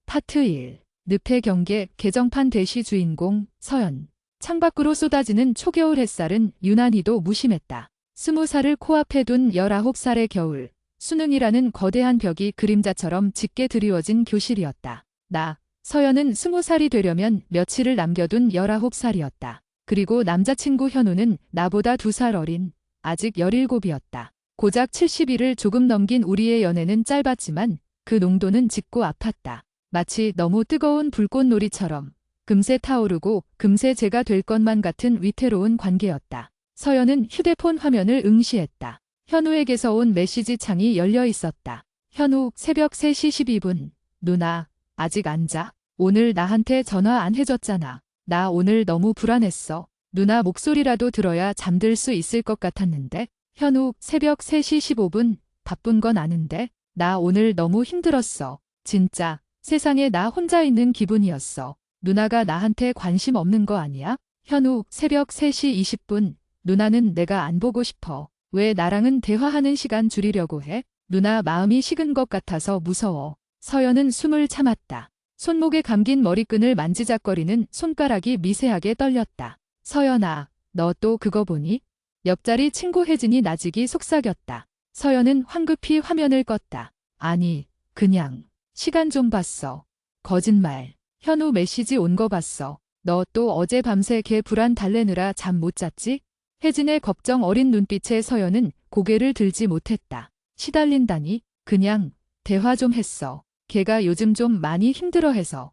파트 1. 늪의 경계 개정판 대시 주인공 서연. 창밖으로 쏟아지는 초겨울 햇살은 유난히도 무심했다. 20살을 코앞에 둔 19살의 겨울. 수능이라는 거대한 벽이 그림자처럼 짙게 드리워진 교실이었다. 나, 서연은 20살이 되려면 며칠을 남겨둔 19살이었다. 그리고 남자친구 현우는 나보다 2살 어린 아직 17이었다. 고작 70일을 조금 넘긴 우리의 연애는 짧았지만 그 농도는 짙고 아팠다. 마치 너무 뜨거운 불꽃놀이처럼 금세 타오르고 금세 재가 될 것만 같은 위태로운 관계였다. 서연은 휴대폰 화면을 응시했다. 현우에게서 온 메시지 창이 열려 있었다. 현우, 새벽 3시 12분. 누나, 아직 안 자? 오늘 나한테 전화 안 해줬잖아. 나 오늘 너무 불안했어. 누나 목소리라도 들어야 잠들 수 있을 것 같았는데. 현우, 새벽 3시 15분. 바쁜 건 아는데. 나 오늘 너무 힘들었어. 진짜. 세상에 나 혼자 있는 기분이었어. 누나가 나한테 관심 없는 거 아니야? 현우, 새벽 3시 20분. 누나는 내가 안 보고 싶어. 왜 나랑은 대화하는 시간 줄이려고 해? 누나 마음이 식은 것 같아서 무서워. 서연은 숨을 참았다. 손목에 감긴 머리끈을 만지작거리는 손가락이 미세하게 떨렸다. 서연아, 너 또 그거 보니? 옆자리 친구 혜진이 나직이 속삭였다. 서연은 황급히 화면을 껐다. 아니, 그냥 시간 좀 봤어. 거짓말. 현우 메시지 온 거 봤어. 너 또 어제 밤새 걔 불안 달래느라 잠 못 잤지? 혜진의 걱정 어린 눈빛에 서연은 고개를 들지 못했다. 시달린다니? 그냥 대화 좀 했어. 걔가 요즘 좀 많이 힘들어해서.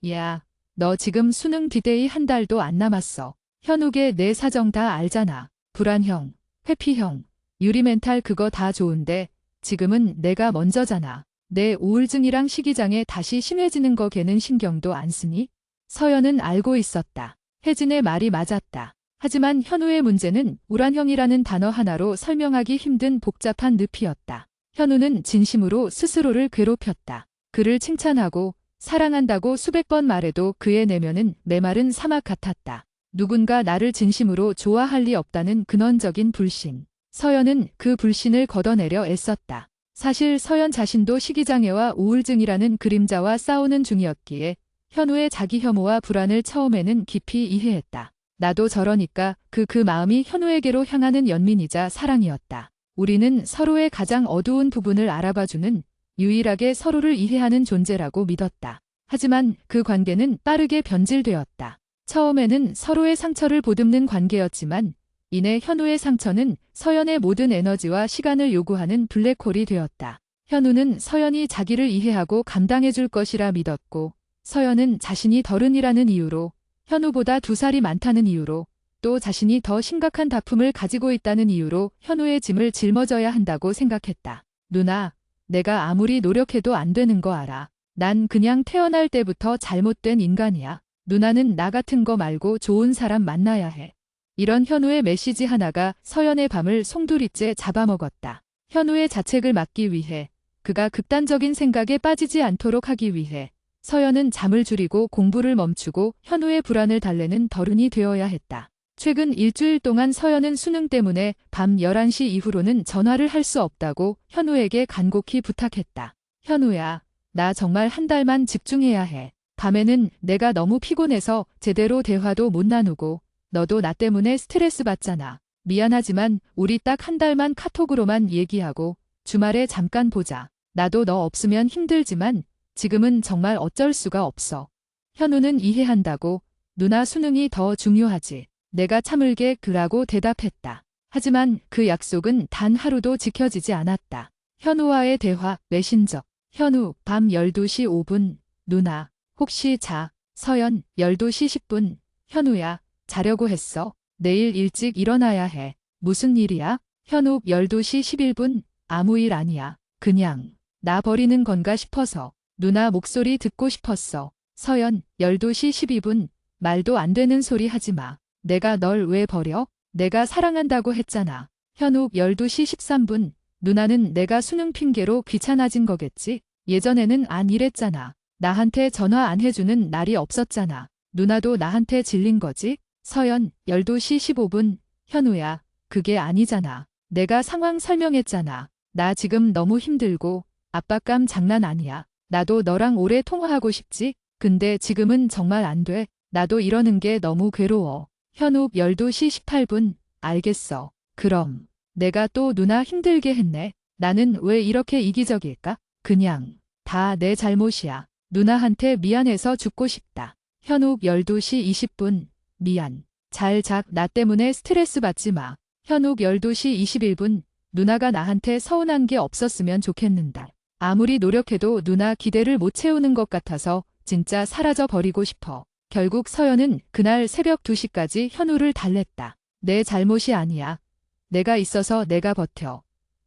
야, 너 지금 수능 디데이 한 달도 안 남았어. 현욱의 내 사정 다 알잖아. 불안형, 회피형, 유리멘탈 그거 다 좋은데 지금은 내가 먼저잖아. 내 우울증이랑 식이장애 다시 심해지는 거 걔는 신경도 안 쓰니? 서연은 알고 있었다. 혜진의 말이 맞았다. 하지만 현우의 문제는 우울형이라는 단어 하나로 설명하기 힘든 복잡한 늪이었다. 현우는 진심으로 스스로를 괴롭혔다. 그를 칭찬하고 사랑한다고 수백 번 말해도 그의 내면은 메마른 사막 같았다. 누군가 나를 진심으로 좋아할 리 없다는 근원적인 불신. 서연은 그 불신을 걷어내려 애썼다. 사실 서연 자신도 식이장애와 우울증이라는 그림자와 싸우는 중이었기에 현우의 자기 혐오와 불안을 처음에는 깊이 이해했다. 나도 저러니까 그 마음이 현우에게로 향하는 연민이자 사랑이었다. 우리는 서로의 가장 어두운 부분을 알아봐주는 유일하게 서로를 이해하는 존재라고 믿었다. 하지만 그 관계는 빠르게 변질되었다. 처음에는 서로의 상처를 보듬는 관계였지만 이내 현우의 상처는 서연의 모든 에너지와 시간을 요구하는 블랙홀이 되었다. 현우는 서연이 자기를 이해하고 감당해줄 것이라 믿었고 서연은 자신이 덜은이라는 이유로 현우보다 2살이 많다는 이유로 또 자신이 더 심각한 다툼을 가지고 있다는 이유로 현우의 짐을 짊어져야 한다고 생각했다. 누나, 내가 아무리 노력해도 안 되는 거 알아. 난 그냥 태어날 때부터 잘못된 인간이야. 누나는 나 같은 거 말고 좋은 사람 만나야 해. 이런 현우의 메시지 하나가 서연의 밤을 송두리째 잡아먹었다. 현우의 자책을 막기 위해, 그가 극단적인 생각에 빠지지 않도록 하기 위해 서연은 잠을 줄이고 공부를 멈추고 현우의 불안을 달래는 덜은이 되어야 했다. 최근 일주일 동안 서연은 수능 때문에 밤 11시 이후로는 전화를 할 수 없다고 현우에게 간곡히 부탁했다. 현우야, 나 정말 한 달만 집중해야 해. 밤에는 내가 너무 피곤해서 제대로 대화도 못 나누고 너도 나 때문에 스트레스 받잖아. 미안하지만 우리 딱 한 달만 카톡으로만 얘기하고 주말에 잠깐 보자. 나도 너 없으면 힘들지만 지금은 정말 어쩔 수가 없어. 현우는 이해한다고. 누나 수능이 더 중요하지. 내가 참을게 그라고 대답했다. 하지만 그 약속은 단 하루도 지켜지지 않았다. 현우와의 대화 메신저. 현우 밤 12시 5분. 누나 혹시 자. 서연 12시 10분. 현우야 자려고 했어. 내일 일찍 일어나야 해. 무슨 일이야? 현우 12시 11분. 아무 일 아니야. 그냥 나 버리는 건가 싶어서. 누나 목소리 듣고 싶었어. 서연 12시 12분. 말도 안 되는 소리 하지 마. 내가 널 왜 버려? 내가 사랑한다고 했잖아. 현우 12시 13분. 누나는 내가 수능 핑계로 귀찮아진 거겠지? 예전에는 안 이랬잖아. 나한테 전화 안 해주는 날이 없었잖아. 누나도 나한테 질린 거지? 서연 12시 15분. 현우야, 그게 아니잖아. 내가 상황 설명했잖아. 나 지금 너무 힘들고 압박감 장난 아니야. 나도 너랑 오래 통화하고 싶지. 근데 지금은 정말 안 돼. 나도 이러는 게 너무 괴로워. 현욱 12시 18분. 알겠어. 그럼. 내가 또 누나 힘들게 했네. 나는 왜 이렇게 이기적일까? 그냥 다 내 잘못이야. 누나한테 미안해서 죽고 싶다. 현욱 12시 20분. 미안. 잘 자. 나 때문에 스트레스 받지 마. 현욱 12시 21분. 누나가 나한테 서운한 게 없었으면 좋겠는다. 아무리 노력해도 누나 기대를 못 채우는 것 같아서 진짜 사라져 버리고 싶어. 결국 서연은 그날 새벽 2시까지 현우를 달랬다. 내 잘못이 아니야. 내가 있어서 내가 버텨.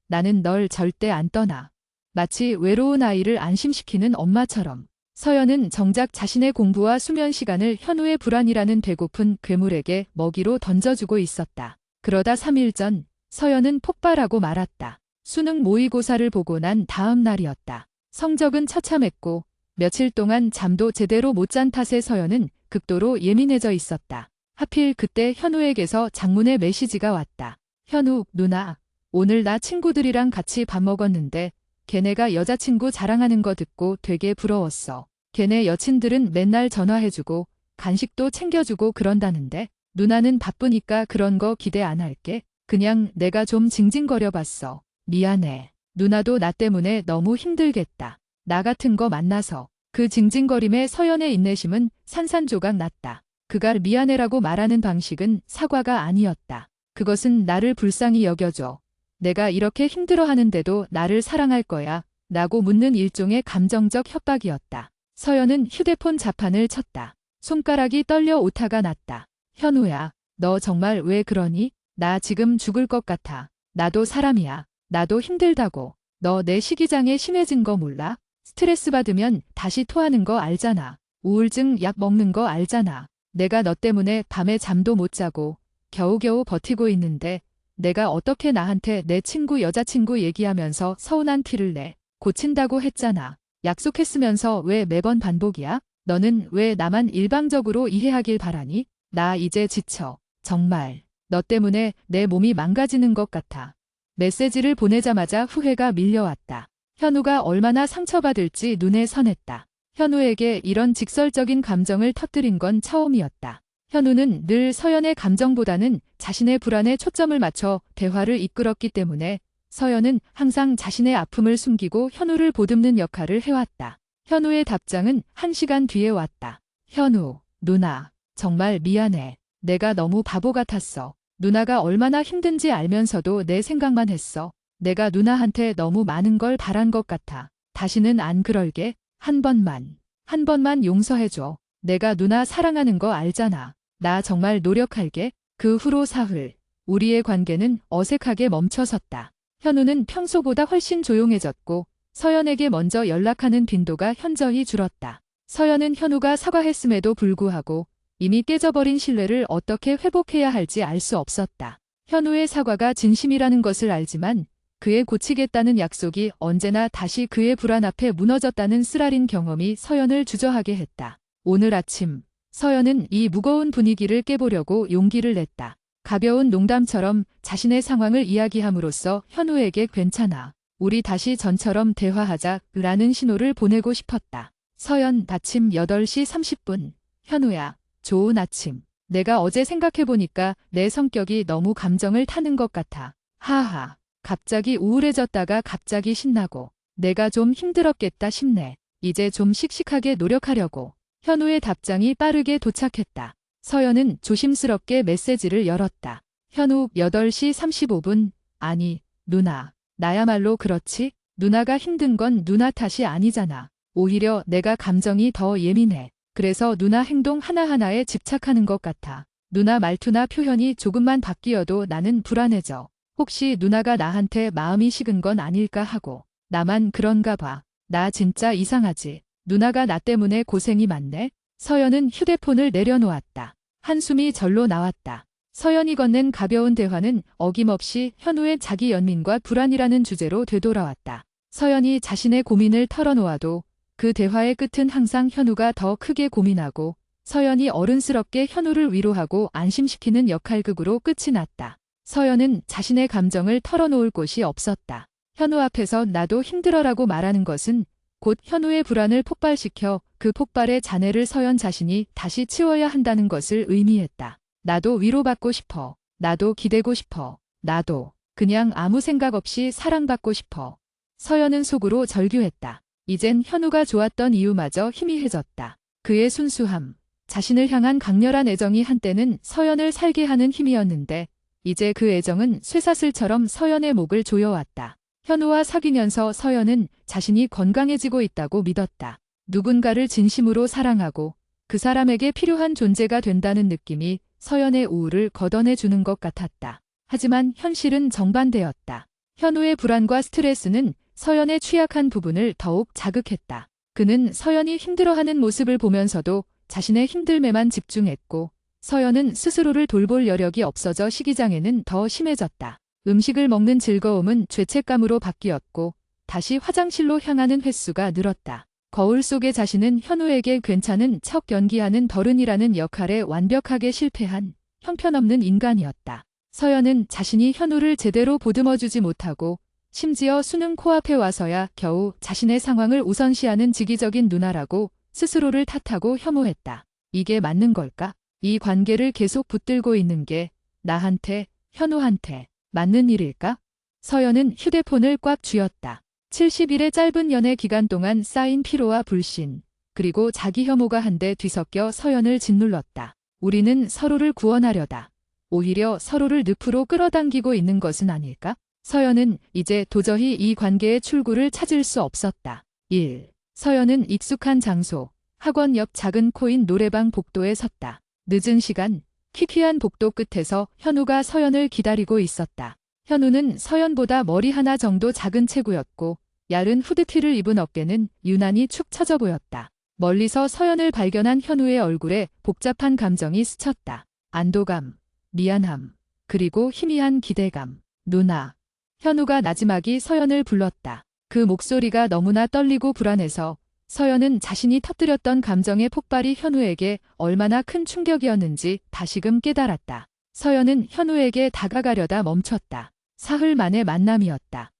나는 널 절대 안 떠나. 마치 외로운 아이를 안심시키는 엄마처럼. 서연은 정작 자신의 공부와 수면 시간을 현우의 불안이라는 배고픈 괴물에게 먹이로 던져주고 있었다. 그러다 3일 전 서연은 폭발하고 말았다. 수능 모의고사를 보고 난 다음 날이었다. 성적은 처참했고 며칠 동안 잠도 제대로 못 잔 탓에 서연은 극도로 예민해져 있었다. 하필 그때 현우에게서 장문의 메시지가 왔다. 현우, 누나, 오늘 나 친구들이랑 같이 밥 먹었는데 걔네가 여자친구 자랑하는 거 듣고 되게 부러웠어. 걔네 여친들은 맨날 전화해주고 간식도 챙겨주고 그런다는데 누나는 바쁘니까 그런 거 기대 안 할게. 그냥 내가 좀 징징거려 봤어. 미안해. 누나도 나 때문에 너무 힘들겠다. 나 같은 거 만나서. 그 징징거림에 서연의 인내심은 산산조각 났다. 그가 미안해라고 말하는 방식은 사과가 아니었다. 그것은 나를 불쌍히 여겨줘. 내가 이렇게 힘들어하는데도 나를 사랑할 거야. 라고 묻는 일종의 감정적 협박이었다. 서연은 휴대폰 자판을 쳤다. 손가락이 떨려 오타가 났다. 현우야, 너 정말 왜 그러니? 나 지금 죽을 것 같아. 나도 사람이야. 나도 힘들다고. 너 내 식이장애 심해진 거 몰라? 스트레스 받으면 다시 토하는 거 알잖아. 우울증 약 먹는 거 알잖아. 내가 너 때문에 밤에 잠도 못 자고 겨우겨우 버티고 있는데 내가 어떻게 나한테 내 친구 여자친구 얘기하면서 서운한 티를 내. 고친다고 했잖아. 약속했으면서 왜 매번 반복이야? 너는 왜 나만 일방적으로 이해하길 바라니? 나 이제 지쳐. 정말. 너 때문에 내 몸이 망가지는 것 같아. 메시지를 보내자마자 후회가 밀려왔다. 현우가 얼마나 상처받을지 눈에 선했다. 현우에게 이런 직설적인 감정을 터뜨린 건 처음이었다. 현우는 늘 서연의 감정보다는 자신의 불안에 초점을 맞춰 대화를 이끌었기 때문에 서연은 항상 자신의 아픔을 숨기고 현우를 보듬는 역할을 해왔다. 현우의 답장은 1시간 뒤에 왔다. 현우, 누나, 정말 미안해. 내가 너무 바보 같았어. 누나가 얼마나 힘든지 알면서도 내 생각만 했어. 내가 누나한테 너무 많은 걸 바란 것 같아. 다시는 안 그럴게. 한 번만 용서해줘. 내가 누나 사랑하는 거 알잖아. 나 정말 노력할게. 그 후로 사흘, 우리의 관계는 어색하게 멈춰섰다. 현우는 평소보다 훨씬 조용해졌고 서연에게 먼저 연락하는 빈도가 현저히 줄었다. 서연은 현우가 사과했음에도 불구하고 이미 깨져버린 신뢰를 어떻게 회복해야 할지 알 수 없었다. 현우의 사과가 진심이라는 것을 알지만 그의 고치겠다는 약속이 언제나 다시 그의 불안 앞에 무너졌다는 쓰라린 경험이 서연을 주저하게 했다. 오늘 아침 서연은 이 무거운 분위기를 깨보려고 용기를 냈다. 가벼운 농담처럼 자신의 상황을 이야기함으로써 현우에게 괜찮아. 우리 다시 전처럼 대화하자 라는 신호를 보내고 싶었다. 서연 아침 8시 30분. 현우야, 좋은 아침. 내가 어제 생각해보니까 내 성격이 너무 감정을 타는 것 같아. 하하. 갑자기 우울해졌다가 갑자기 신나고 내가 좀 힘들었겠다 싶네. 이제 좀 씩씩하게 노력하려고. 현우의 답장이 빠르게 도착했다. 서연은 조심스럽게 메시지를 열었다. 현우 8시 35분. 아니, 누나. 나야말로 그렇지? 누나가 힘든 건 누나 탓이 아니잖아. 오히려 내가 감정이 더 예민해. 그래서 누나 행동 하나하나에 집착하는 것 같아. 누나 말투나 표현이 조금만 바뀌어도 나는 불안해져. 혹시 누나가 나한테 마음이 식은 건 아닐까 하고. 나만 그런가 봐. 나 진짜 이상하지. 누나가 나 때문에 고생이 많네. 서연은 휴대폰을 내려놓았다. 한숨이 절로 나왔다. 서연이 건넨 가벼운 대화는 어김없이 현우의 자기 연민과 불안이라는 주제로 되돌아왔다. 서연이 자신의 고민을 털어놓아도 그 대화의 끝은 항상 현우가 더 크게 고민하고 서연이 어른스럽게 현우를 위로하고 안심시키는 역할극으로 끝이 났다. 서연은 자신의 감정을 털어놓을 곳이 없었다. 현우 앞에서 나도 힘들어라고 말하는 것은 곧 현우의 불안을 폭발시켜 그 폭발의 잔해를 서연 자신이 다시 치워야 한다는 것을 의미했다. 나도 위로받고 싶어. 나도 기대고 싶어. 나도 그냥 아무 생각 없이 사랑받고 싶어. 서연은 속으로 절규했다. 이젠 현우가 좋았던 이유마저 희미해졌다. 그의 순수함, 자신을 향한 강렬한 애정이 한때는 서연을 살게 하는 힘이었는데 이제 그 애정은 쇠사슬처럼 서연의 목을 조여왔다. 현우와 사귀면서 서연은 자신이 건강해지고 있다고 믿었다. 누군가를 진심으로 사랑하고 그 사람에게 필요한 존재가 된다는 느낌이 서연의 우울을 걷어내주는 것 같았다. 하지만 현실은 정반대였다. 현우의 불안과 스트레스는 서연의 취약한 부분을 더욱 자극했다. 그는 서연이 힘들어하는 모습을 보면서도 자신의 힘듦에만 집중했고 서연은 스스로를 돌볼 여력이 없어져 시기장애는 더 심해졌다. 음식을 먹는 즐거움은 죄책감으로 바뀌었고 다시 화장실로 향하는 횟수가 늘었다. 거울 속의 자신은 현우에게 괜찮은 척 연기하는 덜은이라는 역할에 완벽하게 실패한 형편없는 인간이었다. 서연은 자신이 현우를 제대로 보듬어주지 못하고 심지어 수능 코앞에 와서야 겨우 자신의 상황을 우선시하는 지기적인 누나라고 스스로를 탓하고 혐오했다. 이게 맞는 걸까? 이 관계를 계속 붙들고 있는 게 나한테, 현우한테 맞는 일일까? 서연은 휴대폰을 꽉 쥐었다. 70일의 짧은 연애 기간 동안 쌓인 피로와 불신, 그리고 자기 혐오가 한데 뒤섞여 서연을 짓눌렀다. 우리는 서로를 구원하려다 오히려 서로를 늪으로 끌어당기고 있는 것은 아닐까? 서연은 이제 도저히 이 관계의 출구를 찾을 수 없었다. 1. 서연은 익숙한 장소, 학원 옆 작은 코인 노래방 복도에 섰다. 늦은 시간, 키키한 복도 끝에서 현우가 서연을 기다리고 있었다. 현우는 서연보다 머리 하나 정도 작은 체구였고 얇은 후드티를 입은 어깨는 유난히 축 처져 보였다. 멀리서 서연을 발견한 현우의 얼굴에 복잡한 감정이 스쳤다. 안도감, 미안함, 그리고 희미한 기대감. 누나. 현우가 나지막이 서연을 불렀다. 그 목소리가 너무나 떨리고 불안해서 서연은 자신이 터뜨렸던 감정의 폭발이 현우에게 얼마나 큰 충격이었는지 다시금 깨달았다. 서연은 현우에게 다가가려다 멈췄다. 사흘 만의 만남이었다.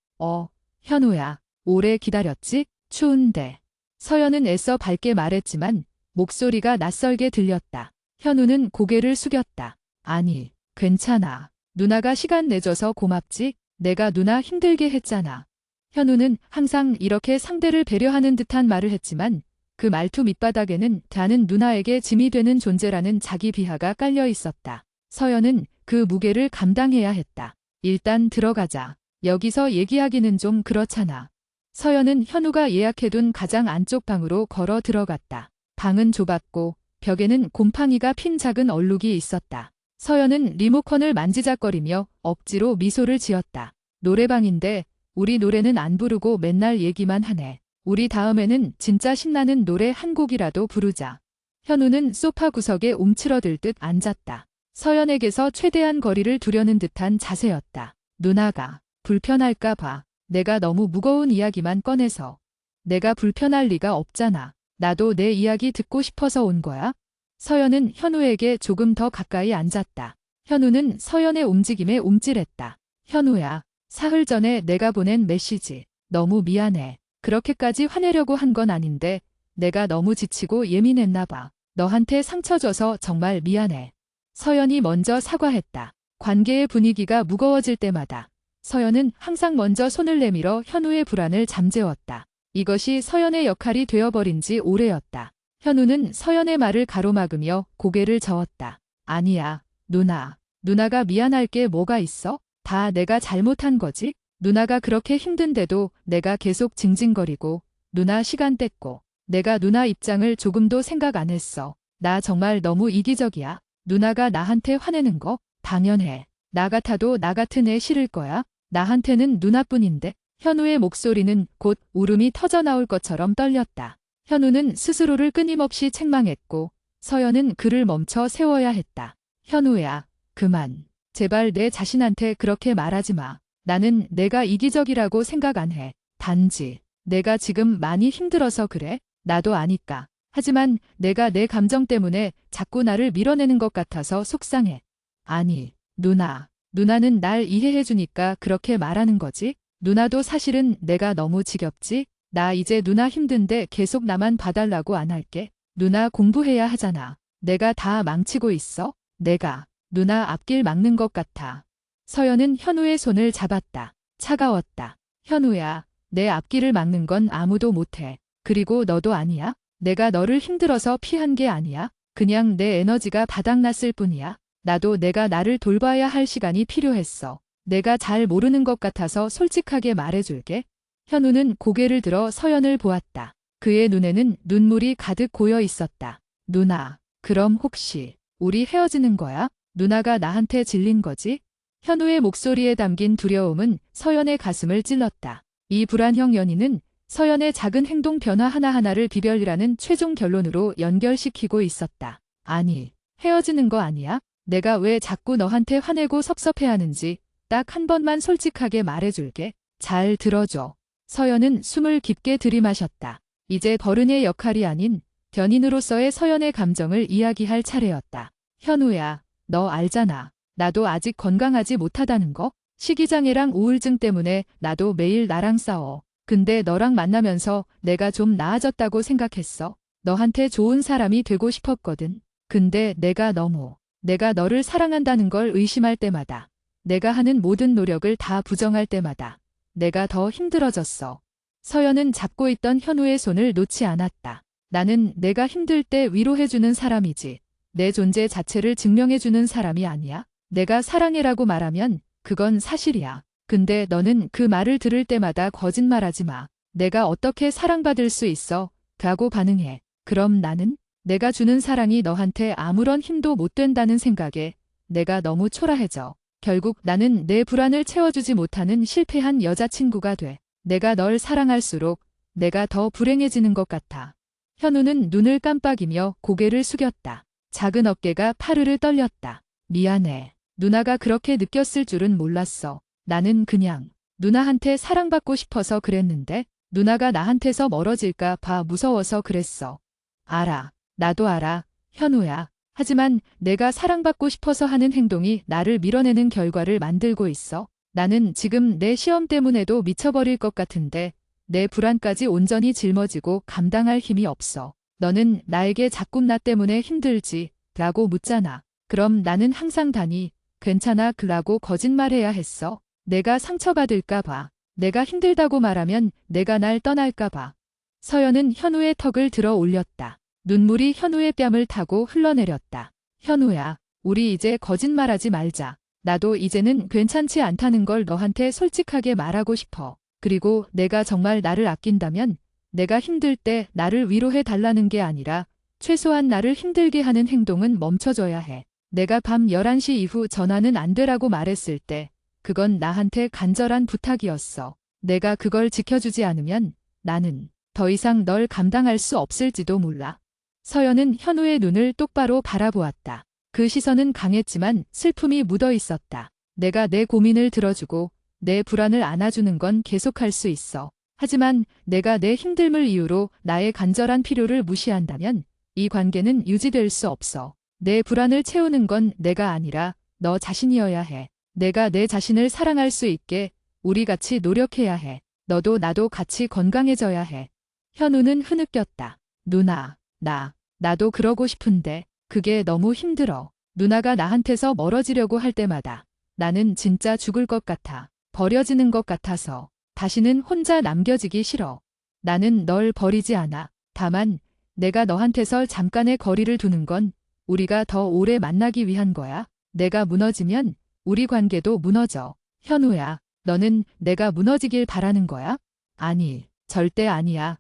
현우야. 오래 기다렸지? 추운데. 서연은 애써 밝게 말했지만 목소리가 낯설게 들렸다. 현우는 고개를 숙였다. 아니, 괜찮아. 누나가 시간 내줘서 고맙지? 내가 누나 힘들게 했잖아. 현우는 항상 이렇게 상대를 배려하는 듯한 말을 했지만 그 말투 밑바닥에는 다는 누나에게 짐이 되는 존재라는 자기 비하가 깔려 있었다. 서연은 그 무게를 감당해야 했다. 일단 들어가자. 여기서 얘기하기는 좀 그렇잖아. 서연은 현우가 예약해둔 가장 안쪽 방으로 걸어 들어갔다. 방은 좁았고 벽에는 곰팡이가 핀 작은 얼룩이 있었다. 서연은 리모컨을 만지작거리며 억지로 미소를 지었다. 노래방인데 우리 노래는 안 부르고 맨날 얘기만 하네. 우리 다음에는 진짜 신나는 노래 한 곡이라도 부르자. 현우는 소파 구석에 움츠러들 듯 앉았다. 서연에게서 최대한 거리를 두려는 듯한 자세였다. 누나가 불편할까 봐. 내가 너무 무거운 이야기만 꺼내서. 내가 불편할 리가 없잖아. 나도 내 이야기 듣고 싶어서 온 거야. 서연은 현우에게 조금 더 가까이 앉았다. 현우는 서연의 움직임에 움찔했다. 현우야. 사흘 전에 내가 보낸 메시지. 너무 미안해. 그렇게까지 화내려고 한 건 아닌데 내가 너무 지치고 예민했나 봐. 너한테 상처 줘서 정말 미안해. 서연이 먼저 사과했다. 관계의 분위기가 무거워질 때마다 서연은 항상 먼저 손을 내밀어 현우의 불안을 잠재웠다. 이것이 서연의 역할이 되어버린 지 오래였다. 현우는 서연의 말을 가로막으며 고개를 저었다. 아니야, 누나. 누나가 미안할 게 뭐가 있어? 다 내가 잘못한 거지? 누나가 그렇게 힘든데도 내가 계속 징징거리고 누나 시간 뗐고 내가 누나 입장을 조금도 생각 안 했어. 나 정말 너무 이기적이야. 누나가 나한테 화내는 거 당연해. 나 같아도 나 같은 애 싫을 거야. 나한테는 누나뿐인데. 현우의 목소리는 곧 울음이 터져나올 것처럼 떨렸다. 현우는 스스로를 끊임없이 책망했고 서연은 그를 멈춰 세워야 했다. 현우야, 그만. 제발 내 자신한테 그렇게 말하지 마. 나는 내가 이기적이라고 생각 안 해. 단지 내가 지금 많이 힘들어서 그래. 나도 아니까. 하지만 내가 내 감정 때문에 자꾸 나를 밀어내는 것 같아서 속상해. 아니, 누나. 누나는 날 이해해주니까 그렇게 말하는 거지? 누나도 사실은 내가 너무 지겹지? 나 이제 누나 힘든데 계속 나만 봐달라고 안 할게. 누나 공부해야 하잖아. 내가 다 망치고 있어. 내가 누나 앞길 막는 것 같아. 서연은 현우의 손을 잡았다. 차가웠다. 현우야, 내 앞길을 막는 건 아무도 못해. 그리고 너도 아니야. 내가 너를 힘들어서 피한 게 아니야. 그냥 내 에너지가 바닥났을 뿐이야. 나도 내가 나를 돌봐야 할 시간이 필요했어. 내가 잘 모르는 것 같아서 솔직하게 말해줄게. 현우는 고개를 들어 서연을 보았다. 그의 눈에는 눈물이 가득 고여 있었다. 누나, 그럼 혹시 우리 헤어지는 거야? 누나가 나한테 질린 거지? 현우의 목소리에 담긴 두려움은 서연의 가슴을 찔렀다. 이 불안형 연인은 서연의 작은 행동 변화 하나하나를 비별이라는 최종 결론으로 연결시키고 있었다. 아니, 헤어지는 거 아니야? 내가 왜 자꾸 너한테 화내고 섭섭해하는지 딱 한 번만 솔직하게 말해줄게. 잘 들어줘. 서연은 숨을 깊게 들이마셨다. 이제 버른의 역할이 아닌 변인으로서의 서연의 감정을 이야기할 차례였다. 현우야, 너 알잖아. 나도 아직 건강하지 못하다는 거? 식이장애랑 우울증 때문에 나도 매일 나랑 싸워. 근데 너랑 만나면서 내가 좀 나아졌다고 생각했어. 너한테 좋은 사람이 되고 싶었거든. 근데 내가 너를 사랑한다는 걸 의심할 때마다, 내가 하는 모든 노력을 다 부정할 때마다 내가 더 힘들어졌어. 서연은 잡고 있던 현우의 손을 놓지 않았다. 나는 내가 힘들 때 위로해주는 사람이지, 내 존재 자체를 증명해주는 사람이 아니야. 내가 사랑해라고 말하면 그건 사실이야. 근데 너는 그 말을 들을 때마다 거짓말하지 마. 내가 어떻게 사랑받을 수 있어? 라고 반응해. 그럼 나는 내가 주는 사랑이 너한테 아무런 힘도 못 된다는 생각에 내가 너무 초라해져. 결국 나는 내 불안을 채워주지 못하는 실패한 여자친구가 돼. 내가 널 사랑할수록 내가 더 불행해지는 것 같아. 현우는 눈을 깜빡이며 고개를 숙였다. 작은 어깨가 파르르 떨렸다. 미안해. 누나가 그렇게 느꼈을 줄은 몰랐어. 나는 그냥 누나한테 사랑받고 싶어서 그랬는데 누나가 나한테서 멀어질까 봐 무서워서 그랬어. 알아. 나도 알아. 현우야. 하지만 내가 사랑받고 싶어서 하는 행동이 나를 밀어내는 결과를 만들고 있어. 나는 지금 내 시험 때문에도 미쳐버릴 것 같은데 내 불안까지 온전히 짊어지고 감당할 힘이 없어. 너는 나에게 자꾸 나 때문에 힘들지? 라고 묻잖아. 그럼 나는 항상 괜찮아 라고 거짓말해야 했어. 내가 상처받을까 봐. 내가 힘들다고 말하면 내가 날 떠날까 봐. 서연은 현우의 턱을 들어 올렸다. 눈물이 현우의 뺨을 타고 흘러내렸다. 현우야, 우리 이제 거짓말하지 말자. 나도 이제는 괜찮지 않다는 걸 너한테 솔직하게 말하고 싶어. 그리고 내가 정말 나를 아낀다면 내가 힘들 때 나를 위로해 달라는 게 아니라 최소한 나를 힘들게 하는 행동은 멈춰줘야 해. 내가 밤 11시 이후 전화는 안 되라고 말했을 때 그건 나한테 간절한 부탁이었어. 내가 그걸 지켜주지 않으면 나는 더 이상 널 감당할 수 없을지도 몰라. 서연은 현우의 눈을 똑바로 바라보았다. 그 시선은 강했지만 슬픔이 묻어 있었다. 내가 내 고민을 들어주고 내 불안을 안아주는 건 계속할 수 있어. 하지만 내가 내 힘듦을 이유로 나의 간절한 필요를 무시한다면 이 관계는 유지될 수 없어. 내 불안을 채우는 건 내가 아니라 너 자신이어야 해. 내가 내 자신을 사랑할 수 있게 우리 같이 노력해야 해. 너도 나도 같이 건강해져야 해. 현우는 흐느꼈다. 누나, 나도 그러고 싶은데 그게 너무 힘들어. 누나가 나한테서 멀어지려고 할 때마다 나는 진짜 죽을 것 같아. 버려지는 것 같아서 다시는 혼자 남겨지기 싫어. 나는 널 버리지 않아. 다만 내가 너한테서 잠깐의 거리를 두는 건 우리가 더 오래 만나기 위한 거야. 내가 무너지면 우리 관계도 무너져. 현우야, 너는 내가 무너지길 바라는 거야? 아니, 절대 아니야.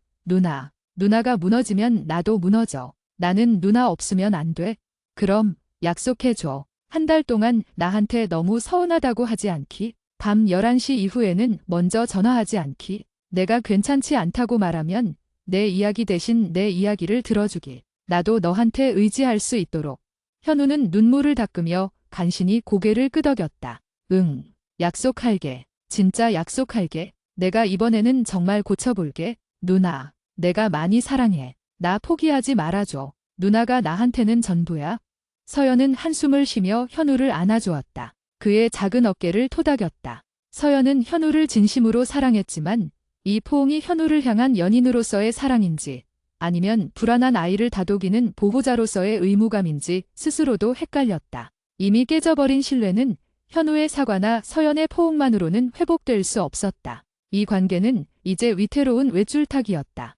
누나가 무너지면 나도 무너져. 나는 누나 없으면 안 돼. 그럼 약속해줘. 한 달 동안 나한테 너무 서운하다고 하지 않기. 밤 11시 이후에는 먼저 전화하지 않기. 내가 괜찮지 않다고 말하면 내 이야기 대신 내 이야기를 들어주기. 나도 너한테 의지할 수 있도록. 현우는 눈물을 닦으며 간신히 고개를 끄덕였다. 응, 약속할게. 진짜 약속할게. 내가 이번에는 정말 고쳐볼게. 누나, 내가 많이 사랑해. 나 포기하지 말아줘. 누나가 나한테는 전부야. 서연은 한숨을 쉬며 현우를 안아주었다. 그의 작은 어깨를 토닥였다. 서연은 현우를 진심으로 사랑했지만 이 포옹이 현우를 향한 연인으로서의 사랑인지 아니면 불안한 아이를 다독이는 보호자로서의 의무감인지 스스로도 헷갈렸다. 이미 깨져버린 신뢰는 현우의 사과나 서연의 포옹만으로는 회복될 수 없었다. 이 관계는 이제 위태로운 외줄타기였다.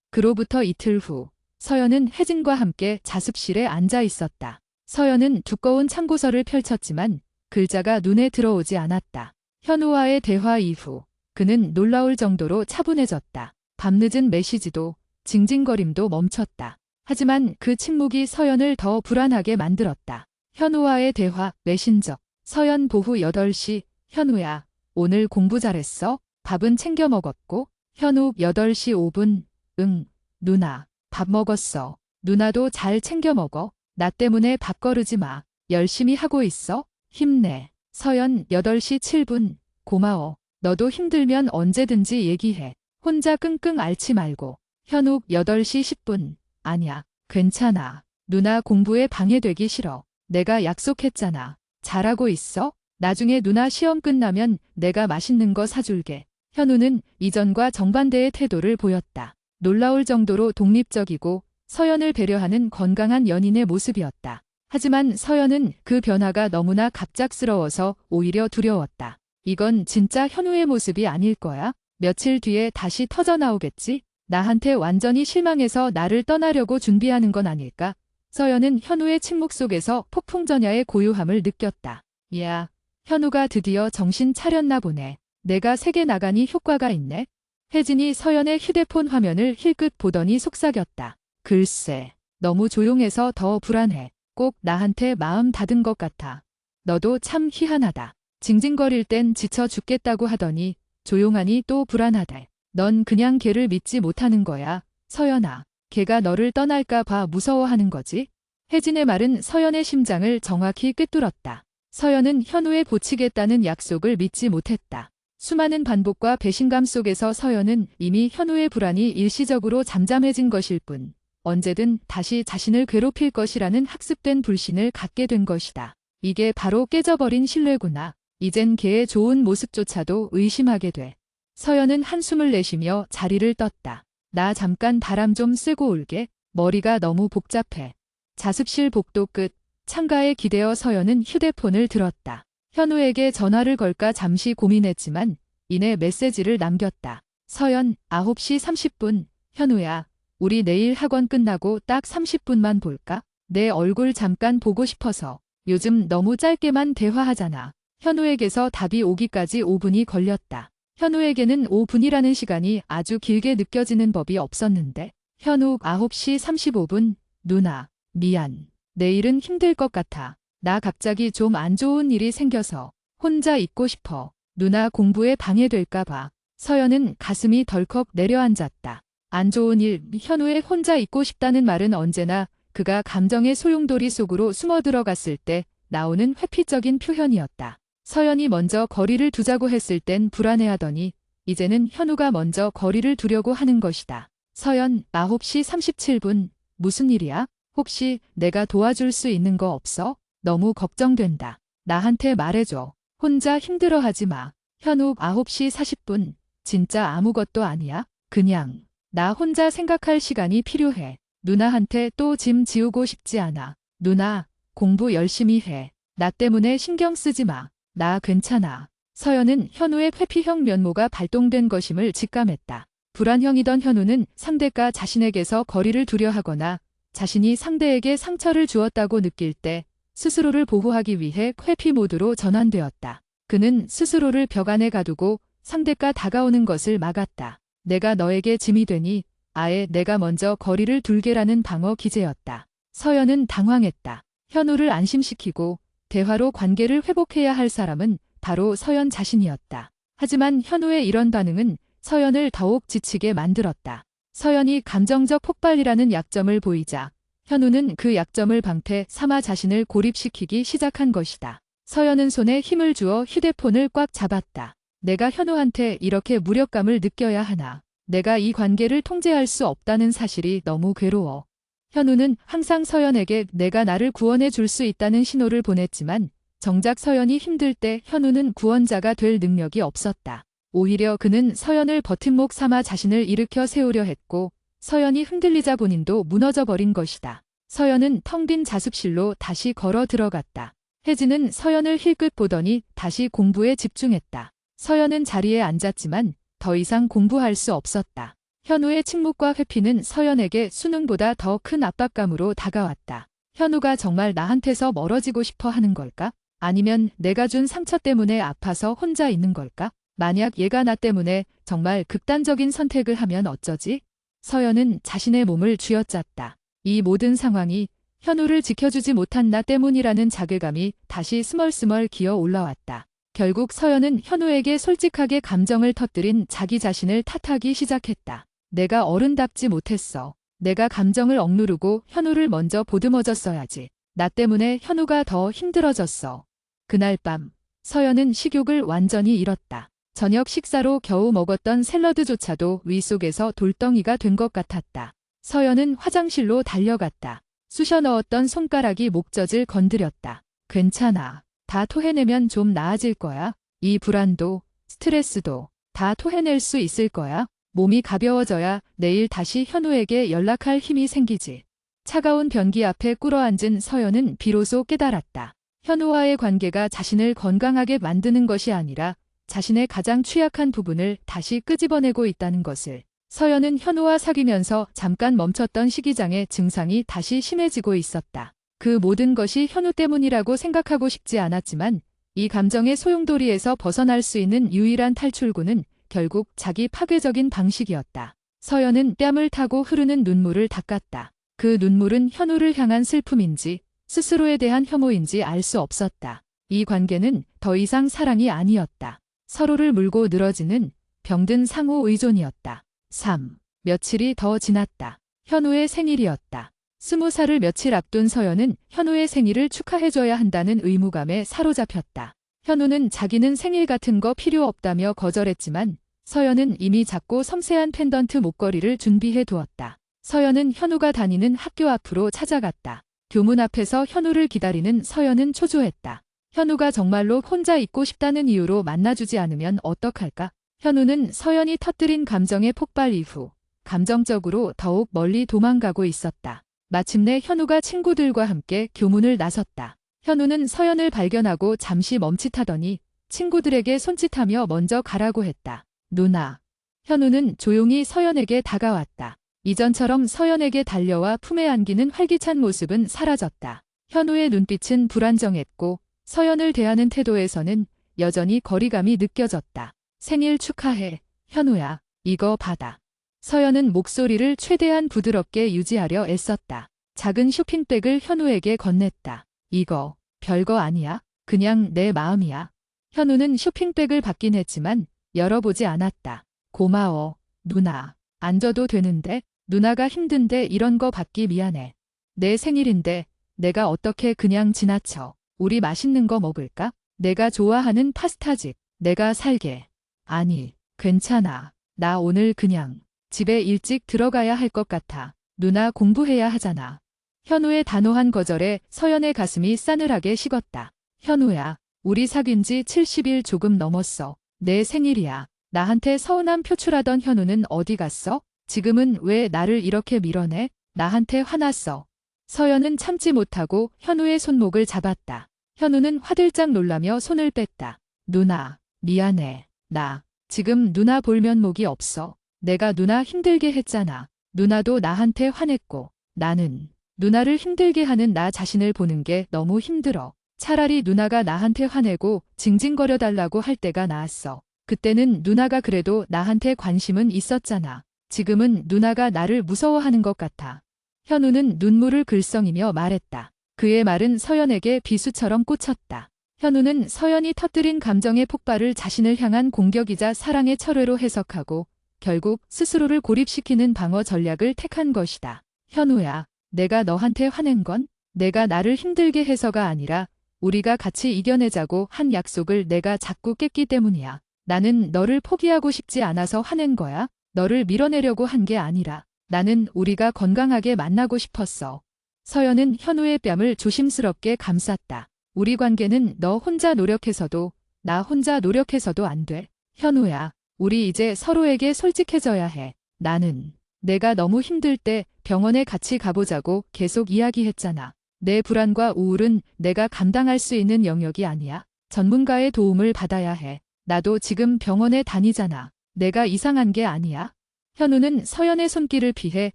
그로부터 이틀 후 서연은 혜진과 함께 자습실에 앉아 있었다. 서연은 두꺼운 참고서를 펼쳤지만 글자가 눈에 들어오지 않았다. 현우와의 대화 이후 그는 놀라울 정도로 차분해졌다. 밤늦은 메시지도 징징거림도 멈췄다. 하지만 그 침묵이 서연을 더 불안하게 만들었다. 현우와의 대화 메신저. 서연 오후 8시. 현우야, 오늘 공부 잘했어? 밥은 챙겨 먹었고? 현우 8시 5분. 응, 누나, 밥 먹었어. 누나도 잘 챙겨 먹어. 나 때문에 밥 거르지 마. 열심히 하고 있어. 힘내. 서연 8시 7분. 고마워. 너도 힘들면 언제든지 얘기해. 혼자 끙끙 앓지 말고. 현우 8시 10분. 아니야, 괜찮아. 누나 공부에 방해되기 싫어. 내가 약속했잖아. 잘하고 있어? 나중에 누나 시험 끝나면 내가 맛있는 거 사줄게. 현우는 이전과 정반대의 태도를 보였다. 놀라울 정도로 독립적이고 서연을 배려하는 건강한 연인의 모습이었다. 하지만 서연은 그 변화가 너무나 갑작스러워서 오히려 두려웠다. 이건 진짜 현우의 모습이 아닐 거야? 며칠 뒤에 다시 터져나오겠지? 나한테 완전히 실망해서 나를 떠나려고 준비하는 건 아닐까? 서연은 현우의 침묵 속에서 폭풍전야의 고요함을 느꼈다. 야, 현우가 드디어 정신 차렸나 보네. 내가 세게 나가니 효과가 있네. 혜진이 서연의 휴대폰 화면을 힐끗 보더니 속삭였다. 글쎄, 너무 조용해서 더 불안해. 꼭 나한테 마음 닫은 것 같아. 너도 참 희한하다. 징징거릴 땐 지쳐 죽겠다고 하더니 조용하니 또 불안하대. 넌 그냥 걔를 믿지 못하는 거야. 서연아, 걔가 너를 떠날까 봐 무서워하는 거지? 혜진의 말은 서연의 심장을 정확히 꿰뚫었다. 서연은 현우에 고치겠다는 약속을 믿지 못했다. 수많은 반복과 배신감 속에서 서연은 이미 현우의 불안이 일시적으로 잠잠해진 것일 뿐 언제든 다시 자신을 괴롭힐 것이라는 학습된 불신을 갖게 된 것이다. 이게 바로 깨져버린 신뢰구나. 이젠 걔의 좋은 모습조차도 의심하게 돼. 서연은 한숨을 내쉬며 자리를 떴다. 나 잠깐 바람 좀 쐬고 올게. 머리가 너무 복잡해. 자습실 복도 끝. 창가에 기대어 서연은 휴대폰을 들었다. 현우에게 전화를 걸까 잠시 고민했지만 이내 메시지를 남겼다. 서연 9시 30분. 현우야, 우리 내일 학원 끝나고 딱 30분만 볼까? 내 얼굴 잠깐 보고 싶어서. 요즘 너무 짧게만 대화하잖아. 현우에게서 답이 오기까지 5분이 걸렸다. 현우에게는 5분이라는 시간이 아주 길게 느껴지는 법이 없었는데. 현우 9시 35분. 누나, 미안. 내일은 힘들 것 같아. 나 갑자기 좀 안 좋은 일이 생겨서 혼자 있고 싶어. 누나 공부에 방해될까 봐. 서연은 가슴이 덜컥 내려앉았다. 안 좋은 일, 현우의 혼자 있고 싶다는 말은 언제나 그가 감정의 소용돌이 속으로 숨어 들어갔을 때 나오는 회피적인 표현이었다. 서연이 먼저 거리를 두자고 했을 땐 불안해하더니 이제는 현우가 먼저 거리를 두려고 하는 것이다. 서연 9시 37분. 무슨 일이야? 혹시 내가 도와줄 수 있는 거 없어? 너무 걱정된다. 나한테 말해줘. 혼자 힘들어하지 마. 현우 9시 40분. 진짜 아무것도 아니야. 그냥 나 혼자 생각할 시간이 필요해. 누나한테 또 짐 지우고 싶지 않아. 누나, 공부 열심히 해. 나 때문에 신경 쓰지 마. 나 괜찮아. 서연은 현우의 회피형 면모가 발동된 것임을 직감했다. 불안형이던 현우는 상대가 자신에게서 거리를 두려 하거나 자신이 상대에게 상처를 주었다고 느낄 때 스스로를 보호하기 위해 회피 모드로 전환되었다. 그는 스스로를 벽 안에 가두고 상대가 다가오는 것을 막았다. 내가 너에게 짐이 되니 아예 내가 먼저 거리를 둘게라는 방어 기제였다. 서연은 당황했다. 현우를 안심시키고 대화로 관계를 회복해야 할 사람은 바로 서연 자신이었다. 하지만 현우의 이런 반응은 서연을 더욱 지치게 만들었다. 서연이 감정적 폭발이라는 약점을 보이자 현우는 그 약점을 방패 삼아 자신을 고립시키기 시작한 것이다. 서연은 손에 힘을 주어 휴대폰을 꽉 잡았다. 내가 현우한테 이렇게 무력감을 느껴야 하나. 내가 이 관계를 통제할 수 없다는 사실이 너무 괴로워. 현우는 항상 서연에게 내가 나를 구원해 줄 수 있다는 신호를 보냈지만 정작 서연이 힘들 때 현우는 구원자가 될 능력이 없었다. 오히려 그는 서연을 버팀목 삼아 자신을 일으켜 세우려 했고 서연이 흔들리자 본인도 무너져 버린 것이다. 서연은 텅 빈 자습실로 다시 걸어 들어갔다. 혜진은 서연을 힐끗 보더니 다시 공부에 집중했다. 서연은 자리에 앉았지만 더 이상 공부할 수 없었다. 현우의 침묵과 회피는 서연에게 수능보다 더 큰 압박감으로 다가왔다. 현우가 정말 나한테서 멀어지고 싶어 하는 걸까? 아니면 내가 준 상처 때문에 아파서 혼자 있는 걸까? 만약 얘가 나 때문에 정말 극단적인 선택을 하면 어쩌지? 서연은 자신의 몸을 쥐어짰다. 이 모든 상황이 현우를 지켜주지 못한 나 때문이라는 자괴감이 다시 스멀스멀 기어 올라왔다. 결국 서연은 현우에게 솔직하게 감정을 터뜨린 자기 자신을 탓하기 시작했다. 내가 어른답지 못했어. 내가 감정을 억누르고 현우를 먼저 보듬어줬어야지. 나 때문에 현우가 더 힘들어졌어. 그날 밤 서연은 식욕을 완전히 잃었다. 저녁 식사로 겨우 먹었던 샐러드조차도 위 속에서 돌덩이가 된 것 같았다. 서연은 화장실로 달려갔다. 쑤셔 넣었던 손가락이 목젖을 건드렸다. 괜찮아. 다 토해내면 좀 나아질 거야. 이 불안도, 스트레스도 다 토해낼 수 있을 거야. 몸이 가벼워져야 내일 다시 현우에게 연락할 힘이 생기지. 차가운 변기 앞에 꿇어앉은 서연은 비로소 깨달았다. 현우와의 관계가 자신을 건강하게 만드는 것이 아니라 자신의 가장 취약한 부분을 다시 끄집어내고 있다는 것을. 서연은 현우와 사귀면서 잠깐 멈췄던 식이장의 증상이 다시 심해지고 있었다. 그 모든 것이 현우 때문이라고 생각하고 싶지 않았지만 이 감정의 소용돌이에서 벗어날 수 있는 유일한 탈출구는 결국 자기 파괴적인 방식이었다. 서연은 뺨을 타고 흐르는 눈물을 닦았다. 그 눈물은 현우를 향한 슬픔인지 스스로에 대한 혐오인지 알 수 없었다. 이 관계는 더 이상 사랑이 아니었다. 서로를 물고 늘어지는 병든 상호 의존이었다. 3. 며칠이 더 지났다. 현우의 생일이었다. 20살을 며칠 앞둔 서연은 현우의 생일을 축하해줘야 한다는 의무감에 사로잡혔다. 현우는 자기는 생일 같은 거 필요 없다며 거절했지만 서연은 이미 작고 섬세한 펜던트 목걸이를 준비해 두었다. 서연은 현우가 다니는 학교 앞으로 찾아갔다. 교문 앞에서 현우를 기다리는 서연은 초조했다. 현우가 정말로 혼자 있고 싶다는 이유로 만나주지 않으면 어떡할까? 현우는 서연이 터뜨린 감정의 폭발 이후 감정적으로 더욱 멀리 도망가고 있었다. 마침내 현우가 친구들과 함께 교문을 나섰다. 현우는 서연을 발견하고 잠시 멈칫하더니 친구들에게 손짓하며 먼저 가라고 했다. 누나. 현우는 조용히 서연에게 다가왔다. 이전처럼 서연에게 달려와 품에 안기는 활기찬 모습은 사라졌다. 현우의 눈빛은 불안정했고 서연을 대하는 태도에서는 여전히 거리감이 느껴졌다. 생일 축하해, 현우야. 이거 받아. 서연은 목소리를 최대한 부드럽게 유지하려 애썼다. 작은 쇼핑백을 현우에게 건넸다. 이거 별거 아니야. 그냥 내 마음이야. 현우는 쇼핑백을 받긴 했지만 열어보지 않았다. 고마워, 누나. 안 줘도 되는데 누나가 힘든데 이런 거 받기 미안해. 내 생일인데 내가 어떻게 그냥 지나쳐. 우리 맛있는 거 먹을까? 내가 좋아하는 파스타집. 내가 살게. 아니, 괜찮아. 나 오늘 그냥 집에 일찍 들어가야 할 것 같아. 누나 공부해야 하잖아. 현우의 단호한 거절에 서연의 가슴이 싸늘하게 식었다. 현우야, 우리 사귄 지 70일 조금 넘었어. 내 생일이야. 나한테 서운함 표출하던 현우는 어디 갔어? 지금은 왜 나를 이렇게 밀어내? 나한테 화났어. 서연은 참지 못하고 현우의 손목을 잡았다. 현우는 화들짝 놀라며 손을 뺐다. 누나, 미안해. 나 지금 누나 볼 면목이 없어. 내가 누나 힘들게 했잖아. 누나도 나한테 화냈고 나는 누나를 힘들게 하는 나 자신을 보는 게 너무 힘들어. 차라리 누나가 나한테 화내고 징징거려 달라고 할 때가 나았어. 그때는 누나가 그래도 나한테 관심은 있었잖아. 지금은 누나가 나를 무서워하는 것 같아. 현우는 눈물을 글썽이며 말했다. 그의 말은 서연에게 비수처럼 꽂혔다. 현우는 서연이 터뜨린 감정의 폭발을 자신을 향한 공격이자 사랑의 철회로 해석하고 결국 스스로를 고립시키는 방어 전략을 택한 것이다. 현우야, 내가 너한테 화낸 건 내가 나를 힘들게 해서가 아니라 우리가 같이 이겨내자고 한 약속을 내가 자꾸 깼기 때문이야. 나는 너를 포기하고 싶지 않아서 화낸 거야. 너를 밀어내려고 한 게 아니라 나는 우리가 건강하게 만나고 싶었어. 서연은 현우의 뺨을 조심스럽게 감쌌다. 우리 관계는 너 혼자 노력해서도 나 혼자 노력해서도 안 돼. 현우야, 우리 이제 서로에게 솔직해져야 해. 나는 내가 너무 힘들 때 병원에 같이 가보자고 계속 이야기했잖아. 내 불안과 우울은 내가 감당할 수 있는 영역이 아니야. 전문가의 도움을 받아야 해. 나도 지금 병원에 다니잖아. 내가 이상한 게 아니야. 현우는 서연의 손길을 피해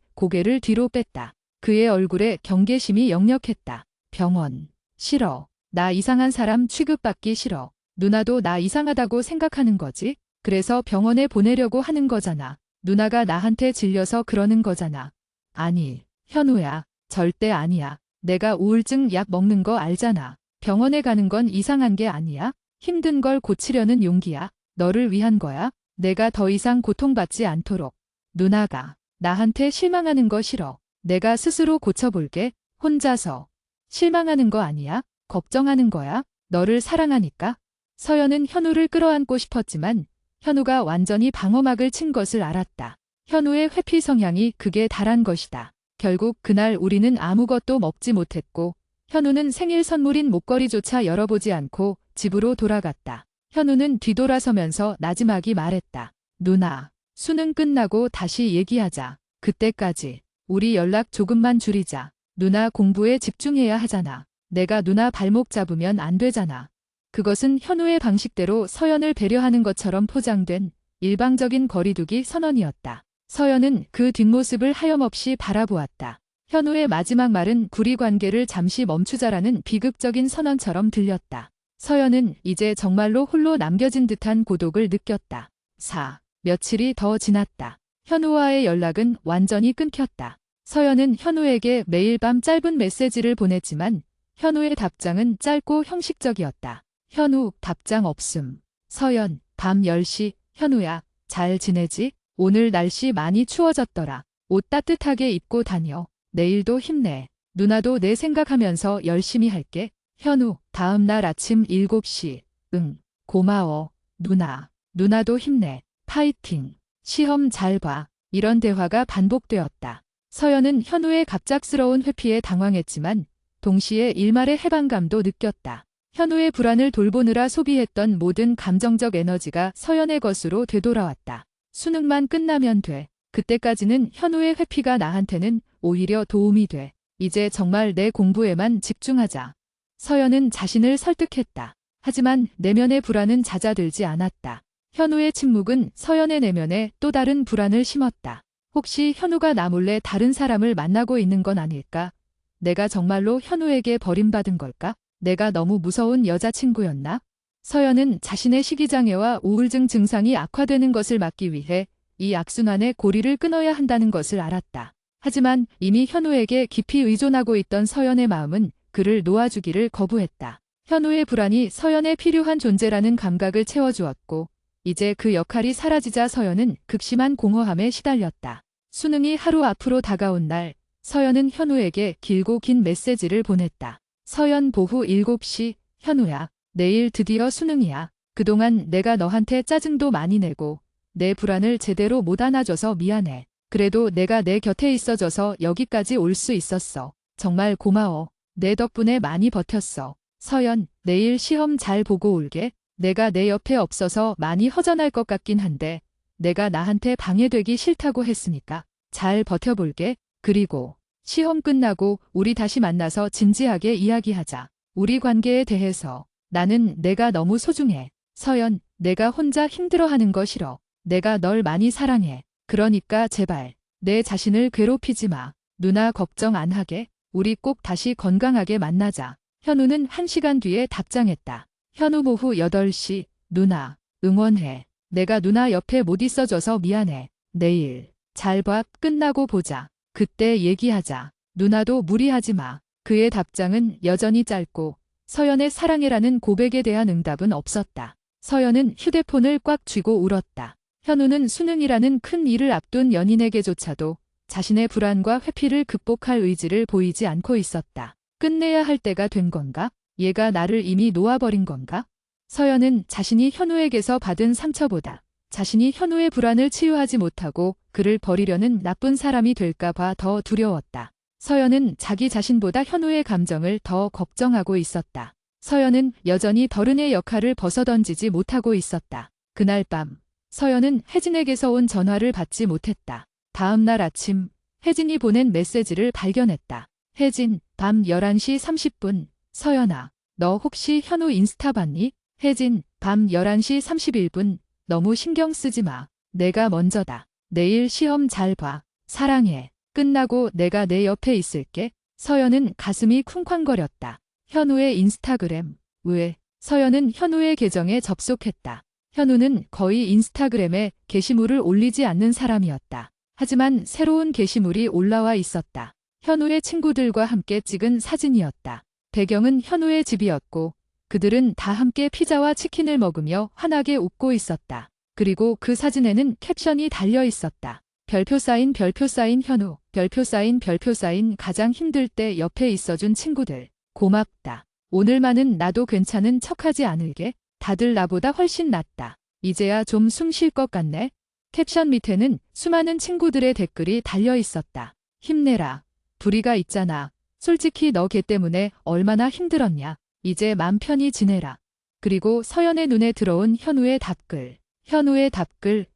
고개를 뒤로 뺐다. 그의 얼굴에 경계심이 역력했다. 병원. 싫어. 나 이상한 사람 취급받기 싫어. 누나도 나 이상하다고 생각하는 거지? 그래서 병원에 보내려고 하는 거잖아. 누나가 나한테 질려서 그러는 거잖아. 아니, 현우야. 절대 아니야. 내가 우울증 약 먹는 거 알잖아. 병원에 가는 건 이상한 게 아니야. 힘든 걸 고치려는 용기야. 너를 위한 거야. 내가 더 이상 고통받지 않도록. 누나가 나한테 실망하는 거 싫어. 내가 스스로 고쳐볼게. 혼자서. 실망하는 거 아니야. 걱정하는 거야. 너를 사랑하니까. 서연은 현우를 끌어안고 싶었지만 현우가 완전히 방어막을 친 것을 알았다. 현우의 회피 성향이 극에 달한 것이다. 결국 그날 우리는 아무것도 먹지 못했고 현우는 생일 선물인 목걸이조차 열어보지 않고 집으로 돌아갔다. 현우는 뒤돌아서면서 나지막이 말했다. 누나, 수능 끝나고 다시 얘기하자. 그때까지 우리 연락 조금만 줄이자. 누나 공부에 집중해야 하잖아. 내가 누나 발목 잡으면 안 되잖아. 그것은 현우의 방식대로 서연을 배려하는 것처럼 포장된 일방적인 거리두기 선언이었다. 서연은 그 뒷모습을 하염없이 바라보았다. 현우의 마지막 말은 우리 관계를 잠시 멈추자라는 비극적인 선언처럼 들렸다. 서연은 이제 정말로 홀로 남겨진 듯한 고독을 느꼈다. 며칠이 더 지났다. 현우와의 연락은 완전히 끊겼다. 서연은 현우에게 매일 밤 짧은 메시지를 보냈지만 현우의 답장은 짧고 형식적이었다. 현우, 답장 없음. 서연, 밤 10시, 현우야, 잘 지내지? 오늘 날씨 많이 추워졌더라. 옷 따뜻하게 입고 다녀. 내일도 힘내. 누나도 내 생각하면서 열심히 할게. 현우, 다음 날 아침 7시. 응, 고마워. 누나. 누나도 힘내. 파이팅. 시험 잘 봐. 이런 대화가 반복되었다. 서연은 현우의 갑작스러운 회피에 당황했지만 동시에 일말의 해방감도 느꼈다. 현우의 불안을 돌보느라 소비했던 모든 감정적 에너지가 서연의 것으로 되돌아왔다. 수능만 끝나면 돼. 그때까지는 현우의 회피가 나한테는 오히려 도움이 돼. 이제 정말 내 공부에만 집중하자. 서연은 자신을 설득했다. 하지만 내면의 불안은 잦아들지 않았다. 현우의 침묵은 서연의 내면에 또 다른 불안을 심었다. 혹시 현우가 나 몰래 다른 사람을 만나고 있는 건 아닐까? 내가 정말로 현우에게 버림받은 걸까? 내가 너무 무서운 여자친구였나? 서연은 자신의 식이장애와 우울증 증상이 악화되는 것을 막기 위해 이 악순환의 고리를 끊어야 한다는 것을 알았다. 하지만 이미 현우에게 깊이 의존하고 있던 서연의 마음은 그를 놓아주기를 거부했다. 현우의 불안이 서연에 필요한 존재라는 감각을 채워주었고 이제 그 역할이 사라지자 서연은 극심한 공허함에 시달렸다. 수능이 하루 앞으로 다가온 날 서연은 현우에게 길고 긴 메시지를 보냈다. 서연 보후 7시, 현우야. 내일 드디어 수능이야. 그동안 내가 너한테 짜증도 많이 내고 내 불안을 제대로 못 안아줘서 미안해. 그래도 내가 내 곁에 있어줘서 여기까지 올 수 있었어. 정말 고마워. 내 덕분에 많이 버텼어. 서연, 내일 시험 잘 보고 올게. 내가 내 옆에 없어서 많이 허전할 것 같긴 한데 내가 나한테 방해되기 싫다고 했으니까 잘 버텨볼게. 그리고 시험 끝나고 우리 다시 만나서 진지하게 이야기하자. 우리 관계에 대해서. 나는 내가 너무 소중해. 서연, 내가 혼자 힘들어하는 거 싫어. 내가 널 많이 사랑해. 그러니까 제발 내 자신을 괴롭히지 마. 누나 걱정 안 하게. 우리 꼭 다시 건강하게 만나자. 현우는 1시간 뒤에 답장했다. 현우 오후 8시. 누나, 응원해. 내가 누나 옆에 못 있어줘서 미안해. 내일 잘 봐. 끝나고 보자. 그때 얘기하자. 누나도 무리하지 마. 그의 답장은 여전히 짧고 서연의 사랑해라는 고백에 대한 응답은 없었다. 서연은 휴대폰을 꽉 쥐고 울었다. 현우는 수능이라는 큰 일을 앞둔 연인에게조차도 자신의 불안과 회피를 극복할 의지를 보이지 않고 있었다. 끝내야 할 때가 된 건가? 얘가 나를 이미 놓아버린 건가? 서연은 자신이 현우에게서 받은 상처보다 자신이 현우의 불안을 치유하지 못하고 그를 버리려는 나쁜 사람이 될까 봐 더 두려웠다. 서연은 자기 자신보다 현우의 감정을 더 걱정하고 있었다. 서연은 여전히 더른의 역할을 벗어던지지 못하고 있었다. 그날 밤 서연은 혜진에게서 온 전화를 받지 못했다. 다음 날 아침 혜진이 보낸 메시지를 발견했다. 혜진, 밤 11시 30분. 서연아, 너 혹시 현우 인스타 봤니? 혜진, 밤 11시 31분. 너무 신경 쓰지 마. 내가 먼저다. 내일 시험 잘 봐. 사랑해. 끝나고 내가 내 옆에 있을게. 서연은 가슴이 쿵쾅거렸다. 현우의 인스타그램. 왜? 서연은 현우의 계정에 접속했다. 현우는 거의 인스타그램에 게시물을 올리지 않는 사람이었다. 하지만 새로운 게시물이 올라와 있었다. 현우의 친구들과 함께 찍은 사진이었다. 배경은 현우의 집이었고 그들은 다 함께 피자와 치킨을 먹으며 환하게 웃고 있었다. 그리고 그 사진에는 캡션이 달려 있었다. 별표 사인 현우, 별표 사인 가장 힘들 때 옆에 있어준 친구들. 고맙다. 오늘만은 나도 괜찮은 척하지 않을게. 다들 나보다 훨씬 낫다. 이제야 좀 숨 쉴 것 같네. 캡션 밑에는 수많은 친구들의 댓글이 달려 있었다. 힘내라. 불이가 있잖아. 솔직히 너 걔 때문에 얼마나 힘들었냐. 이제 맘 편히 지내라. 그리고 서연의 눈에 들어온 현우의 답글. 현우의 답글.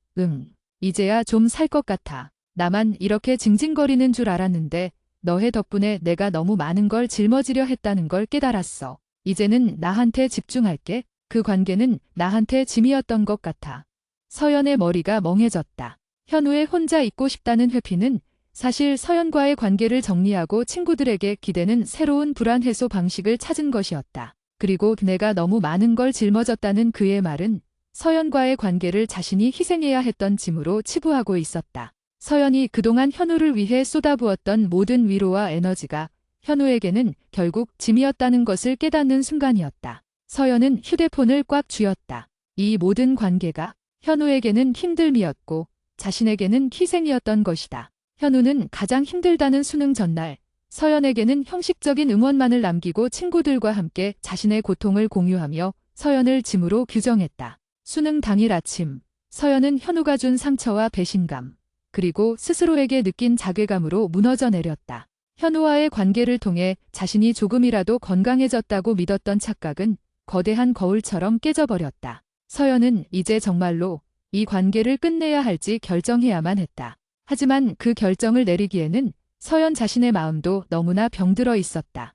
이제야 좀 살 것 같아. 나만 이렇게 징징거리는 줄 알았는데 너의 덕분에 내가 너무 많은 걸 짊어지려 했다는 걸 깨달았어. 이제는 나한테 집중할게. 그 관계는 나한테 짐이었던 것 같아. 서연의 머리가 멍해졌다. 현우의 혼자 있고 싶다는 회피는 사실 서연과의 관계를 정리하고 친구들에게 기대는 새로운 불안 해소 방식을 찾은 것이었다. 그리고 내가 너무 많은 걸 짊어졌다는 그의 말은 서연과의 관계를 자신이 희생해야 했던 짐으로 치부하고 있었다. 서연이 그동안 현우를 위해 쏟아부었던 모든 위로와 에너지가 현우에게는 결국 짐이었다는 것을 깨닫는 순간이었다. 서연은 휴대폰을 꽉 쥐었다. 이 모든 관계가 현우에게는 힘듦이었고 자신에게는 희생이었던 것이다. 현우는 가장 힘들다는 수능 전날 서연에게는 형식적인 응원만을 남기고 친구들과 함께 자신의 고통을 공유하며 서연을 짐으로 규정했다. 수능 당일 아침 서연은 현우가 준 상처와 배신감 그리고 스스로에게 느낀 자괴감으로 무너져 내렸다. 현우와의 관계를 통해 자신이 조금이라도 건강해졌다고 믿었던 착각은 거대한 거울처럼 깨져버렸다. 서연은 이제 정말로 이 관계를 끝내야 할지 결정해야만 했다. 하지만 그 결정을 내리기에는 서연 자신의 마음도 너무나 병들어 있었다.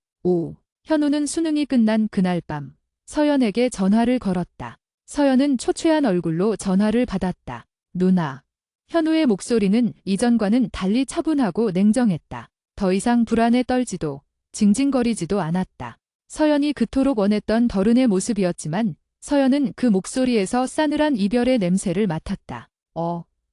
현우는 수능이 끝난 그날 밤 서연에게 전화를 걸었다. 서연은 초췌한 얼굴로 전화를 받았다. 누나. 현우의 목소리는 이전과는 달리 차분하고 냉정했다. 더 이상 불안에 떨지도 징징거리지도 않았다. 서연이 그토록 원했던 덜은의 모습이었지만 서연은 그 목소리에서 싸늘한 이별의 냄새를 맡았다.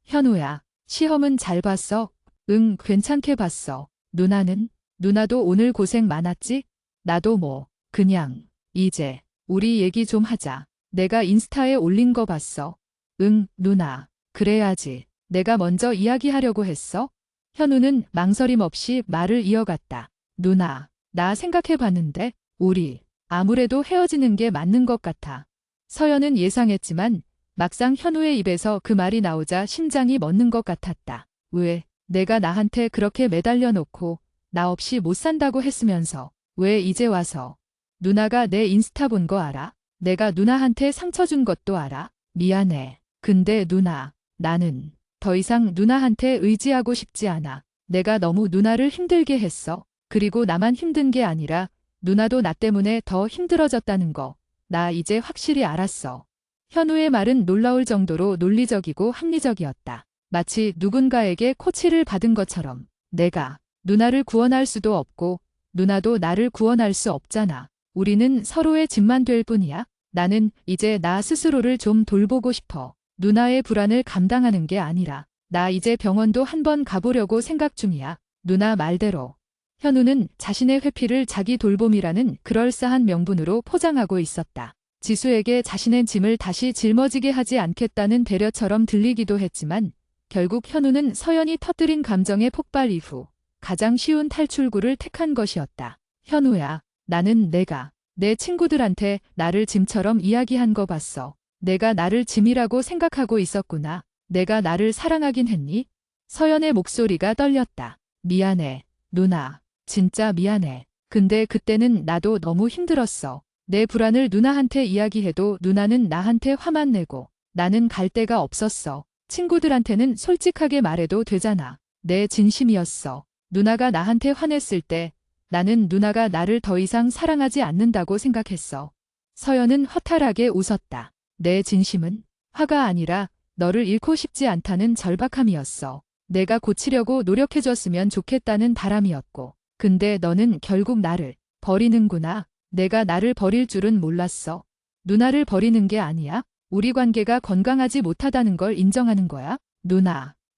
현우야. 시험은 잘 봤어? 응, 괜찮게 봤어. 누나는? 누나도 오늘 고생 많았지? 나도 그냥. 이제 우리 얘기 좀 하자. 내가 인스타에 올린 거 봤어. 응, 누나. 그래야지. 내가 먼저 이야기하려고 했어. 현우는 망설임 없이 말을 이어갔다. 누나, 나 생각해봤는데 우리 아무래도 헤어지는 게 맞는 것 같아. 서연은 예상했지만 막상 현우의 입에서 그 말이 나오자 심장이 멎는 것 같았다. 왜? 내가 나한테 그렇게 매달려 놓고 나 없이 못 산다고 했으면서 왜 이제 와서? 누나가 내 인스타 본 거 알아? 내가 누나한테 상처 준 것도 알아? 미안해. 근데 누나, 나는 더 이상 누나한테 의지하고 싶지 않아. 내가 너무 누나를 힘들게 했어. 그리고 나만 힘든 게 아니라 누나도 나 때문에 더 힘들어졌다는 거. 나 이제 확실히 알았어. 현우의 말은 놀라울 정도로 논리적이고 합리적이었다. 마치 누군가에게 코치를 받은 것처럼. 내가 누나를 구원할 수도 없고 누나도 나를 구원할 수 없잖아. 우리는 서로의 짐만 될 뿐이야. 나는 이제 나 스스로를 좀 돌보고 싶어. 누나의 불안을 감당하는 게 아니라 나 이제 병원도 한번 가보려고 생각 중이야. 누나 말대로. 현우는 자신의 회피를 자기 돌봄이라는 그럴싸한 명분으로 포장하고 있었다. 지수에게 자신의 짐을 다시 짊어지게 하지 않겠다는 배려처럼 들리기도 했지만 결국 현우는 서연이 터뜨린 감정의 폭발 이후 가장 쉬운 탈출구를 택한 것이었다. 현우야, 나는 내가 내 친구들한테 나를 짐처럼 이야기한 거 봤어. 내가 나를 짐이라고 생각하고 있었구나. 내가 나를 사랑하긴 했니? 서연의 목소리가 떨렸다. 미안해, 누나. 진짜 미안해. 근데 그때는 나도 너무 힘들었어. 내 불안을 누나한테 이야기해도 누나는 나한테 화만 내고 나는 갈 데가 없었어. 친구들한테는 솔직하게 말해도 되잖아. 내 진심이었어. 누나가 나한테 화냈을 때 나는 누나가 나를 더 이상 사랑하지 않는다고 생각했어. 서연은 허탈하게 웃었다. 내 진심은 화가 아니라 너를 잃고 싶지 않다는 절박함이었어. 내가 고치려고 노력해줬으면 좋겠다는 바람이었고. 근데 너는 결국 나를 버리는구나. 내가 나를 버릴 줄은 몰랐어. 누나를 버리는 게 아니야? 우리 관계가 건강하지 못하다는 걸 인정하는 거야?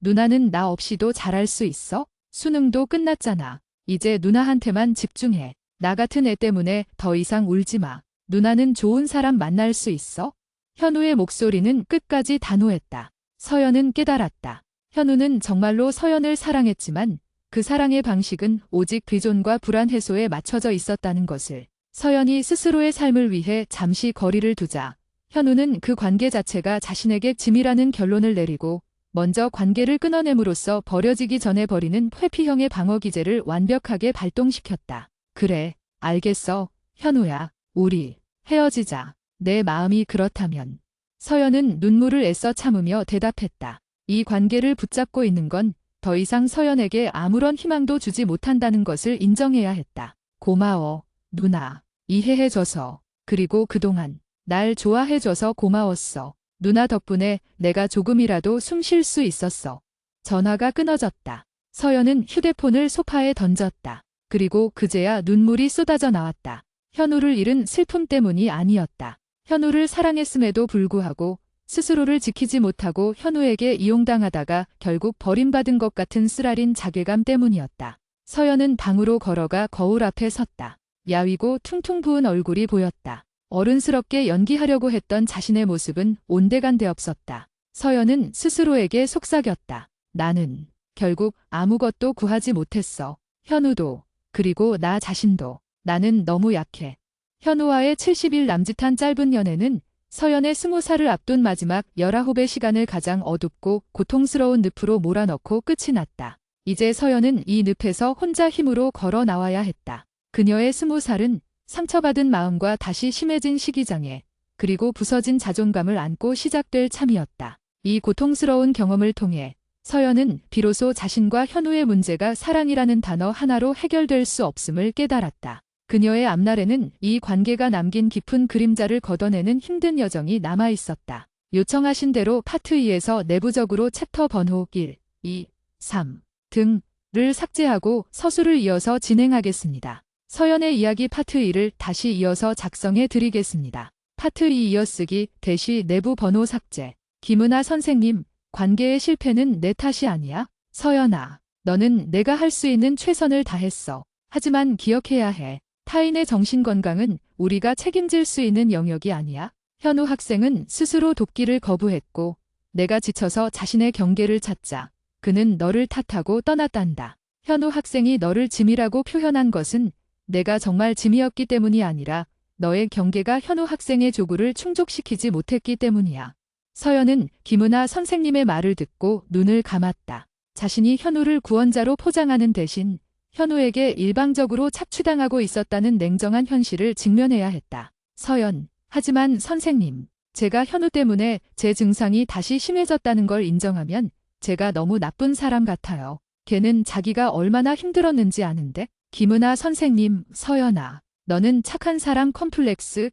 누나는 나 없이도 잘할 수 있어? 수능도 끝났잖아. 이제 누나한테만 집중해. 나 같은 애 때문에 더 이상 울지 마. 누나는 좋은 사람 만날 수 있어? 현우의 목소리는 끝까지 단호했다. 서연은 깨달았다. 현우는 정말로 서연을 사랑했지만 그 사랑의 방식은 오직 비존과 불안 해소에 맞춰져 있었다는 것을. 서연이 스스로의 삶을 위해 잠시 거리를 두자 현우는 그 관계 자체가 자신에게 짐이라는 결론을 내리고 먼저 관계를 끊어냄으로써 버려지기 전에 버리는 회피형의 방어 기제를 완벽하게 발동시켰다. 그래, 알겠어. 현우야, 우리 헤어지자. 내 마음이 그렇다면. 서연은 눈물을 애써 참으며 대답했다. 이 관계를 붙잡고 있는 건 더 이상 서연에게 아무런 희망도 주지 못한다는 것을 인정해야 했다. 고마워, 누나. 이해해줘서. 그리고 그동안 날 좋아해줘서 고마웠어. 누나 덕분에 내가 조금이라도 숨 쉴 수 있었어. 전화가 끊어졌다. 서연은 휴대폰을 소파에 던졌다. 그리고 그제야 눈물이 쏟아져 나왔다. 현우를 잃은 슬픔 때문이 아니었다. 현우를 사랑했음에도 불구하고 스스로를 지키지 못하고 현우에게 이용당하다가 결국 버림받은 것 같은 쓰라린 자괴감 때문이었다. 서연은 방으로 걸어가 거울 앞에 섰다. 야위고 퉁퉁 부은 얼굴이 보였다. 어른스럽게 연기하려고 했던 자신의 모습은 온데간데 없었다. 서연은 스스로에게 속삭였다. 나는 결국 아무것도 구하지 못했어. 현우도, 그리고 나 자신도. 나는 너무 약해. 현우와의 70일 남짓한 짧은 연애는 서연의 20살을 앞둔 마지막 19의 시간을 가장 어둡고 고통스러운 늪으로 몰아넣고 끝이 났다. 이제 서연은 이 늪에서 혼자 힘으로 걸어 나와야 했다. 그녀의 20살은 상처받은 마음과 다시 심해진 시기장애, 그리고 부서진 자존감을 안고 시작될 참이었다. 이 고통스러운 경험을 통해 서연은 비로소 자신과 현우의 문제가 사랑이라는 단어 하나로 해결될 수 없음을 깨달았다. 그녀의 앞날에는 이 관계가 남긴 깊은 그림자를 걷어내는 힘든 여정이 남아 있었다. 요청하신 대로 파트 2에서 내부적으로 챕터 번호 1, 2, 3 등을 삭제하고 서술을 이어서 진행하겠습니다. 서연의 이야기 파트 2를 다시 이어서 작성해 드리겠습니다. 파트 2 이어쓰기 대시 내부 번호 삭제. 김은아 선생님, 관계의 실패는 내 탓이 아니야. 서연아, 너는 내가 할 수 있는 최선을 다했어. 하지만 기억해야 해. 타인의 정신건강은 우리가 책임질 수 있는 영역이 아니야. 현우 학생은 스스로 돕기를 거부했고 내가 지쳐서 자신의 경계를 찾자 그는 너를 탓하고 떠났단다. 현우 학생이 너를 짐이라고 표현한 것은 내가 정말 짐이었기 때문이 아니라 너의 경계가 현우 학생의 조구를 충족시키지 못했기 때문이야. 서연은 김은아 선생님의 말을 듣고 눈을 감았다. 자신이 현우를 구원자로 포장하는 대신 현우에게 일방적으로 착취당하고 있었다는 냉정한 현실을 직면해야 했다. 서연, 하지만 선생님, 제가 현우 때문에 제 증상이 다시 심해졌다는 걸 인정하면 제가 너무 나쁜 사람 같아요. 걔는 자기가 얼마나 힘들었는지 아는데? 김은아 선생님, 서연아, 너는 착한 사람 컴플렉스를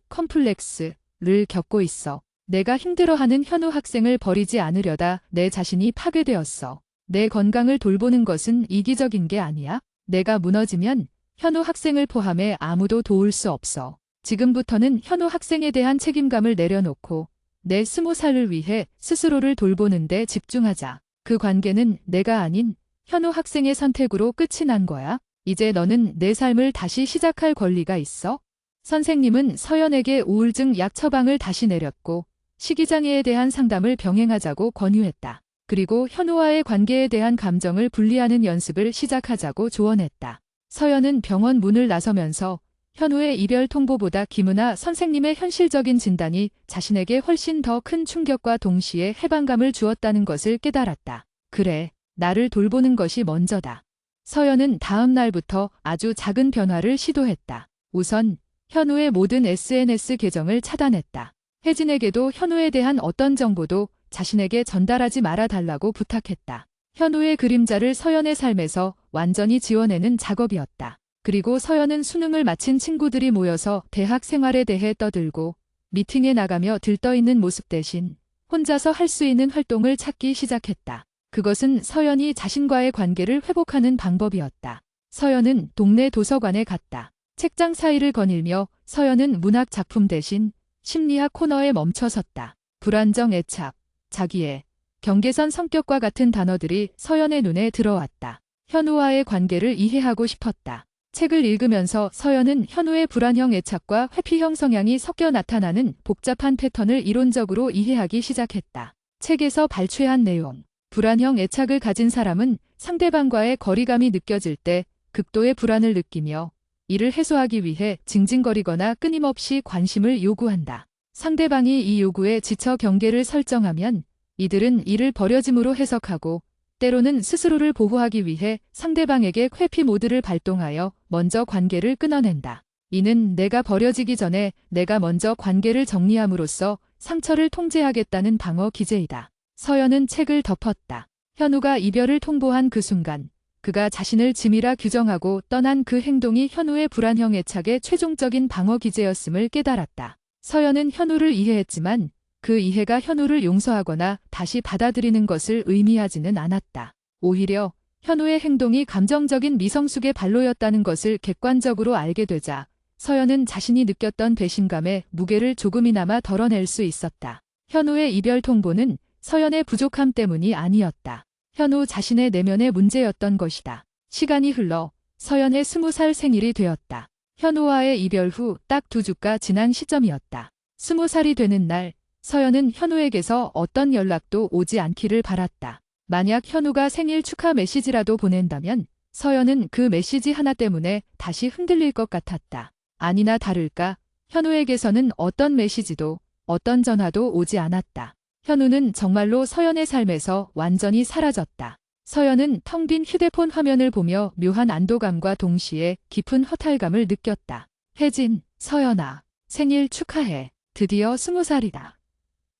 겪고 있어. 내가 힘들어하는 현우 학생을 버리지 않으려다 내 자신이 파괴되었어. 내 건강을 돌보는 것은 이기적인 게 아니야. 내가 무너지면 현우 학생을 포함해 아무도 도울 수 없어. 지금부터는 현우 학생에 대한 책임감을 내려놓고 내 20살을 위해 스스로를 돌보는 데 집중하자. 그 관계는 내가 아닌 현우 학생의 선택으로 끝이 난 거야. 이제 너는 내 삶을 다시 시작할 권리가 있어. 선생님은 서연에게 우울증 약 처방을 다시 내렸고 시기장애에 대한 상담을 병행하자고 권유했다. 그리고 현우와의 관계에 대한 감정을 분리하는 연습을 시작하자고 조언했다. 서연은 병원 문을 나서면서 현우의 이별 통보보다 김은아 선생님의 현실적인 진단이 자신에게 훨씬 더 큰 충격과 동시에 해방감을 주었다는 것을 깨달았다. 그래, 나를 돌보는 것이 먼저다. 서연은 다음 날부터 아주 작은 변화를 시도했다. 우선 현우의 모든 SNS 계정을 차단했다. 혜진에게도 현우에 대한 어떤 정보도 자신에게 전달하지 말아달라고 부탁했다. 현우의 그림자를 서연의 삶에서 완전히 지워내는 작업이었다. 그리고 서연은 수능을 마친 친구들이 모여서 대학 생활에 대해 떠들고 미팅에 나가며 들떠있는 모습 대신 혼자서 할 수 있는 활동을 찾기 시작했다. 그것은 서연이 자신과의 관계를 회복하는 방법이었다. 서연은 동네 도서관에 갔다. 책장 사이를 거닐며 서연은 문학 작품 대신 심리학 코너에 멈춰섰다. 불안정, 애착, 자기애, 경계선, 성격과 같은 단어들이 서연의 눈에 들어왔다. 현우와의 관계를 이해하고 싶었다. 책을 읽으면서 서연은 현우의 불안형 애착과 회피형 성향이 섞여 나타나는 복잡한 패턴을 이론적으로 이해하기 시작했다. 책에서 발췌한 내용. 불안형 애착을 가진 사람은 상대방과의 거리감이 느껴질 때 극도의 불안을 느끼며 이를 해소하기 위해 징징거리거나 끊임없이 관심을 요구한다. 상대방이 이 요구에 지쳐 경계를 설정하면 이들은 이를 버려짐으로 해석하고 때로는 스스로를 보호하기 위해 상대방에게 회피 모드를 발동하여 먼저 관계를 끊어낸다. 이는 내가 버려지기 전에 내가 먼저 관계를 정리함으로써 상처를 통제하겠다는 방어 기제이다. 서연은 책을 덮었다. 현우가 이별을 통보한 그 순간 그가 자신을 짐이라 규정하고 떠난 그 행동이 현우의 불안형 애착의 최종적인 방어 기제였음을 깨달았다. 서연은 현우를 이해했지만 그 이해가 현우를 용서하거나 다시 받아들이는 것을 의미하지는 않았다. 오히려 현우의 행동이 감정적인 미성숙의 발로였다는 것을 객관적으로 알게 되자 서연은 자신이 느꼈던 배신감의 무게를 조금이나마 덜어낼 수 있었다. 현우의 이별 통보는 서연의 부족함 때문이 아니었다. 현우 자신의 내면의 문제였던 것이다. 시간이 흘러 서연의 20살 생일이 되었다. 현우와의 이별 후 딱 2주가 지난 시점이었다. 20살이 되는 날 서연은 현우에게서 어떤 연락도 오지 않기를 바랐다. 만약 현우가 생일 축하 메시지라도 보낸다면 서연은 그 메시지 하나 때문에 다시 흔들릴 것 같았다. 아니나 다를까 현우에게서는 어떤 메시지도 어떤 전화도 오지 않았다. 현우는 정말로 서연의 삶에서 완전히 사라졌다. 서연은 텅 빈 휴대폰 화면을 보며 묘한 안도감과 동시에 깊은 허탈감을 느꼈다. 혜진, 서연아, 생일 축하해. 드디어 20살이다.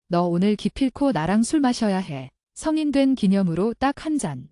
너 오늘 기필코 나랑 술 마셔야 해. 성인 된 기념으로 딱 한 잔.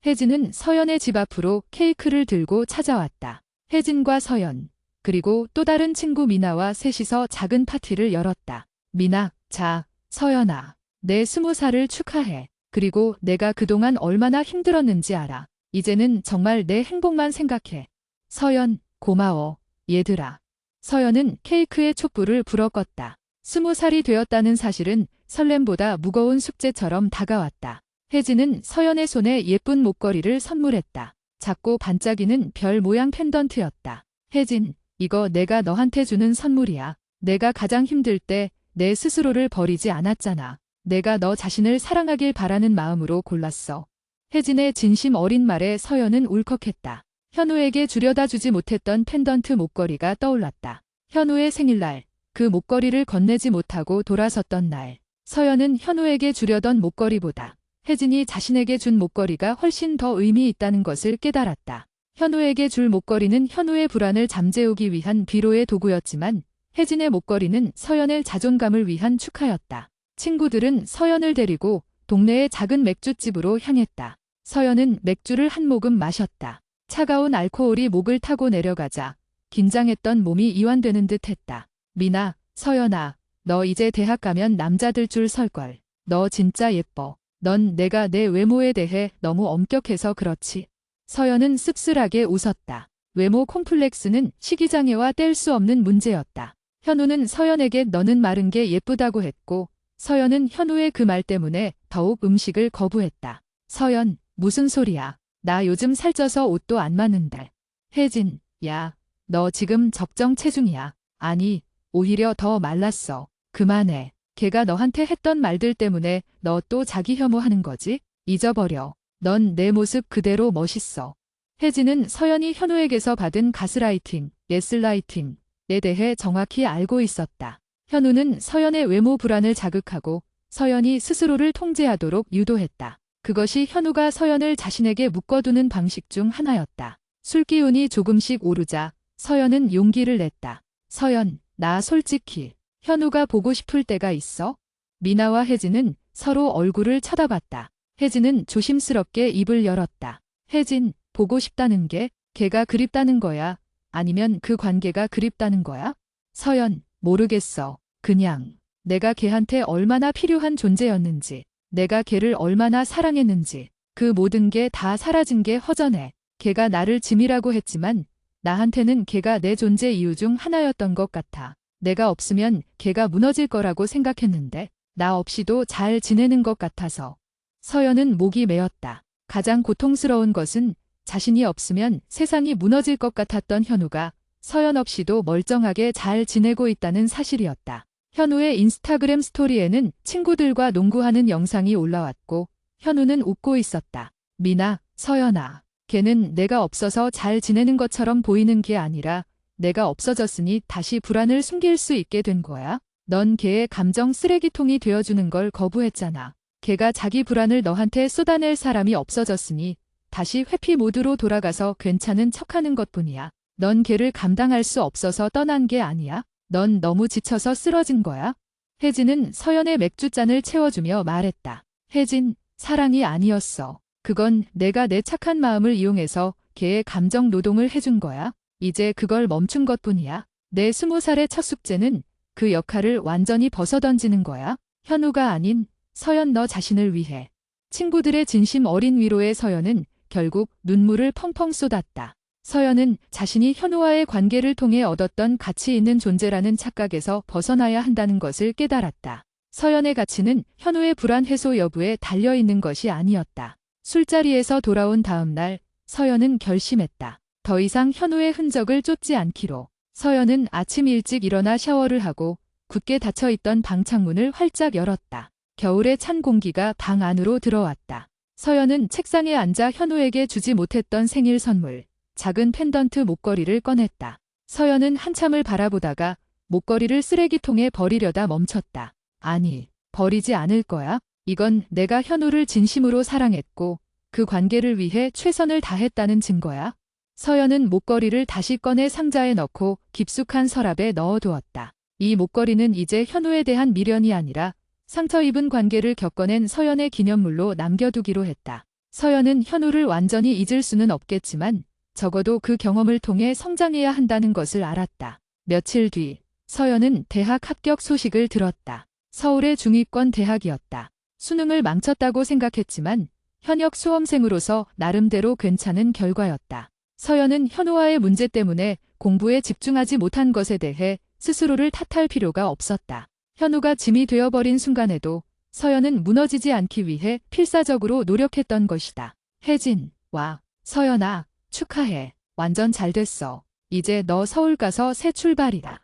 혜진은 서연의 집 앞으로 케이크를 들고 찾아왔다. 혜진과 서연, 그리고 또 다른 친구 미나와 셋이서 작은 파티를 열었다. 미나, 자, 서연아, 내 20살을 축하해. 그리고 내가 그동안 얼마나 힘들었는지 알아. 이제는 정말 내 행복만 생각해. 서연, 고마워, 얘들아. 서연은 케이크에 촛불을 불어 껐다. 20살이 되었다는 사실은 설렘보다 무거운 숙제처럼 다가왔다. 혜진은 서연의 손에 예쁜 목걸이를 선물했다. 작고 반짝이는 별 모양 펜던트였다. 혜진, 이거 내가 너한테 주는 선물이야. 내가 가장 힘들 때 내 스스로를 버리지 않았잖아. 내가 너 자신을 사랑하길 바라는 마음으로 골랐어. 혜진의 진심 어린 말에 서연은 울컥했다. 현우에게 주려다 주지 못했던 펜던트 목걸이가 떠올랐다. 현우의 생일날, 그 목걸이를 건네지 못하고 돌아섰던 날, 서연은 현우에게 주려던 목걸이보다 혜진이 자신에게 준 목걸이가 훨씬 더 의미 있다는 것을 깨달았다. 현우에게 줄 목걸이는 현우의 불안을 잠재우기 위한 비로의 도구였지만 혜진의 목걸이는 서연의 자존감을 위한 축하였다. 친구들은 서연을 데리고 동네의 작은 맥주집으로 향했다. 서연은 맥주를 한 모금 마셨다. 차가운 알코올이 목을 타고 내려가자 긴장했던 몸이 이완되는 듯 했다. 미나, 서연아, 너 이제 대학 가면 남자들 줄 설걸. 너 진짜 예뻐. 넌 내가 내 외모에 대해 너무 엄격해서 그렇지. 서연은 씁쓸하게 웃었다. 외모 콤플렉스는 시기장애와 뗄 수 없는 문제였다. 현우는 서연에게 너는 마른 게 예쁘다고 했고 서연은 현우의 그 말 때문에 더욱 음식을 거부했다. 서연, 무슨 소리야. 나 요즘 살쪄서 옷도 안 맞는데. 혜진, 야, 너 지금 적정 체중이야. 아니, 오히려 더 말랐어. 그만해. 걔가 너한테 했던 말들 때문에 너 또 자기 혐오하는 거지? 잊어버려. 넌 내 모습 그대로 멋있어. 혜진은 서연이 현우에게서 받은 가스라이팅, 예슬라이팅에 대해 정확히 알고 있었다. 현우는 서연의 외모 불안을 자극하고 서연이 스스로를 통제하도록 유도했다. 그것이 현우가 서연을 자신에게 묶어두는 방식 중 하나였다. 술기운이 조금씩 오르자 서연은 용기를 냈다. 서연, 나 솔직히 현우가 보고 싶을 때가 있어? 미나와 혜진은 서로 얼굴을 쳐다봤다. 혜진은 조심스럽게 입을 열었다. 혜진, 보고 싶다는 게 걔가 그립다는 거야? 아니면 그 관계가 그립다는 거야? 서연, 모르겠어. 그냥 내가 걔한테 얼마나 필요한 존재였는지, 내가 걔를 얼마나 사랑했는지, 그 모든 게 다 사라진 게 허전해. 걔가 나를 짐이라고 했지만 나한테는 걔가 내 존재 이유 중 하나였던 것 같아. 내가 없으면 걔가 무너질 거라고 생각했는데 나 없이도 잘 지내는 것 같아서. 서연은 목이 메었다. 가장 고통스러운 것은 자신이 없으면 세상이 무너질 것 같았던 현우가 서연 없이도 멀쩡하게 잘 지내고 있다는 사실이었다. 현우의 인스타그램 스토리에는 친구들과 농구하는 영상이 올라왔고 현우는 웃고 있었다. 미나, 서연아. 걔는 내가 없어서 잘 지내는 것처럼 보이는 게 아니라 내가 없어졌으니 다시 불안을 숨길 수 있게 된 거야. 넌 걔의 감정 쓰레기통이 되어주는 걸 거부했잖아. 걔가 자기 불안을 너한테 쏟아낼 사람이 없어졌으니 다시 회피 모드로 돌아가서 괜찮은 척하는 것뿐이야. 넌 걔를 감당할 수 없어서 떠난 게 아니야. 넌 너무 지쳐서 쓰러진 거야. 혜진은 서연의 맥주잔을 채워주며 말했다. 혜진, 사랑이 아니었어. 그건 내가 내 착한 마음을 이용해서 걔의 감정 노동을 해준 거야. 이제 그걸 멈춘 것뿐이야. 내 20살의 첫 숙제는 그 역할을 완전히 벗어던지는 거야. 현우가 아닌 서연 너 자신을 위해. 친구들의 진심 어린 위로에 서연은 결국 눈물을 펑펑 쏟았다. 서연은 자신이 현우와의 관계를 통해 얻었던 가치 있는 존재라는 착각에서 벗어나야 한다는 것을 깨달았다. 서연의 가치는 현우의 불안 해소 여부에 달려있는 것이 아니었다. 술자리에서 돌아온 다음 날 서연은 결심했다. 더 이상 현우의 흔적을 쫓지 않기로. 서연은 아침 일찍 일어나 샤워를 하고 굳게 닫혀있던 방 창문을 활짝 열었다. 겨울의 찬 공기가 방 안으로 들어왔다. 서연은 책상에 앉아 현우에게 주지 못했던 생일 선물, 작은 펜던트 목걸이를 꺼냈다. 서연은 한참을 바라보다가 목걸이를 쓰레기통에 버리려다 멈췄다. 아니, 버리지 않을 거야. 이건 내가 현우를 진심으로 사랑했고 그 관계를 위해 최선을 다했다는 증거야. 서연은 목걸이를 다시 꺼내 상자에 넣고 깊숙한 서랍에 넣어두었다. 이 목걸이는 이제 현우에 대한 미련이 아니라 상처 입은 관계를 겪어낸 서연의 기념물로 남겨두기로 했다. 서연은 현우를 완전히 잊을 수는 없겠지만 적어도 그 경험을 통해 성장해야 한다는 것을 알았다. 며칠 뒤 서연은 대학 합격 소식을 들었다. 서울의 중위권 대학이었다. 수능을 망쳤다고 생각했지만 현역 수험생으로서 나름대로 괜찮은 결과였다. 서연은 현우와의 문제 때문에 공부에 집중하지 못한 것에 대해 스스로를 탓할 필요가 없었다. 현우가 짐이 되어버린 순간에도 서연은 무너지지 않기 위해 필사적으로 노력했던 것이다. 혜진, 와, 서연아, 축하해. 완전 잘 됐어. 이제 너 서울 가서 새 출발이다.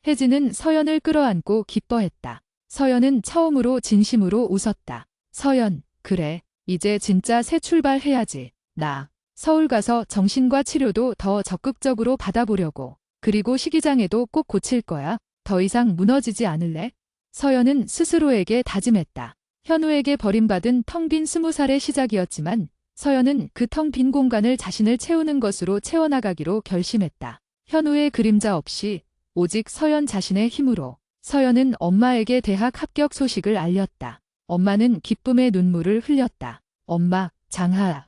혜진은 서연을 끌어안고 기뻐했다. 서연은 처음으로 진심으로 웃었다. 서연, 그래. 이제 진짜 새 출발해야지. 나 서울 가서 정신과 치료도 더 적극적으로 받아보려고. 그리고 식이장애도 꼭 고칠 거야. 더 이상 무너지지 않을래? 서연은 스스로에게 다짐했다. 현우에게 버림받은 텅 빈 20살의 시작이었지만 서연은 그 텅 빈 공간을 자신을 채우는 것으로 채워나가기로 결심했다. 현우의 그림자 없이 오직 서연 자신의 힘으로. 서연은 엄마에게 대학 합격 소식을 알렸다. 엄마는 기쁨의 눈물을 흘렸다. 엄마, 장하.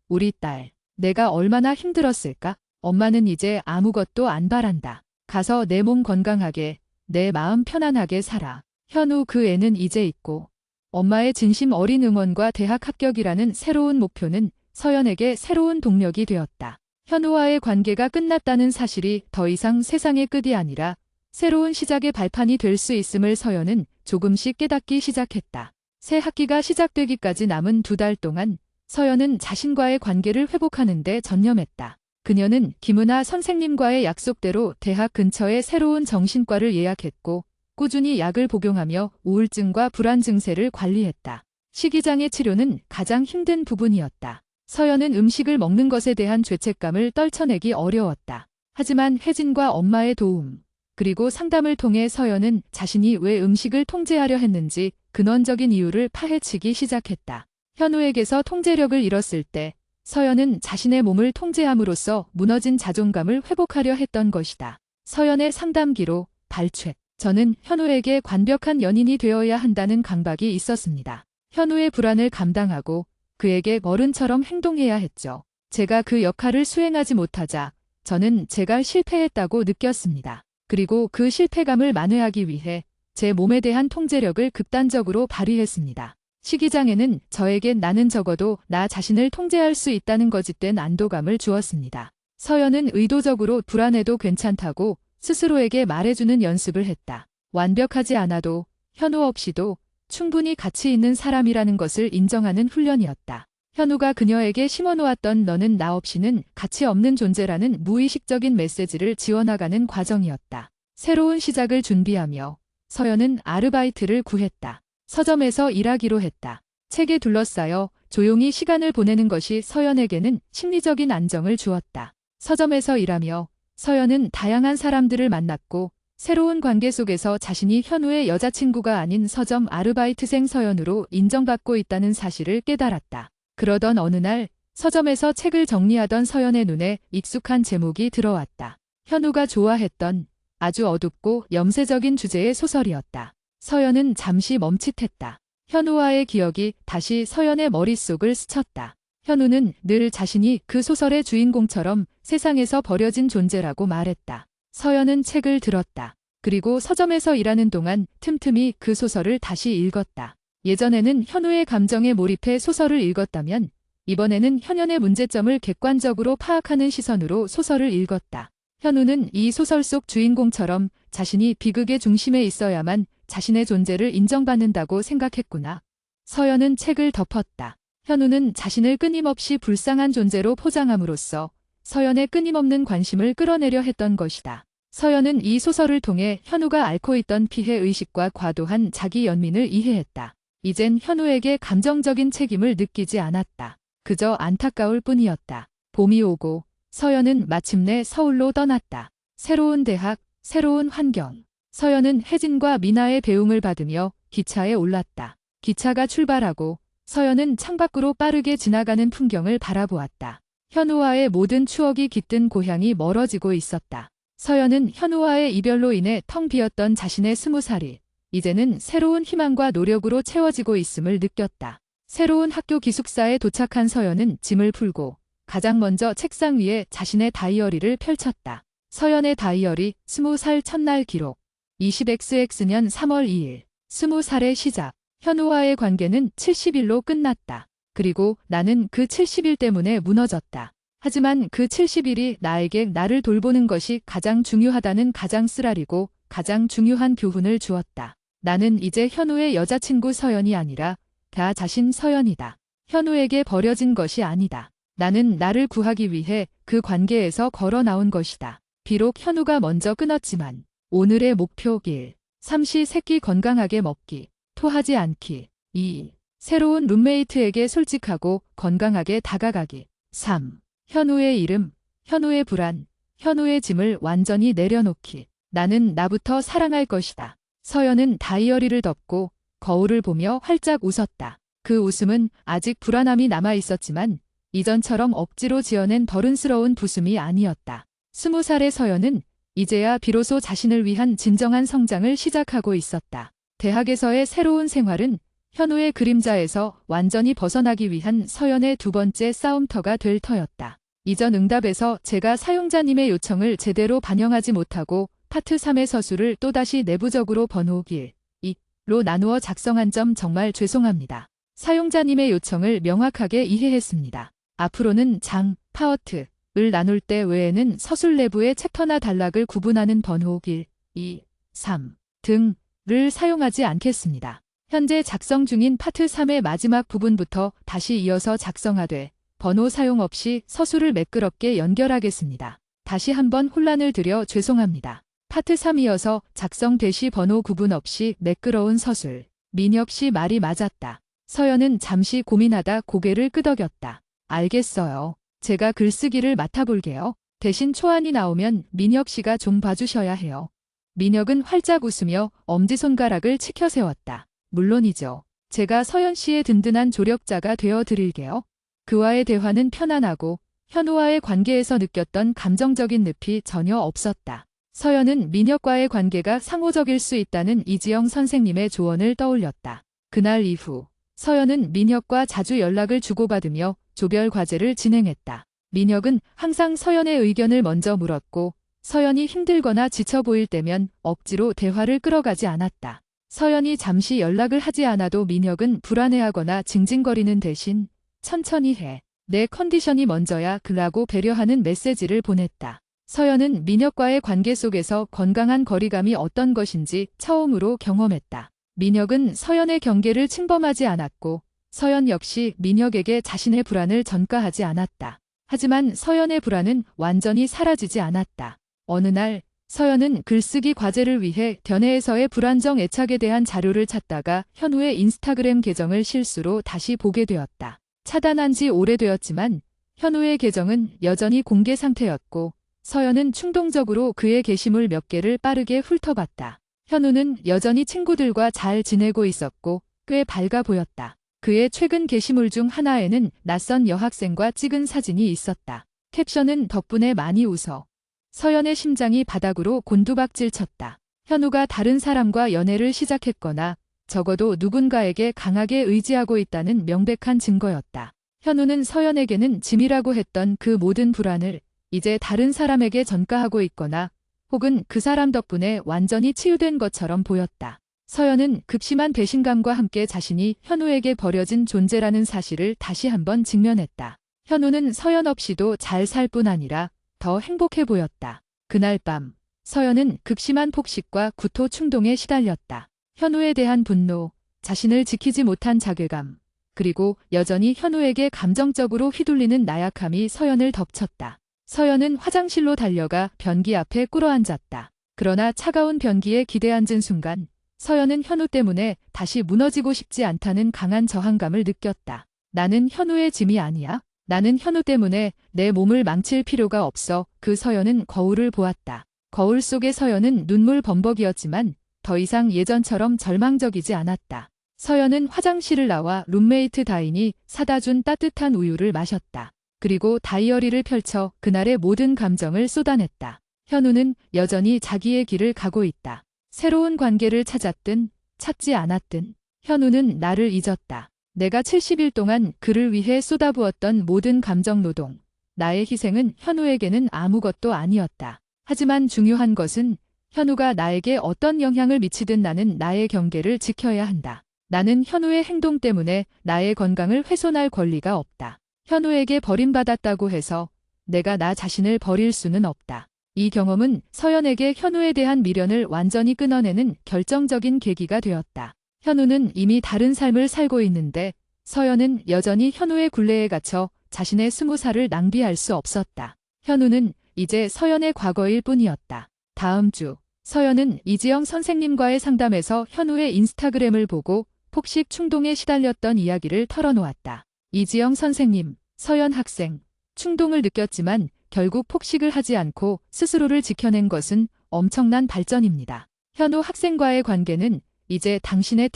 우리 딸, 내가 얼마나 힘들었을까? 엄마는 이제 아무것도 안 바란다. 가서 내 몸 건강하게, 내 마음 편안하게 살아. 현우 그 애는 이제 있고. 엄마의 진심 어린 응원과 대학 합격이라는 새로운 목표는 서연에게 새로운 동력이 되었다. 현우와의 관계가 끝났다는 사실이 더 이상 세상의 끝이 아니라 새로운 시작의 발판이 될 수 있음을 서연은 조금씩 깨닫기 시작했다. 새 학기가 시작되기까지 남은 2달 동안 서연은 자신과의 관계를 회복하는 데 전념했다. 그녀는 김은하 선생님과의 약속대로 대학 근처에 새로운 정신과를 예약했고 꾸준히 약을 복용하며 우울증과 불안 증세를 관리했다. 식이장애 치료는 가장 힘든 부분이었다. 서연은 음식을 먹는 것에 대한 죄책감을 떨쳐내기 어려웠다. 하지만 혜진과 엄마의 도움, 그리고 상담을 통해 서연은 자신이 왜 음식을 통제하려 했는지 근원적인 이유를 파헤치기 시작했다. 현우에게서 통제력을 잃었을 때 서연은 자신의 몸을 통제함으로써 무너진 자존감을 회복하려 했던 것이다. 서연의 상담기로 발췌. 저는 현우에게 완벽한 연인이 되어야 한다는 강박이 있었습니다. 현우의 불안을 감당하고 그에게 어른처럼 행동해야 했죠. 제가 그 역할을 수행하지 못하자 저는 제가 실패했다고 느꼈습니다. 그리고 그 실패감을 만회하기 위해 제 몸에 대한 통제력을 극단적으로 발휘했습니다. 식이장애는 저에겐 나는 적어도 나 자신을 통제할 수 있다는 거짓된 안도감을 주었습니다. 서연은 의도적으로 불안해도 괜찮다고 스스로에게 말해주는 연습을 했다. 완벽하지 않아도 현우 없이도 충분히 가치 있는 사람이라는 것을 인정하는 훈련이었다. 현우가 그녀에게 심어놓았던 너는 나 없이는 가치 없는 존재라는 무의식적인 메시지를 지워나가는 과정이었다. 새로운 시작을 준비하며 서연은 아르바이트를 구했다. 서점에서 일하기로 했다. 책에 둘러싸여 조용히 시간을 보내는 것이 서연에게는 심리적인 안정을 주었다. 서점에서 일하며 서연은 다양한 사람들을 만났고 새로운 관계 속에서 자신이 현우의 여자친구가 아닌 서점 아르바이트생 서연으로 인정받고 있다는 사실을 깨달았다. 그러던 어느 날 서점에서 책을 정리하던 서연의 눈에 익숙한 제목이 들어왔다. 현우가 좋아했던 아주 어둡고 염세적인 주제의 소설이었다. 서연은 잠시 멈칫했다. 현우와의 기억이 다시 서연의 머릿속을 스쳤다. 현우는 늘 자신이 그 소설의 주인공처럼 세상에서 버려진 존재라고 말했다. 서연은 책을 들었다. 그리고 서점에서 일하는 동안 틈틈이 그 소설을 다시 읽었다. 예전에는 현우의 감정에 몰입해 소설을 읽었다면 이번에는 현연의 문제점을 객관적으로 파악하는 시선으로 소설을 읽었다. 현우는 이 소설 속 주인공처럼 자신이 비극의 중심에 있어야만 자신의 존재를 인정받는다고 생각했구나. 서연은 책을 덮었다. 현우는 자신을 끊임없이 불쌍한 존재로 포장함으로써 서연의 끊임없는 관심을 끌어내려 했던 것이다. 서연은 이 소설을 통해 현우가 앓고 있던 피해의식과 과도한 자기 연민을 이해했다. 이젠 현우에게 감정적인 책임을 느끼지 않았다. 그저 안타까울 뿐이었다. 봄이 오고 서연은 마침내 서울로 떠났다. 새로운 대학, 새로운 환경. 서연은 혜진과 미나의 배웅을 받으며 기차에 올랐다. 기차가 출발하고 서연은 창밖으로 빠르게 지나가는 풍경을 바라보았다. 현우와의 모든 추억이 깃든 고향이 멀어지고 있었다. 서연은 현우와의 이별로 인해 텅 비었던 자신의 20살이 이제는 새로운 희망과 노력으로 채워지고 있음을 느꼈다. 새로운 학교 기숙사에 도착한 서연은 짐을 풀고 가장 먼저 책상 위에 자신의 다이어리를 펼쳤다. 서연의 다이어리 20살 첫날 기록 20xx년 3월 2일 20살의 시작. 현우와의 관계는 70일로 끝났다. 그리고 나는 그 70일 때문에 무너졌다. 하지만 그 70일이 나에게 나를 돌보는 것이 가장 중요하다는 가장 쓰라리고 가장 중요한 교훈을 주었다. 나는 이제 현우의 여자친구 서연이 아니라 나 자신 서연이다. 현우에게 버려진 것이 아니다. 나는 나를 구하기 위해 그 관계에서 걸어 나온 것이다. 비록 현우가 먼저 끊었지만 오늘의 목표 1. 삼시세끼 건강하게 먹기. 토하지 않기. 2. 새로운 룸메이트에게 솔직하고 건강하게 다가가기. 3. 현우의 이름, 현우의 불안, 현우의 짐을 완전히 내려놓기. 나는 나부터 사랑할 것이다. 서연은 다이어리를 덮고 거울을 보며 활짝 웃었다. 그 웃음은 아직 불안함이 남아 있었지만 이전처럼 억지로 지어낸 버른스러운 웃음이 아니었다. 20살의 서연은 이제야 비로소 자신을 위한 진정한 성장을 시작하고 있었다. 대학에서의 새로운 생활은 현우의 그림자에서 완전히 벗어나기 위한 서연의 두 번째 싸움터가 될 터였다. 이전 응답에서 제가 사용자님의 요청을 제대로 반영하지 못하고 파트 3의 서술을 또다시 내부적으로 번호 1, 2로 나누어 작성한 점 정말 죄송합니다. 사용자님의 요청을 명확하게 이해했습니다. 앞으로는 장, 파워트를 나눌 때 외에는 서술 내부의 챕터나 단락을 구분하는 번호 1, 2, 3 등을 사용하지 않겠습니다. 현재 작성 중인 파트 3의 마지막 부분부터 다시 이어서 작성하되 번호 사용 없이 서술을 매끄럽게 연결하겠습니다. 다시 한번 혼란을 드려 죄송합니다. 파트 3이어서 작성 대시 번호 구분 없이 매끄러운 서술. 민혁 씨 말이 맞았다. 서연은 잠시 고민하다 고개를 끄덕였다. 알겠어요. 제가 글쓰기를 맡아볼게요. 대신 초안이 나오면 민혁 씨가 좀 봐주셔야 해요. 민혁은 활짝 웃으며 엄지손가락을 치켜 세웠다. 물론이죠. 제가 서연 씨의 든든한 조력자가 되어 드릴게요. 그와의 대화는 편안하고 현우와의 관계에서 느꼈던 감정적인 늪이 전혀 없었다. 서연은 민혁과의 관계가 상호적일 수 있다는 이지영 선생님의 조언을 떠올렸다. 그날 이후 서연은 민혁과 자주 연락을 주고받으며 조별 과제를 진행했다. 민혁은 항상 서연의 의견을 먼저 물었고 서연이 힘들거나 지쳐 보일 때면 억지로 대화를 끌어가지 않았다. 서연이 잠시 연락을 하지 않아도 민혁은 불안해하거나 징징거리는 대신 천천히 해. 내 컨디션이 먼저야 라고 배려하는 메시지를 보냈다. 서연은 민혁과의 관계 속에서 건강한 거리감이 어떤 것인지 처음으로 경험했다. 민혁은 서연의 경계를 침범하지 않았고 서연 역시 민혁에게 자신의 불안을 전가하지 않았다. 하지만 서연의 불안은 완전히 사라지지 않았다. 어느 날 서연은 글쓰기 과제를 위해 견해에서의 불안정 애착에 대한 자료를 찾다가 현우의 인스타그램 계정을 실수로 다시 보게 되었다. 차단한 지 오래되었지만 현우의 계정은 여전히 공개 상태였고 서연은 충동적으로 그의 게시물 몇 개를 빠르게 훑어봤다. 현우는 여전히 친구들과 잘 지내고 있었고 꽤 밝아 보였다. 그의 최근 게시물 중 하나에는 낯선 여학생과 찍은 사진이 있었다. 캡션은 덕분에 많이 웃어. 서연의 심장이 바닥으로 곤두박질 쳤다. 현우가 다른 사람과 연애를 시작했거나 적어도 누군가에게 강하게 의지하고 있다는 명백한 증거였다. 현우는 서연에게는 짐이라고 했던 그 모든 불안을 이제 다른 사람에게 전가하고 있거나 혹은 그 사람 덕분에 완전히 치유된 것처럼 보였다. 서연은 극심한 배신감과 함께 자신이 현우에게 버려진 존재라는 사실을 다시 한번 직면했다. 현우는 서연 없이도 잘 살 뿐 아니라 더 행복해 보였다. 그날 밤 서연은 극심한 폭식과 구토 충동에 시달렸다. 현우에 대한 분노, 자신을 지키지 못한 자괴감, 그리고 여전히 현우에게 감정적으로 휘둘리는 나약함이 서연을 덮쳤다. 서연은 화장실로 달려가 변기 앞에 꿇어앉았다. 그러나 차가운 변기에 기대앉은 순간 서연은 현우 때문에 다시 무너지고 싶지 않다는 강한 저항감을 느꼈다. 나는 현우의 짐이 아니야. 나는 현우 때문에 내 몸을 망칠 필요가 없어. 그 서연은 거울을 보았다. 거울 속의 서연은 눈물 범벅이었지만 더 이상 예전처럼 절망적이지 않았다. 서연은 화장실을 나와 룸메이트 다인이 사다 준 따뜻한 우유를 마셨다. 그리고 다이어리를 펼쳐 그날의 모든 감정을 쏟아냈다. 현우는 여전히 자기의 길을 가고 있다. 새로운 관계를 찾았든 찾지 않았든 현우는 나를 잊었다. 내가 70일 동안 그를 위해 쏟아부었던 모든 감정 노동, 나의 희생은 현우에게는 아무것도 아니었다. 하지만 중요한 것은 현우가 나에게 어떤 영향을 미치든 나는 나의 경계를 지켜야 한다. 나는 현우의 행동 때문에 나의 건강을 훼손할 권리가 없다. 현우에게 버림받았다고 해서 내가 나 자신을 버릴 수는 없다. 이 경험은 서연에게 현우에 대한 미련을 완전히 끊어내는 결정적인 계기가 되었다. 현우는 이미 다른 삶을 살고 있는데 서연은 여전히 현우의 굴레에 갇혀 자신의 20살을 낭비할 수 없었다. 현우는 이제 서연의 과거일 뿐이었다. 다음 주 서연은 이지영 선생님과의 상담에서 현우의 인스타그램을 보고 폭식 충동에 시달렸던 이야기를 털어놓았다. 이지영 선생님, 서연 학생, 충동을 느꼈지만 결국 폭식을 하지 않고 스스로를 지켜낸 것은 엄청난 발전입니다. 현우 학생과의 관계는 이제 당신의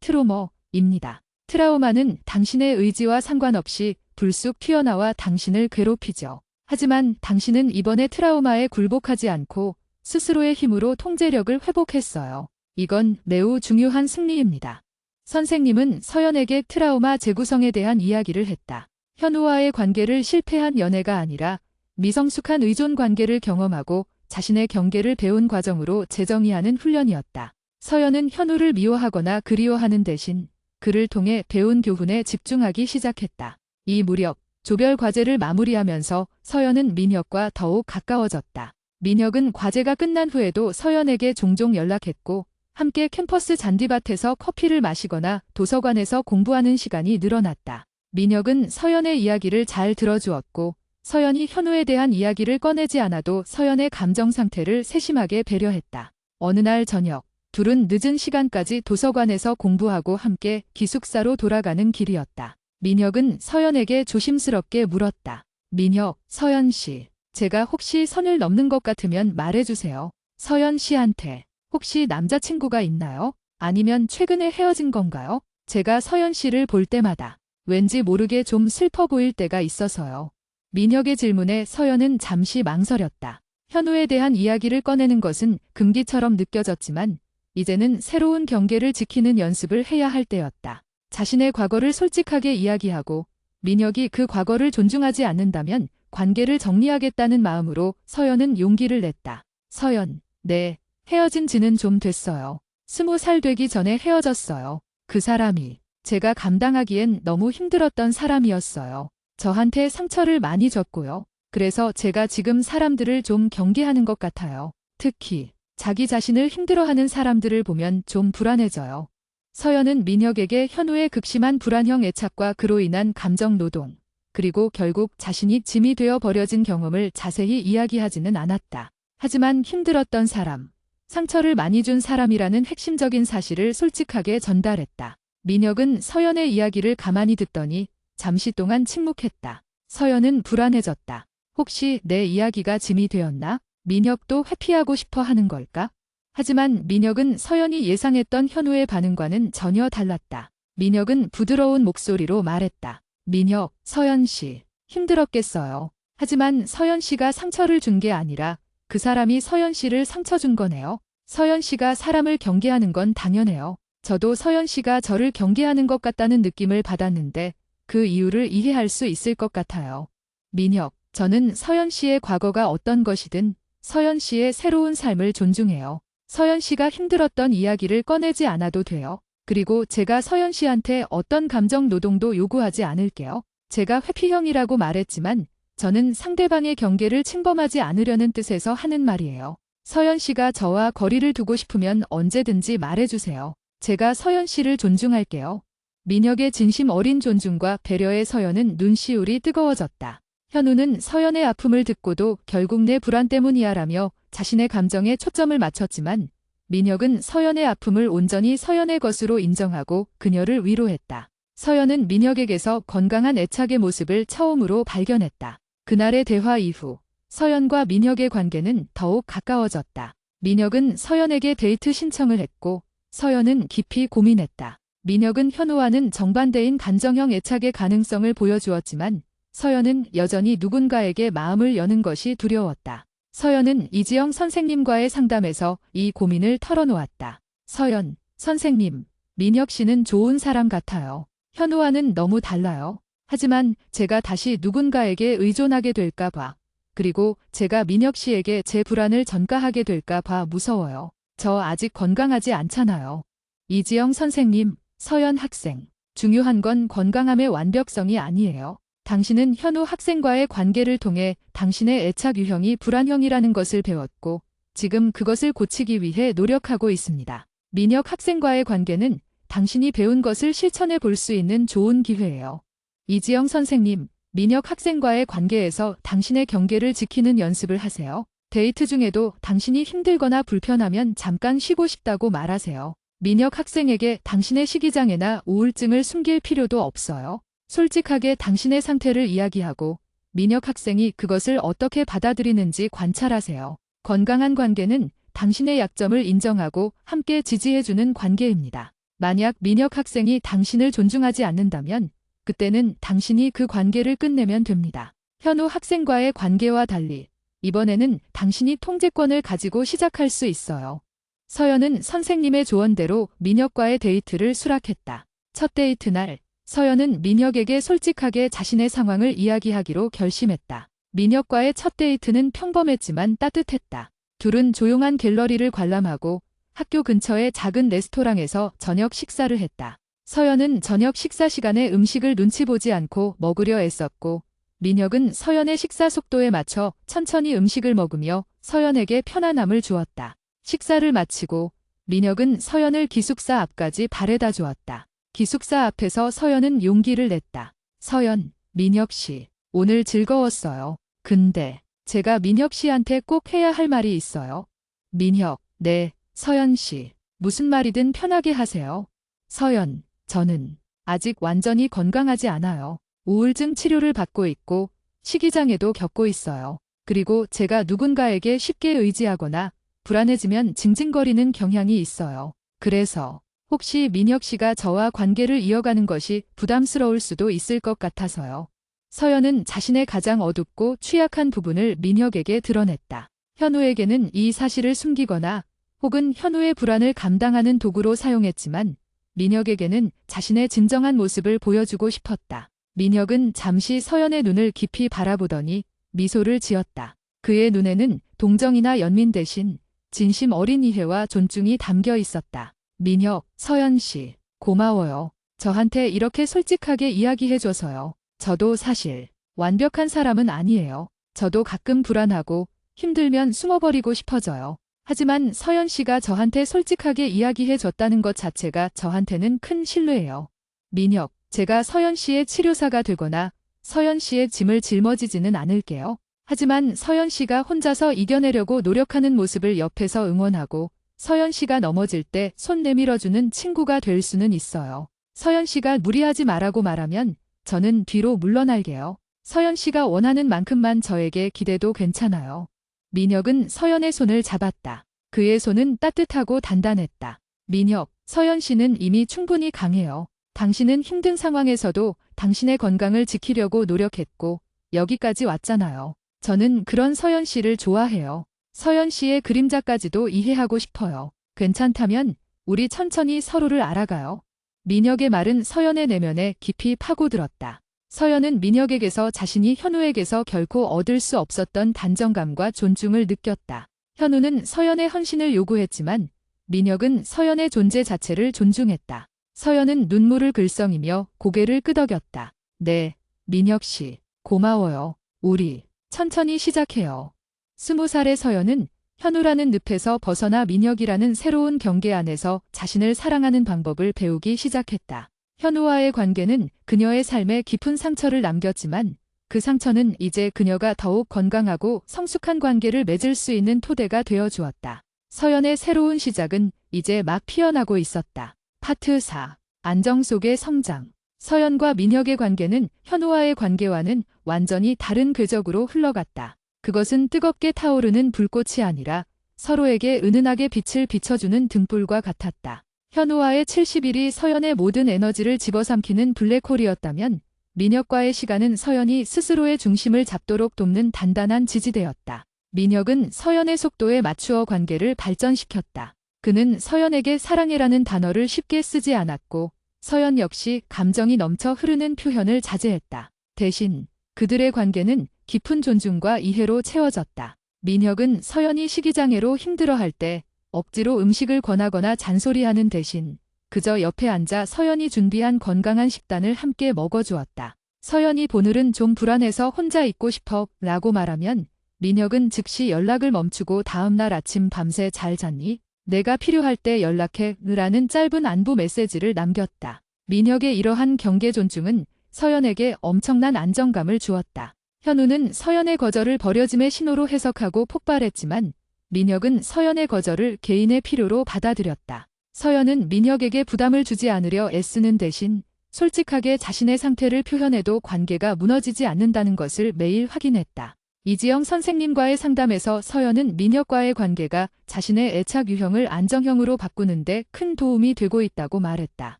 트라우마입니다. 트라우마는 당신의 의지와 상관없이 불쑥 튀어나와 당신을 괴롭히죠. 하지만 당신은 이번에 트라우마에 굴복하지 않고 스스로의 힘으로 통제력을 회복했어요. 이건 매우 중요한 승리입니다. 선생님은 서연에게 트라우마 재구성에 대한 이야기를 했다. 현우와의 관계를 실패한 연애가 아니라 미성숙한 의존 관계를 경험하고 자신의 경계를 배운 과정으로 재정의하는 훈련이었다. 서연은 현우를 미워하거나 그리워하는 대신 그를 통해 배운 교훈에 집중하기 시작했다. 이 무렵 조별 과제를 마무리하면서 서연은 민혁과 더욱 가까워졌다. 민혁은 과제가 끝난 후에도 서연에게 종종 연락했고 함께 캠퍼스 잔디밭에서 커피를 마시거나 도서관에서 공부하는 시간이 늘어났다. 민혁은 서연의 이야기를 잘 들어주었고 서연이 현우에 대한 이야기를 꺼내지 않아도 서연의 감정 상태를 세심하게 배려했다. 어느 날 저녁 둘은 늦은 시간까지 도서관에서 공부하고 함께 기숙사로 돌아가는 길이었다. 민혁은 서연에게 조심스럽게 물었다. 민혁, 서연 씨, 제가 혹시 선을 넘는 것 같으면 말해주세요. 서연 씨한테 혹시 남자친구가 있나요? 아니면 최근에 헤어진 건가요? 제가 서연 씨를 볼 때마다 왠지 모르게 좀 슬퍼 보일 때가 있어서요. 민혁의 질문에 서연은 잠시 망설였다. 현우에 대한 이야기를 꺼내는 것은 금기처럼 느껴졌지만 이제는 새로운 경계를 지키는 연습을 해야 할 때였다. 자신의 과거를 솔직하게 이야기하고 민혁이 그 과거를 존중하지 않는다면 관계를 정리하겠다는 마음으로 서연은 용기를 냈다. 서연, 네, 헤어진 지는 좀 됐어요. 20살 되기 전에 헤어졌어요. 그 사람이 제가 감당하기엔 너무 힘들었던 사람이었어요. 저한테 상처를 많이 줬고요. 그래서 제가 지금 사람들을 좀 경계하는 것 같아요. 특히 자기 자신을 힘들어하는 사람들을 보면 좀 불안해져요. 서연은 민혁에게 현우의 극심한 불안형 애착과 그로 인한 감정 노동, 그리고 결국 자신이 짐이 되어 버려진 경험을 자세히 이야기하지는 않았다. 하지만 힘들었던 사람, 상처를 많이 준 사람이라는 핵심적인 사실을 솔직하게 전달했다. 민혁은 서연의 이야기를 가만히 듣더니 잠시 동안 침묵했다. 서연은 불안해졌다. 혹시 내 이야기가 짐이 되었나? 민혁도 회피하고 싶어 하는 걸까? 하지만 민혁은 서연이 예상했던 현우의 반응과는 전혀 달랐다. 민혁은 부드러운 목소리로 말했다. 민혁, 서연 씨, 힘들었겠어요. 하지만 서연 씨가 상처를 준 게 아니라 그 사람이 서연 씨를 상처 준 거네요. 서연 씨가 사람을 경계하는 건 당연해요. 저도 서연 씨가 저를 경계하는 것 같다는 느낌을 받았는데 그 이유를 이해할 수 있을 것 같아요. 민혁, 저는 서연 씨의 과거가 어떤 것이든 서연 씨의 새로운 삶을 존중해요. 서연 씨가 힘들었던 이야기를 꺼내지 않아도 돼요. 그리고 제가 서연 씨한테 어떤 감정 노동도 요구하지 않을게요. 제가 회피형이라고 말했지만 저는 상대방의 경계를 침범하지 않으려는 뜻에서 하는 말이에요. 서연 씨가 저와 거리를 두고 싶으면 언제든지 말해주세요. 제가 서연 씨를 존중할게요. 민혁의 진심 어린 존중과 배려에 서연은 눈시울이 뜨거워졌다. 현우는 서연의 아픔을 듣고도 결국 내 불안 때문이야라며 자신의 감정에 초점을 맞췄지만 민혁은 서연의 아픔을 온전히 서연의 것으로 인정하고 그녀를 위로했다. 서연은 민혁에게서 건강한 애착의 모습을 처음으로 발견했다. 그날의 대화 이후 서연과 민혁의 관계는 더욱 가까워졌다. 민혁은 서연에게 데이트 신청을 했고 서연은 깊이 고민했다. 민혁은 현우와는 정반대인 간정형 애착의 가능성을 보여주었지만 서연은 여전히 누군가에게 마음을 여는 것이 두려웠다. 서연은 이지영 선생님과의 상담에서 이 고민을 털어놓았다. 서연, 선생님, 민혁 씨는 좋은 사람 같아요. 현우와는 너무 달라요. 하지만 제가 다시 누군가에게 의존하게 될까 봐, 그리고 제가 민혁 씨에게 제 불안을 전가하게 될까 봐 무서워요. 저 아직 건강하지 않잖아요. 이지영 선생님, 서연 학생, 중요한 건 건강함의 완벽성이 아니에요. 당신은 현우 학생과의 관계를 통해 당신의 애착 유형이 불안형이라는 것을 배웠고 지금 그것을 고치기 위해 노력하고 있습니다. 민혁 학생과의 관계는 당신이 배운 것을 실천해 볼 수 있는 좋은 기회예요. 이지영 선생님, 민혁 학생과의 관계에서 당신의 경계를 지키는 연습을 하세요. 데이트 중에도 당신이 힘들거나 불편하면 잠깐 쉬고 싶다고 말하세요. 민혁 학생에게 당신의 식이장애나 우울증을 숨길 필요도 없어요. 솔직하게 당신의 상태를 이야기하고 민혁 학생이 그것을 어떻게 받아들이는지 관찰하세요. 건강한 관계는 당신의 약점을 인정하고 함께 지지해주는 관계입니다. 만약 민혁 학생이 당신을 존중하지 않는다면 그때는 당신이 그 관계를 끝내면 됩니다. 현우 학생과의 관계와 달리 이번에는 당신이 통제권을 가지고 시작할 수 있어요. 서연은 선생님의 조언대로 민혁과의 데이트를 수락했다. 첫 데이트 날 서연은 민혁에게 솔직하게 자신의 상황을 이야기하기로 결심했다. 민혁과의 첫 데이트는 평범했지만 따뜻했다. 둘은 조용한 갤러리를 관람하고 학교 근처의 작은 레스토랑에서 저녁 식사를 했다. 서연은 저녁 식사 시간에 음식을 눈치 보지 않고 먹으려 애썼고 민혁은 서연의 식사 속도에 맞춰 천천히 음식을 먹으며 서연에게 편안함을 주었다. 식사를 마치고 민혁은 서연을 기숙사 앞까지 바래다 주었다. 기숙사 앞에서 서연은 용기를 냈다. 서연, 민혁 씨, 오늘 즐거웠어요. 근데 제가 민혁 씨한테 꼭 해야 할 말이 있어요. 민혁, 네, 서연 씨, 무슨 말이든 편하게 하세요. 서연, 저는 아직 완전히 건강하지 않아요. 우울증 치료를 받고 있고 식이장애도 겪고 있어요. 그리고 제가 누군가에게 쉽게 의지하거나 불안해지면 징징거리는 경향이 있어요. 그래서 혹시 민혁 씨가 저와 관계를 이어가는 것이 부담스러울 수도 있을 것 같아서요. 서연은 자신의 가장 어둡고 취약한 부분을 민혁에게 드러냈다. 현우에게는 이 사실을 숨기거나 혹은 현우의 불안을 감당하는 도구로 사용했지만 민혁에게는 자신의 진정한 모습을 보여주고 싶었다. 민혁은 잠시 서연의 눈을 깊이 바라보더니 미소를 지었다. 그의 눈에는 동정이나 연민 대신 진심 어린 이해와 존중이 담겨 있었다. 민혁, 서연 씨, 고마워요. 저한테 이렇게 솔직하게 이야기해줘서요. 저도 사실 완벽한 사람은 아니에요. 저도 가끔 불안하고 힘들면 숨어버리고 싶어져요. 하지만 서연 씨가 저한테 솔직하게 이야기해줬다는 것 자체가 저한테는 큰 신뢰예요. 민혁, 제가 서연 씨의 치료사가 되거나 서연 씨의 짐을 짊어지지는 않을게요. 하지만 서연 씨가 혼자서 이겨내려고 노력하는 모습을 옆에서 응원하고 서연 씨가 넘어질 때 손 내밀어주는 친구가 될 수는 있어요. 서연 씨가 무리하지 말라고 말하면 저는 뒤로 물러날게요. 서연 씨가 원하는 만큼만 저에게 기대도 괜찮아요. 민혁은 서연의 손을 잡았다. 그의 손은 따뜻하고 단단했다. 민혁, 서연 씨는 이미 충분히 강해요. 당신은 힘든 상황에서도 당신의 건강을 지키려고 노력했고 여기까지 왔잖아요. 저는 그런 서연 씨를 좋아해요. 서연 씨의 그림자까지도 이해하고 싶어요. 괜찮다면 우리 천천히 서로를 알아가요. 민혁의 말은 서연의 내면에 깊이 파고들었다. 서연은 민혁에게서 자신이 현우에게서 결코 얻을 수 없었던 단정감과 존중을 느꼈다. 현우는 서연의 헌신을 요구했지만 민혁은 서연의 존재 자체를 존중했다. 서연은 눈물을 글썽이며 고개를 끄덕였다. 네, 민혁 씨, 고마워요. 우리 천천히 시작해요. 20살의 서연은 현우라는 늪에서 벗어나 민혁이라는 새로운 경계 안에서 자신을 사랑하는 방법을 배우기 시작했다. 현우와의 관계는 그녀의 삶에 깊은 상처를 남겼지만 그 상처는 이제 그녀가 더욱 건강하고 성숙한 관계를 맺을 수 있는 토대가 되어 주었다. 서연의 새로운 시작은 이제 막 피어나고 있었다. 파트 4. 안정 속의 성장. 서연과 민혁의 관계는 현우와의 관계와는 완전히 다른 궤적으로 흘러갔다. 그것은 뜨겁게 타오르는 불꽃이 아니라 서로에게 은은하게 빛을 비춰주는 등불과 같았다. 현우와의 70일이 서연의 모든 에너지를 집어삼키는 블랙홀이었다면 민혁과의 시간은 서연이 스스로의 중심을 잡도록 돕는 단단한 지지대였다. 민혁은 서연의 속도에 맞추어 관계를 발전시켰다. 그는 서연에게 사랑해라는 단어를 쉽게 쓰지 않았고 서연 역시 감정이 넘쳐 흐르는 표현을 자제했다. 대신 그들의 관계는 깊은 존중과 이해로 채워졌다. 민혁은 서연이 식이장애로 힘들어할 때 억지로 음식을 권하거나 잔소리하는 대신 그저 옆에 앉아 서연이 준비한 건강한 식단을 함께 먹어주었다. 서연이 오늘은 좀 불안해서 혼자 있고 싶어 라고 말하면 민혁은 즉시 연락을 멈추고 다음날 아침 밤새 잘 잤니? 내가 필요할 때 연락해 라는 짧은 안부 메시지를 남겼다. 민혁의 이러한 경계 존중은 서연에게 엄청난 안정감을 주었다. 현우는 서연의 거절을 버려짐의 신호로 해석하고 폭발했지만 민혁은 서연의 거절을 개인의 필요로 받아들였다. 서연은 민혁에게 부담을 주지 않으려 애쓰는 대신 솔직하게 자신의 상태를 표현해도 관계가 무너지지 않는다는 것을 매일 확인했다. 이지영 선생님과의 상담에서 서연은 민혁과의 관계가 자신의 애착 유형을 안정형으로 바꾸는데 큰 도움이 되고 있다고 말했다.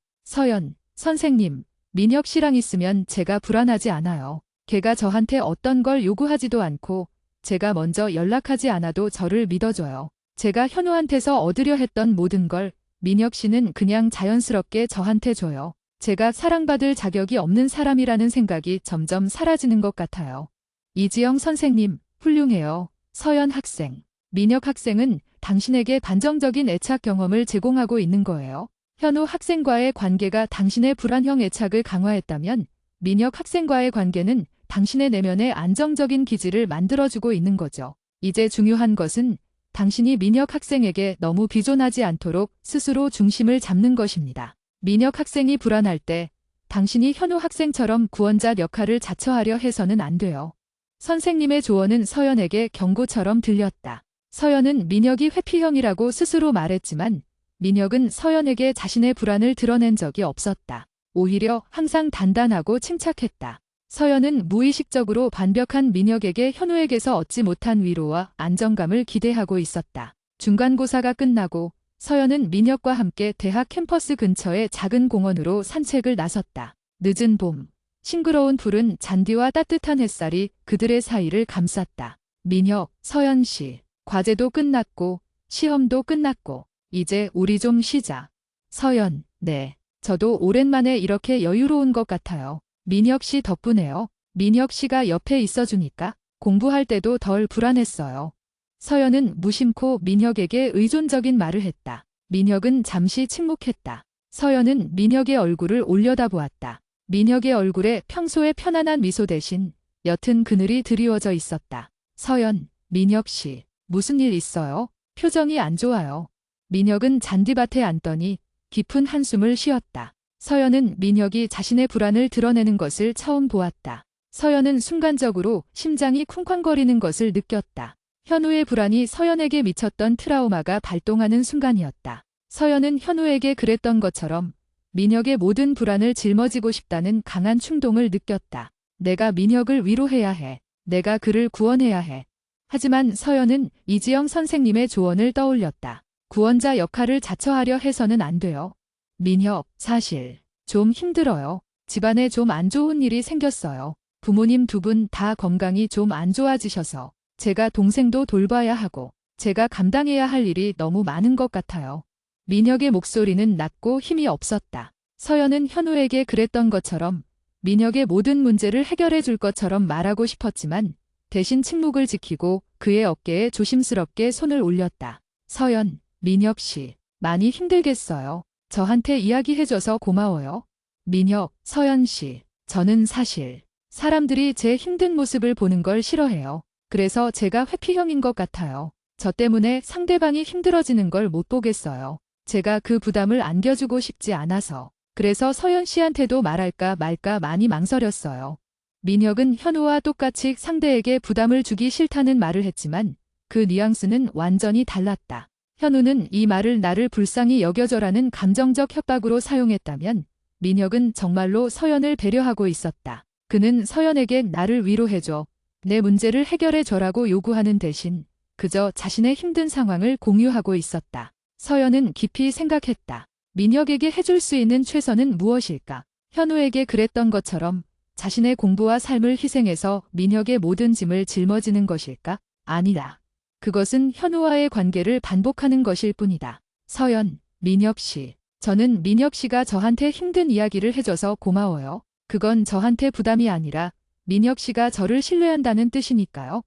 서연, 선생님, 민혁 씨랑 있으면 제가 불안하지 않아요. 걔가 저한테 어떤 걸 요구하지도 않고 제가 먼저 연락하지 않아도 저를 믿어줘요. 제가 현우한테서 얻으려 했던 모든 걸 민혁 씨는 그냥 자연스럽게 저한테 줘요. 제가 사랑받을 자격이 없는 사람이라는 생각이 점점 사라지는 것 같아요. 이지영 선생님, 훌륭해요. 서연 학생, 민혁 학생은 당신에게 반정적인 애착 경험을 제공하고 있는 거예요. 현우 학생과의 관계가 당신의 불안형 애착을 강화했다면 민혁 학생과의 관계는 당신의 내면의 안정적인 기질을 만들어주고 있는 거죠. 이제 중요한 것은 당신이 민혁 학생에게 너무 비존하지 않도록 스스로 중심을 잡는 것입니다. 민혁 학생이 불안할 때 당신이 현우 학생처럼 구원자 역할을 자처하려 해서는 안 돼요. 선생님의 조언은 서연에게 경고처럼 들렸다. 서연은 민혁이 회피형이라고 스스로 말했지만 민혁은 서연에게 자신의 불안을 드러낸 적이 없었다. 오히려 항상 단단하고 침착했다. 서연은 무의식적으로 완벽한 민혁에게 현우에게서 얻지 못한 위로와 안정감을 기대하고 있었다. 중간고사가 끝나고 서연은 민혁과 함께 대학 캠퍼스 근처의 작은 공원으로 산책을 나섰다. 늦은 봄, 싱그러운 푸른 잔디와 따뜻한 햇살이 그들의 사이를 감쌌다. 민혁, 서연 씨, 과제도 끝났고 시험도 끝났고 이제 우리 좀 쉬자. 서연, 네. 저도 오랜만에 이렇게 여유로운 것 같아요. 민혁 씨 덕분에요. 민혁 씨가 옆에 있어주니까 공부할 때도 덜 불안했어요. 서연은 무심코 민혁에게 의존적인 말을 했다. 민혁은 잠시 침묵했다. 서연은 민혁의 얼굴을 올려다보았다. 민혁의 얼굴에 평소의 편안한 미소 대신 옅은 그늘이 드리워져 있었다. 서연, 민혁 씨, 무슨 일 있어요? 표정이 안 좋아요. 민혁은 잔디밭에 앉더니 깊은 한숨을 쉬었다. 서연은 민혁이 자신의 불안을 드러내는 것을 처음 보았다. 서연은 순간적으로 심장이 쿵쾅거리는 것을 느꼈다. 현우의 불안이 서연에게 미쳤던 트라우마가 발동하는 순간이었다. 서연은 현우에게 그랬던 것처럼 민혁의 모든 불안을 짊어지고 싶다는 강한 충동을 느꼈다. 내가 민혁을 위로해야 해. 내가 그를 구원해야 해. 하지만 서연은 이지영 선생님의 조언을 떠올렸다. 구원자 역할을 자처하려 해서는 안 돼요. 민혁, 사실 좀 힘들어요. 집안에 좀 안 좋은 일이 생겼어요. 부모님 두 분 다 건강이 좀 안 좋아지셔서 제가 동생도 돌봐야 하고 제가 감당해야 할 일이 너무 많은 것 같아요. 민혁의 목소리는 낮고 힘이 없었다. 서연은 현우에게 그랬던 것처럼 민혁의 모든 문제를 해결해 줄 것처럼 말하고 싶었지만 대신 침묵을 지키고 그의 어깨에 조심스럽게 손을 올렸다. 서연, 민혁 씨, 많이 힘들겠어요. 저한테 이야기해줘서 고마워요. 민혁, 서연 씨, 저는 사실 사람들이 제 힘든 모습을 보는 걸 싫어해요. 그래서 제가 회피형인 것 같아요. 저 때문에 상대방이 힘들어지는 걸 못 보겠어요. 제가 그 부담을 안겨주고 싶지 않아서. 그래서 서연 씨한테도 말할까 말까 많이 망설였어요. 민혁은 현우와 똑같이 상대에게 부담을 주기 싫다는 말을 했지만 그 뉘앙스는 완전히 달랐다. 현우는 이 말을 나를 불쌍히 여겨줘라는 감정적 협박으로 사용했다면 민혁은 정말로 서연을 배려하고 있었다. 그는 서연에게 나를 위로해줘. 내 문제를 해결해줘라고 요구하는 대신 그저 자신의 힘든 상황을 공유하고 있었다. 서연은 깊이 생각했다. 민혁에게 해줄 수 있는 최선은 무엇일까? 현우에게 그랬던 것처럼 자신의 공부와 삶을 희생해서 민혁의 모든 짐을 짊어지는 것일까? 아니다. 그것은 현우와의 관계를 반복하는 것일 뿐이다. 서연, 민혁 씨. 저는 민혁 씨가 저한테 힘든 이야기를 해줘서 고마워요. 그건 저한테 부담이 아니라 민혁 씨가 저를 신뢰한다는 뜻이니까요.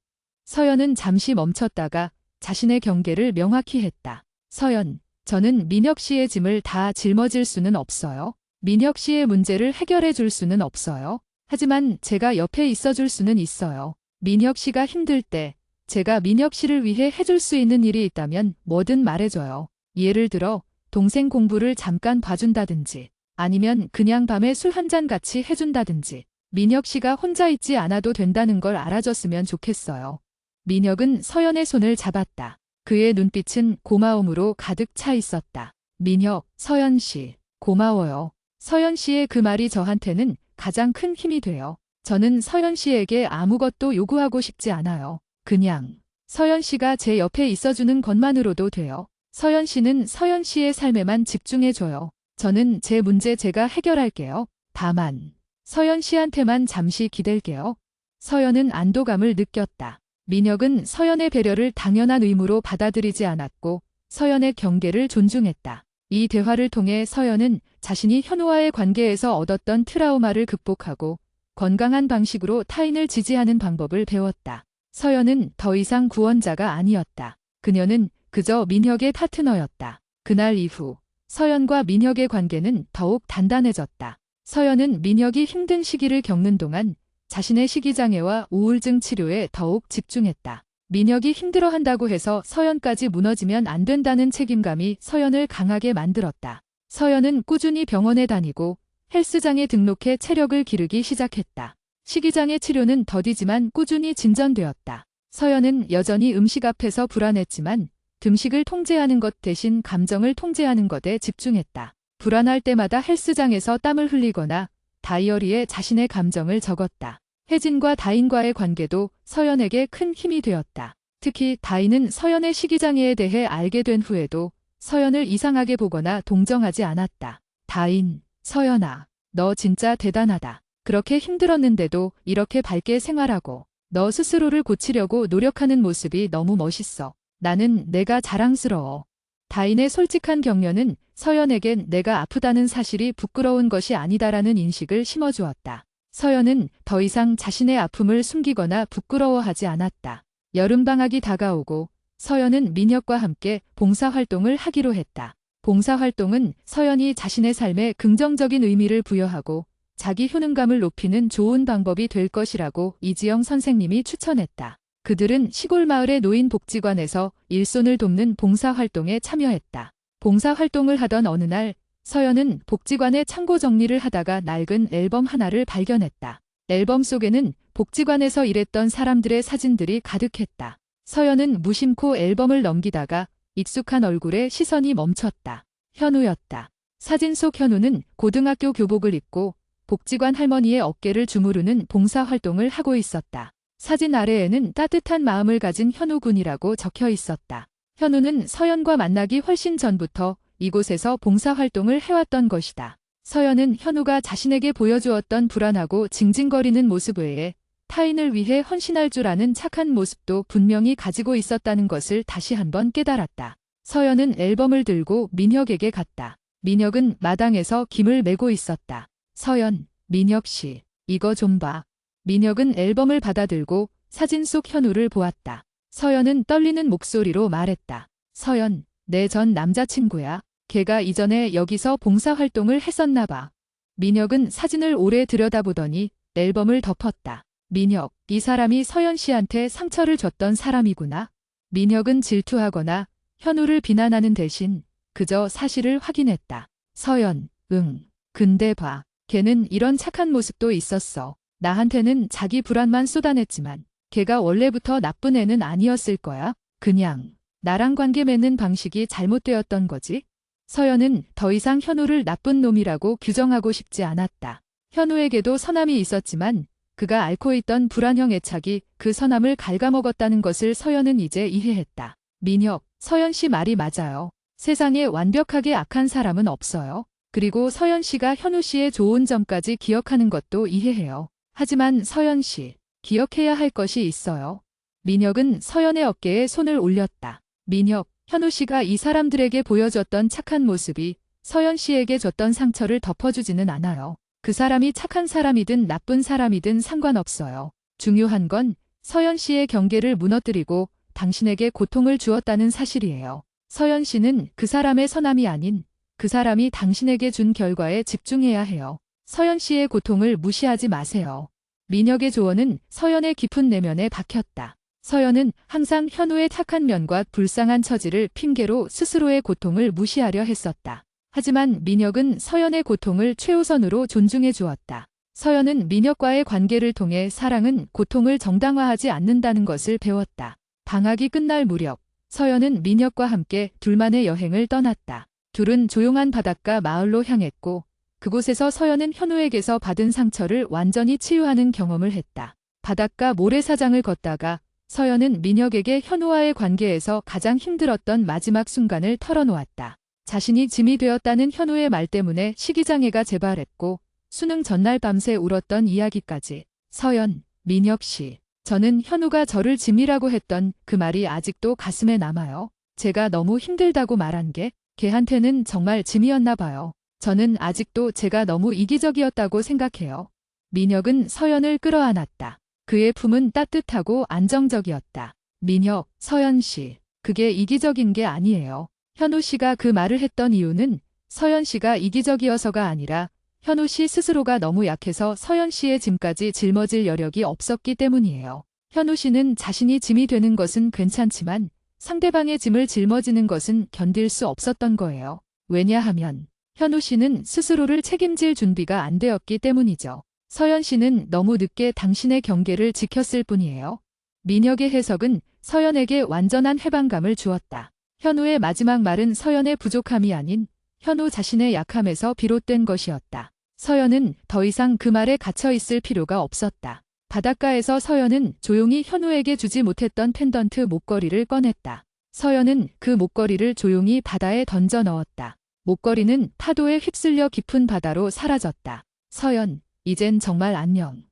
서연은 잠시 멈췄다가 자신의 경계를 명확히 했다. 서연, 저는 민혁 씨의 짐을 다 짊어질 수는 없어요. 민혁 씨의 문제를 해결해 줄 수는 없어요. 하지만 제가 옆에 있어줄 수는 있어요. 민혁 씨가 힘들 때 제가 민혁 씨를 위해 해줄 수 있는 일이 있다면 뭐든 말해줘요. 예를 들어 동생 공부를 잠깐 봐준다든지 아니면 그냥 밤에 술 한 잔 같이 해준다든지 민혁 씨가 혼자 있지 않아도 된다는 걸 알아줬으면 좋겠어요. 민혁은 서연의 손을 잡았다. 그의 눈빛은 고마움으로 가득 차 있었다. 민혁, 서연 씨, 고마워요. 서연 씨의 그 말이 저한테는 가장 큰 힘이 돼요. 저는 서연 씨에게 아무것도 요구하고 싶지 않아요. 그냥 서연 씨가 제 옆에 있어주는 것만으로도 돼요. 서연 씨는 서연 씨의 삶에만 집중해줘요. 저는 제 문제 제가 해결할게요. 다만 서연 씨한테만 잠시 기댈게요. 서연은 안도감을 느꼈다. 민혁은 서연의 배려를 당연한 의무로 받아들이지 않았고 서연의 경계를 존중했다. 이 대화를 통해 서연은 자신이 현우와의 관계에서 얻었던 트라우마를 극복하고 건강한 방식으로 타인을 지지하는 방법을 배웠다. 서연은 더 이상 구원자가 아니었다. 그녀는 그저 민혁의 파트너였다. 그날 이후 서연과 민혁의 관계는 더욱 단단해졌다. 서연은 민혁이 힘든 시기를 겪는 동안 자신의 식이장애와 우울증 치료에 더욱 집중했다. 민혁이 힘들어한다고 해서 서연까지 무너지면 안 된다는 책임감이 서연을 강하게 만들었다. 서연은 꾸준히 병원에 다니고 헬스장에 등록해 체력을 기르기 시작했다. 식이장애 치료는 더디지만 꾸준히 진전되었다. 서연은 여전히 음식 앞에서 불안했지만 등식을 통제하는 것 대신 감정을 통제하는 것에 집중했다. 불안할 때마다 헬스장에서 땀을 흘리거나 다이어리에 자신의 감정을 적었다. 혜진과 다인과의 관계도 서연에게 큰 힘이 되었다. 특히 다인은 서연의 식이장애에 대해 알게 된 후에도 서연을 이상하게 보거나 동정하지 않았다. 다인, 서연아, 너 진짜 대단하다. 그렇게 힘들었는데도 이렇게 밝게 생활하고 너 스스로를 고치려고 노력하는 모습이 너무 멋있어. 나는 내가 자랑스러워. 다인의 솔직한 격려는 서연에겐 내가 아프다는 사실이 부끄러운 것이 아니다라는 인식을 심어주었다. 서연은 더 이상 자신의 아픔을 숨기거나 부끄러워하지 않았다. 여름방학이 다가오고 서연은 민혁과 함께 봉사활동을 하기로 했다. 봉사활동은 서연이 자신의 삶에 긍정적인 의미를 부여하고 자기 효능감을 높이는 좋은 방법이 될 것이라고 이지영 선생님이 추천했다. 그들은 시골 마을의 노인복지관에서 일손을 돕는 봉사활동에 참여했다. 봉사활동을 하던 어느 날 서연은 복지관의 창고 정리를 하다가 낡은 앨범 하나를 발견했다. 앨범 속에는 복지관에서 일했던 사람들의 사진들이 가득했다. 서연은 무심코 앨범을 넘기다가 익숙한 얼굴에 시선이 멈췄다. 현우였다. 사진 속 현우는 고등학교 교복을 입고 복지관 할머니의 어깨를 주무르는 봉사활동을 하고 있었다. 사진 아래에는 따뜻한 마음을 가진 현우 군이라고 적혀 있었다. 현우는 서연과 만나기 훨씬 전부터 이곳에서 봉사활동을 해왔던 것이다. 서연은 현우가 자신에게 보여주었던 불안하고 징징거리는 모습 외에 타인을 위해 헌신할 줄 아는 착한 모습도 분명히 가지고 있었다는 것을 다시 한번 깨달았다. 서연은 앨범을 들고 민혁에게 갔다. 민혁은 마당에서 김을 메고 있었다. 서연, 민혁 씨, 이거 좀 봐. 민혁은 앨범을 받아들고 사진 속 현우를 보았다. 서연은 떨리는 목소리로 말했다. 서연, 내 전 남자친구야. 걔가 이전에 여기서 봉사활동을 했었나 봐. 민혁은 사진을 오래 들여다보더니 앨범을 덮었다. 민혁, 이 사람이 서연 씨한테 상처를 줬던 사람이구나. 민혁은 질투하거나 현우를 비난하는 대신 그저 사실을 확인했다. 서연, 응. 근데 봐. 걔는 이런 착한 모습도 있었어. 나한테는 자기 불안만 쏟아냈지만 걔가 원래부터 나쁜 애는 아니었을 거야. 그냥 나랑 관계 맺는 방식이 잘못되었던 거지. 서연은 더 이상 현우를 나쁜 놈이라고 규정하고 싶지 않았다. 현우에게도 선함이 있었지만 그가 앓고 있던 불안형 애착이 그 선함을 갉아먹었다는 것을 서연은 이제 이해했다. 민혁, 서연 씨 말이 맞아요. 세상에 완벽하게 악한 사람은 없어요. 그리고 서연 씨가 현우 씨의 좋은 점까지 기억하는 것도 이해해요. 하지만 서연 씨, 기억해야 할 것이 있어요. 민혁은 서연의 어깨에 손을 올렸다. 민혁, 현우 씨가 이 사람들에게 보여줬던 착한 모습이 서연 씨에게 줬던 상처를 덮어주지는 않아요. 그 사람이 착한 사람이든 나쁜 사람이든 상관없어요. 중요한 건 서연 씨의 경계를 무너뜨리고 당신에게 고통을 주었다는 사실이에요. 서연 씨는 그 사람의 선함이 아닌 그 사람이 당신에게 준 결과에 집중해야 해요. 서연 씨의 고통을 무시하지 마세요. 민혁의 조언은 서연의 깊은 내면에 박혔다. 서연은 항상 현우의 착한 면과 불쌍한 처지를 핑계로 스스로의 고통을 무시하려 했었다. 하지만 민혁은 서연의 고통을 최우선으로 존중해 주었다. 서연은 민혁과의 관계를 통해 사랑은 고통을 정당화하지 않는다는 것을 배웠다. 방학이 끝날 무렵 서연은 민혁과 함께 둘만의 여행을 떠났다. 둘은 조용한 바닷가 마을로 향했고 그곳에서 서연은 현우에게서 받은 상처를 완전히 치유하는 경험을 했다. 바닷가 모래사장을 걷다가 서연은 민혁에게 현우와의 관계에서 가장 힘들었던 마지막 순간을 털어놓았다. 자신이 짐이 되었다는 현우의 말 때문에 식이장애가 재발했고 수능 전날 밤새 울었던 이야기까지. 서연, 민혁 씨, 저는 현우가 저를 짐이라고 했던 그 말이 아직도 가슴에 남아요. 제가 너무 힘들다고 말한 게 걔한테는 정말 짐이었나 봐요. 저는 아직도 제가 너무 이기적이었다고 생각해요. 민혁은 서연을 끌어안았다. 그의 품은 따뜻하고 안정적이었다. 민혁, 서연 씨, 그게 이기적인 게 아니에요. 현우 씨가 그 말을 했던 이유는 서연 씨가 이기적이어서가 아니라 현우 씨 스스로가 너무 약해서 서연 씨의 짐까지 짊어질 여력이 없었기 때문이에요. 현우 씨는 자신이 짐이 되는 것은 괜찮지만 상대방의 짐을 짊어지는 것은 견딜 수 없었던 거예요. 왜냐하면 현우 씨는 스스로를 책임질 준비가 안 되었기 때문이죠. 서연 씨는 너무 늦게 당신의 경계를 지켰을 뿐이에요. 민혁의 해석은 서연에게 완전한 해방감을 주었다. 현우의 마지막 말은 서연의 부족함이 아닌 현우 자신의 약함에서 비롯된 것이었다. 서연은 더 이상 그 말에 갇혀 있을 필요가 없었다. 바닷가에서 서연은 조용히 현우에게 주지 못했던 펜던트 목걸이를 꺼냈다. 서연은 그 목걸이를 조용히 바다에 던져 넣었다. 목걸이는 파도에 휩쓸려 깊은 바다로 사라졌다. 서연, 이젠 정말 안녕.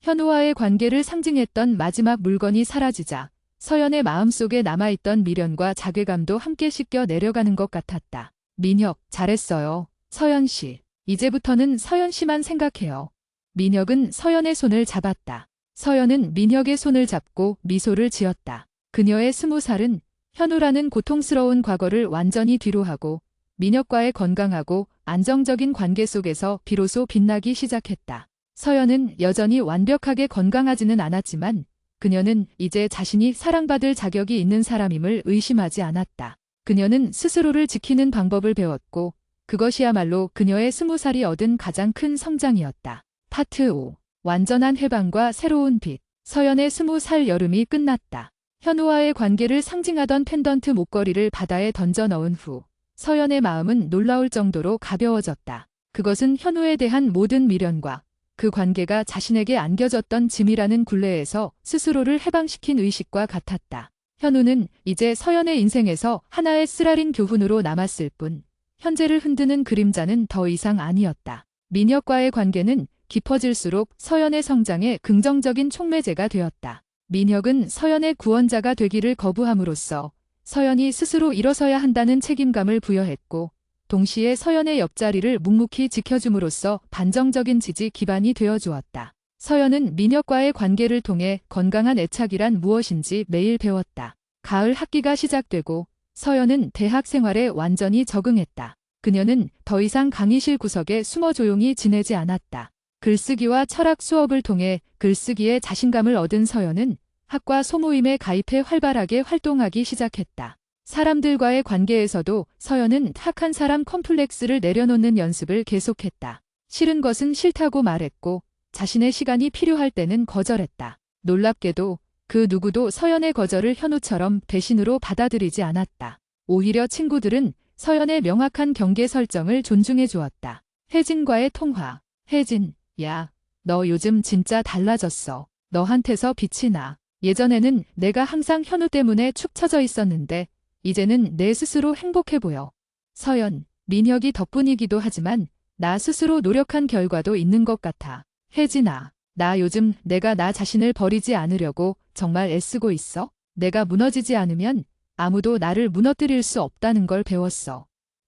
현우와의 관계를 상징했던 마지막 물건이 사라지자 서연의 마음속에 남아있던 미련과 자괴감도 함께 씻겨 내려가는 것 같았다. 민혁, 잘했어요. 서연 씨. 이제부터는 서연 씨만 생각해요. 민혁은 서연의 손을 잡았다. 서연은 민혁의 손을 잡고 미소를 지었다. 그녀의 20살은 현우라는 고통스러운 과거를 완전히 뒤로하고 민혁과의 건강하고 안정적인 관계 속에서 비로소 빛나기 시작했다. 서연은 여전히 완벽하게 건강하지는 않았지만 그녀는 이제 자신이 사랑받을 자격이 있는 사람임을 의심하지 않았다. 그녀는 스스로를 지키는 방법을 배웠고 그것이야말로 그녀의 20살이 얻은 가장 큰 성장이었다. 파트 5. 완전한 해방과 새로운 빛. 서연의 20살 여름이 끝났다. 현우와의 관계를 상징하던 펜던트 목걸이를 바다에 던져 넣은 후 서연의 마음은 놀라울 정도로 가벼워졌다. 그것은 현우에 대한 모든 미련과 그 관계가 자신에게 안겨졌던 짐이라는 굴레에서 스스로를 해방시킨 의식과 같았다. 현우는 이제 서연의 인생에서 하나의 쓰라린 교훈으로 남았을 뿐 현재를 흔드는 그림자는 더 이상 아니었다. 민혁과의 관계는 깊어질수록 서연의 성장에 긍정적인 촉매제가 되었다. 민혁은 서연의 구원자가 되기를 거부함으로써 서연이 스스로 일어서야 한다는 책임감을 부여했고 동시에 서연의 옆자리를 묵묵히 지켜줌으로써 반정적인 지지 기반이 되어주었다. 서연은 민혁과의 관계를 통해 건강한 애착이란 무엇인지 매일 배웠다. 가을 학기가 시작되고 서연은 대학 생활에 완전히 적응했다. 그녀는 더 이상 강의실 구석에 숨어 조용히 지내지 않았다. 글쓰기와 철학 수업을 통해 글쓰기에 자신감을 얻은 서연은 학과 소모임에 가입해 활발하게 활동하기 시작했다. 사람들과의 관계에서도 서연은 착한 사람 컴플렉스를 내려놓는 연습을 계속했다. 싫은 것은 싫다고 말했고 자신의 시간이 필요할 때는 거절했다. 놀랍게도 그 누구도 서연의 거절을 현우처럼 배신으로 받아들이지 않았다. 오히려 친구들은 서연의 명확한 경계 설정을 존중해 주었다. 혜진과의 통화. 혜진, 야, 너 요즘 진짜 달라졌어. 너한테서 빛이 나. 예전에는 내가 항상 현우 때문에 축 처져 있었는데 이제는 내 스스로 행복해 보여. 서연, 민혁이 덕분이기도 하지만 나 스스로 노력한 결과도 있는 것 같아. 혜진아, 나 요즘 내가 나 자신을 버리지 않으려고 정말 애쓰고 있어. 내가 무너지지 않으면 아무도 나를 무너뜨릴 수 없다는 걸 배웠어.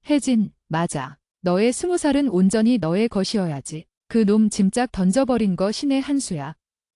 혜진, 맞아. 너의 20살은 온전히 너의 것이어야지. 그 놈 짐짝 던져버린 거 신의 한 수야.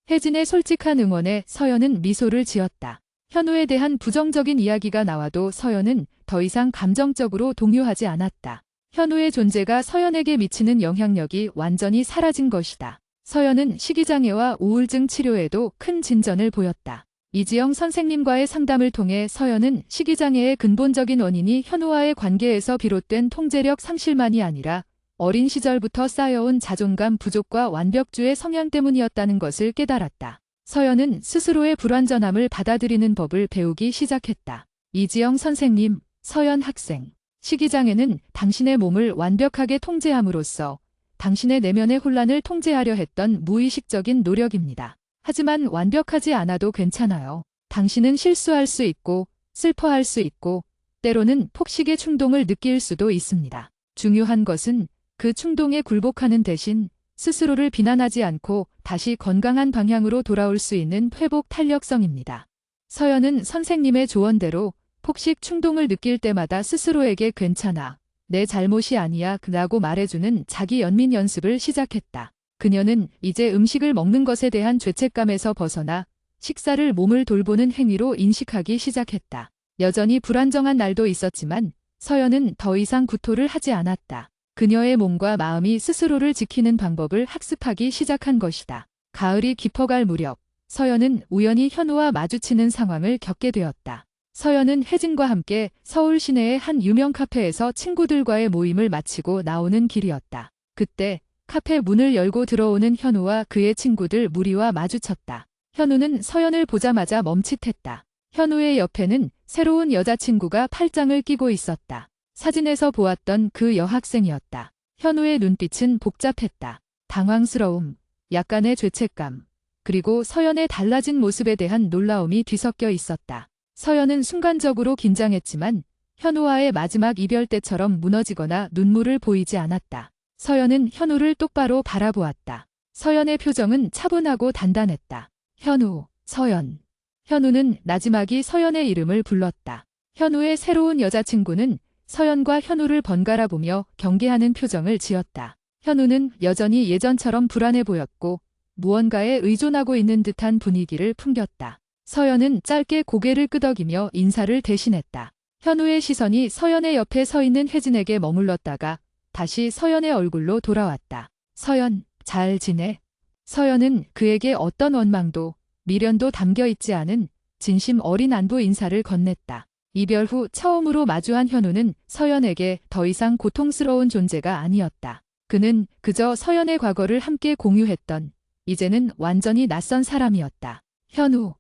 혜진의 솔직한 응원에 서연은 미소를 지었다. 현우에 대한 부정적인 이야기가 나와도 서연은 더 이상 감정적으로 동요하지 않았다. 현우의 존재가 서연에게 미치는 영향력이 완전히 사라진 것이다. 서연은 식이장애와 우울증 치료에도 큰 진전을 보였다. 이지영 선생님과의 상담을 통해 서연은 식이장애의 근본적인 원인이 현우와의 관계에서 비롯된 통제력 상실만이 아니라 어린 시절부터 쌓여온 자존감 부족과 완벽주의 성향 때문이었다는 것을 깨달았다. 서연은 스스로의 불완전함을 받아들이는 법을 배우기 시작했다. 이지영 선생님, 서연 학생. 식이장애는 당신의 몸을 완벽하게 통제함으로써 당신의 내면의 혼란을 통제하려 했던 무의식적인 노력입니다. 하지만 완벽하지 않아도 괜찮아요. 당신은 실수할 수 있고 슬퍼할 수 있고 때로는 폭식의 충동을 느낄 수도 있습니다. 중요한 것은 그 충동에 굴복하는 대신 스스로를 비난하지 않고 다시 건강한 방향으로 돌아올 수 있는 회복 탄력성입니다. 서연은 선생님의 조언대로 폭식 충동을 느낄 때마다 스스로에게 괜찮아. 내 잘못이 아니야 라고 말해주는 자기 연민 연습을 시작했다. 그녀는 이제 음식을 먹는 것에 대한 죄책감에서 벗어나 식사를 몸을 돌보는 행위로 인식하기 시작했다. 여전히 불안정한 날도 있었지만 서연은 더 이상 구토를 하지 않았다. 그녀의 몸과 마음이 스스로를 지키는 방법을 학습하기 시작한 것이다. 가을이 깊어갈 무렵 서연은 우연히 현우와 마주치는 상황을 겪게 되었다. 서연은 혜진과 함께 서울 시내의 한 유명 카페에서 친구들과의 모임을 마치고 나오는 길이었다. 그때 카페 문을 열고 들어오는 현우와 그의 친구들 무리와 마주쳤다. 현우는 서연을 보자마자 멈칫했다. 현우의 옆에는 새로운 여자친구가 팔짱을 끼고 있었다. 사진에서 보았던 그 여학생이었다. 현우의 눈빛은 복잡했다. 당황스러움, 약간의 죄책감, 그리고 서연의 달라진 모습에 대한 놀라움이 뒤섞여 있었다. 서연은 순간적으로 긴장했지만 현우와의 마지막 이별 때처럼 무너지거나 눈물을 보이지 않았다. 서연은 현우를 똑바로 바라보았다. 서연의 표정은 차분하고 단단했다. 현우, 서연. 현우는 나지막이 서연의 이름을 불렀다. 현우의 새로운 여자친구는 서연과 현우를 번갈아 보며 경계하는 표정을 지었다. 현우는 여전히 예전처럼 불안해 보였고 무언가에 의존하고 있는 듯한 분위기를 풍겼다. 서연은 짧게 고개를 끄덕이며 인사를 대신했다. 현우의 시선이 서연의 옆에 서 있는 혜진에게 머물렀다가 다시 서연의 얼굴로 돌아왔다. 서연, 잘 지내? 서연은 그에게 어떤 원망도 미련도 담겨 있지 않은 진심 어린 안부 인사를 건넸다. 이별 후 처음으로 마주한 현우는 서연에게 더 이상 고통스러운 존재가 아니었다. 그는 그저 서연의 과거를 함께 공유했던 이제는 완전히 낯선 사람이었다. 현우,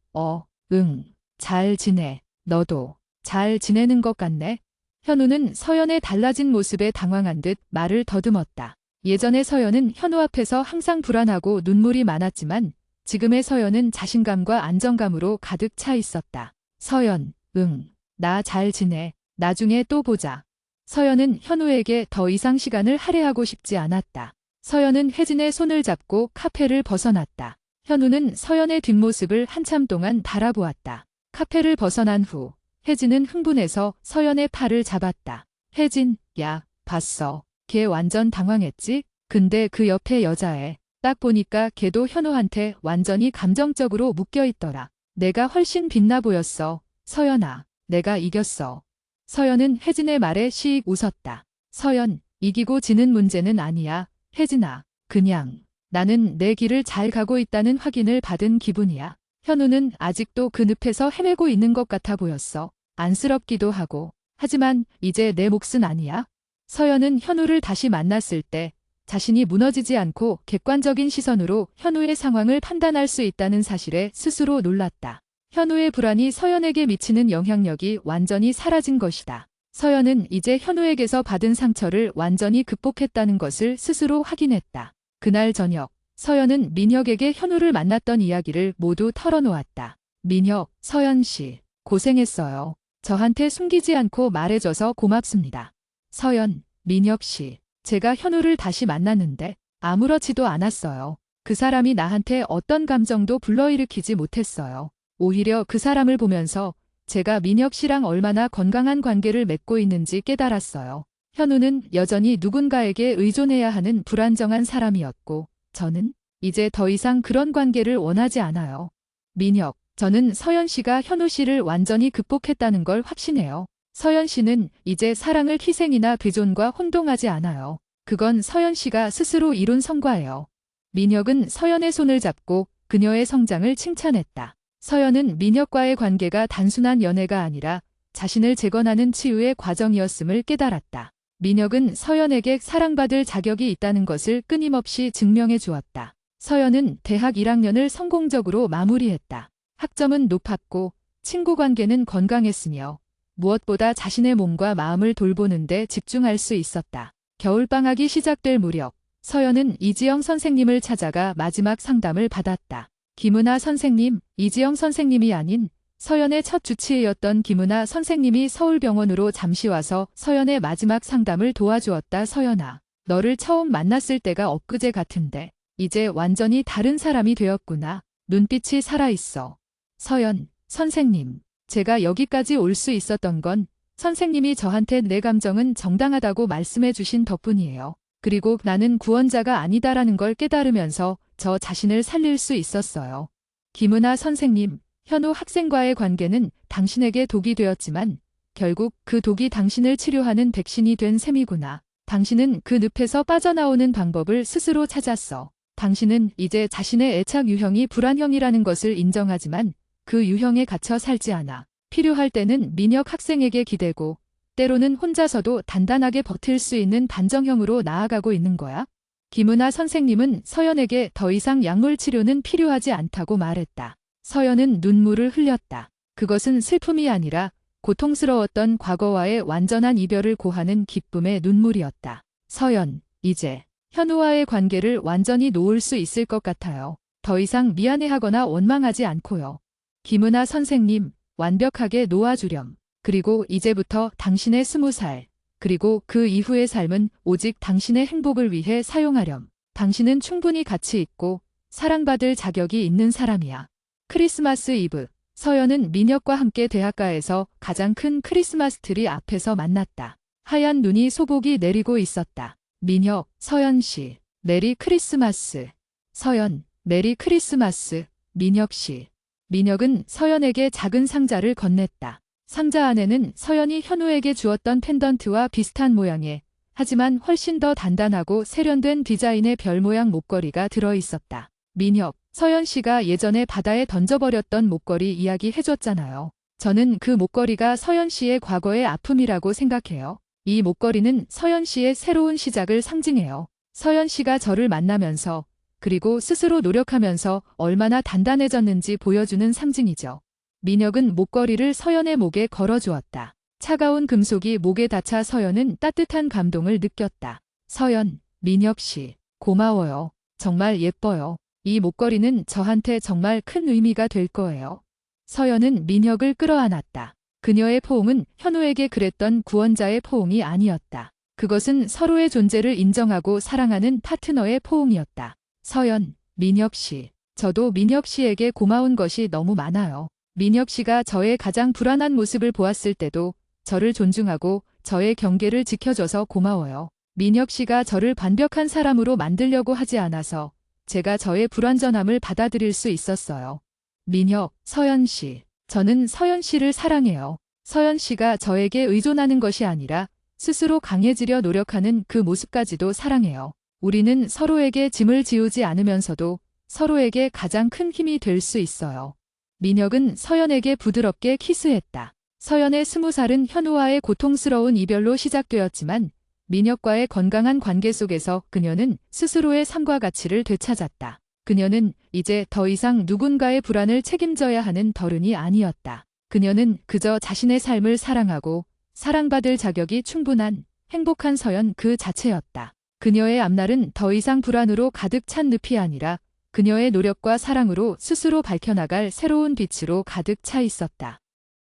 응, 잘 지내. 너도 잘 지내는 것 같네. 현우는 서연의 달라진 모습에 당황한 듯 말을 더듬었다. 예전의 서연은 현우 앞에서 항상 불안하고 눈물이 많았지만 지금의 서연은 자신감과 안정감으로 가득 차 있었다. 서연, 응, 나 잘 지내. 나중에 또 보자. 서연은 현우에게 더 이상 시간을 할애하고 싶지 않았다. 서연은 혜진의 손을 잡고 카페를 벗어났다. 현우는 서연의 뒷모습을 한참 동안 바라보았다. 카페를 벗어난 후 혜진은 흥분해서 서연의 팔을 잡았다. 혜진, 야, 봤어. 걔 완전 당황했지? 근데 그 옆에 여자애. 딱 보니까 걔도 현우한테 완전히 감정적으로 묶여있더라. 내가 훨씬 빛나 보였어. 서연아, 내가 이겼어. 서연은 혜진의 말에 시익 웃었다. 서연, 이기고 지는 문제는 아니야. 혜진아, 그냥 나는 내 길을 잘 가고 있다는 확인을 받은 기분이야. 현우는 아직도 그 늪에서 헤매고 있는 것 같아 보였어. 안쓰럽기도 하고. 하지만 이제 내 몫은 아니야. 서연은 현우를 다시 만났을 때 자신이 무너지지 않고 객관적인 시선으로 현우의 상황을 판단할 수 있다는 사실에 스스로 놀랐다. 현우의 불안이 서연에게 미치는 영향력이 완전히 사라진 것이다. 서연은 이제 현우에게서 받은 상처를 완전히 극복했다는 것을 스스로 확인했다. 그날 저녁, 서연은 민혁에게 현우를 만났던 이야기를 모두 털어놓았다. 민혁, 서연 씨, 고생했어요. 저한테 숨기지 않고 말해줘서 고맙습니다. 서연, 민혁 씨, 제가 현우를 다시 만났는데 아무렇지도 않았어요. 그 사람이 나한테 어떤 감정도 불러일으키지 못했어요. 오히려 그 사람을 보면서 제가 민혁 씨랑 얼마나 건강한 관계를 맺고 있는지 깨달았어요. 현우는 여전히 누군가에게 의존해야 하는 불안정한 사람이었고 저는 이제 더 이상 그런 관계를 원하지 않아요. 민혁, 저는 서연 씨가 현우 씨를 완전히 극복했다는 걸 확신해요. 서연 씨는 이제 사랑을 희생이나 배존과 혼동하지 않아요. 그건 서연 씨가 스스로 이룬 성과예요. 민혁은 서연의 손을 잡고 그녀의 성장을 칭찬했다. 서연은 민혁과의 관계가 단순한 연애가 아니라 자신을 재건하는 치유의 과정이었음을 깨달았다. 민혁은 서연에게 사랑받을 자격이 있다는 것을 끊임없이 증명해 주었다. 서연은 대학 1학년을 성공적으로 마무리했다. 학점은 높았고 친구 관계는 건강했으며 무엇보다 자신의 몸과 마음을 돌보는 데 집중할 수 있었다. 겨울방학이 시작될 무렵 서연은 이지영 선생님을 찾아가 마지막 상담을 받았다. 김은아 선생님, 이지영 선생님이 아닌 서연의 첫 주치의였던 김은아 선생님이 서울병원으로 잠시 와서 서연의 마지막 상담을 도와주었다. 서연아, 너를 처음 만났을 때가 엊그제 같은데 이제 완전히 다른 사람이 되었구나. 눈빛이 살아있어. 서연, 선생님, 제가 여기까지 올 수 있었던 건 선생님이 저한테 내 감정은 정당하다고 말씀해 주신 덕분이에요. 그리고 나는 구원자가 아니다라는 걸 깨달으면서 저 자신을 살릴 수 있었어요. 김은아 선생님, 현우 학생과의 관계는 당신에게 독이 되었지만 결국 그 독이 당신을 치료하는 백신이 된 셈이구나. 당신은 그 늪에서 빠져나오는 방법을 스스로 찾았어. 당신은 이제 자신의 애착 유형이 불안형이라는 것을 인정하지만 그 유형에 갇혀 살지 않아. 필요할 때는 민혁 학생에게 기대고 때로는 혼자서도 단단하게 버틸 수 있는 반정형으로 나아가고 있는 거야. 김은아 선생님은 서연에게 더 이상 약물 치료는 필요하지 않다고 말했다. 서연은 눈물을 흘렸다. 그것은 슬픔이 아니라 고통스러웠던 과거와의 완전한 이별을 고하는 기쁨의 눈물이었다. 서연, 이제 현우와의 관계를 완전히 놓을 수 있을 것 같아요. 더 이상 미안해하거나 원망하지 않고요. 김은아 선생님, 완벽하게 놓아주렴. 그리고 이제부터 당신의 20살, 그리고 그 이후의 삶은 오직 당신의 행복을 위해 사용하렴. 당신은 충분히 가치 있고 사랑받을 자격이 있는 사람이야. 크리스마스 이브, 서연은 민혁과 함께 대학가에서 가장 큰 크리스마스 트리 앞에서 만났다. 하얀 눈이 소복이 내리고 있었다. 민혁, 서연 씨, 메리 크리스마스. 서연, 메리 크리스마스. 민혁 씨. 민혁은 서연에게 작은 상자를 건넸다. 상자 안에는 서연이 현우에게 주었던 펜던트와 비슷한 모양의, 하지만 훨씬 더 단단하고 세련된 디자인의 별 모양 목걸이가 들어 있었다. 민혁, 서연 씨가 예전에 바다에 던져버렸던 목걸이 이야기 해줬잖아요. 저는 그 목걸이가 서연 씨의 과거의 아픔이라고 생각해요. 이 목걸이는 서연 씨의 새로운 시작을 상징해요. 서연 씨가 저를 만나면서, 그리고 스스로 노력하면서 얼마나 단단해졌는지 보여주는 상징이죠. 민혁은 목걸이를 서연의 목에 걸어주었다. 차가운 금속이 목에 닿자 서연은 따뜻한 감동을 느꼈다. 서연, 민혁 씨, 고마워요. 정말 예뻐요. 이 목걸이는 저한테 정말 큰 의미가 될 거예요. 서연은 민혁을 끌어안았다. 그녀의 포옹은 현우에게 그랬던 구원자의 포옹이 아니었다. 그것은 서로의 존재를 인정하고 사랑하는 파트너의 포옹이었다. 서연, 민혁 씨. 저도 민혁 씨에게 고마운 것이 너무 많아요. 민혁 씨가 저의 가장 불안한 모습을 보았을 때도 저를 존중하고 저의 경계를 지켜줘서 고마워요. 민혁 씨가 저를 완벽한 사람으로 만들려고 하지 않아서 제가 저의 불완전함을 받아들일 수 있었어요. 민혁, 서연 씨. 저는 서연 씨를 사랑해요. 서연 씨가 저에게 의존하는 것이 아니라 스스로 강해지려 노력하는 그 모습까지도 사랑해요. 우리는 서로에게 짐을 지우지 않으면서도 서로에게 가장 큰 힘이 될 수 있어요. 민혁은 서연에게 부드럽게 키스했다. 서연의 20살은 현우와의 고통스러운 이별로 시작되었지만 민혁과의 건강한 관계 속에서 그녀는 스스로의 삶과 가치를 되찾았다. 그녀는 이제 더 이상 누군가의 불안을 책임져야 하는 덜은이 아니었다. 그녀는 그저 자신의 삶을 사랑하고 사랑받을 자격이 충분한 행복한 서연 그 자체였다. 그녀의 앞날은 더 이상 불안으로 가득 찬 늪이 아니라 그녀의 노력과 사랑으로 스스로 밝혀나갈 새로운 빛으로 가득 차 있었다.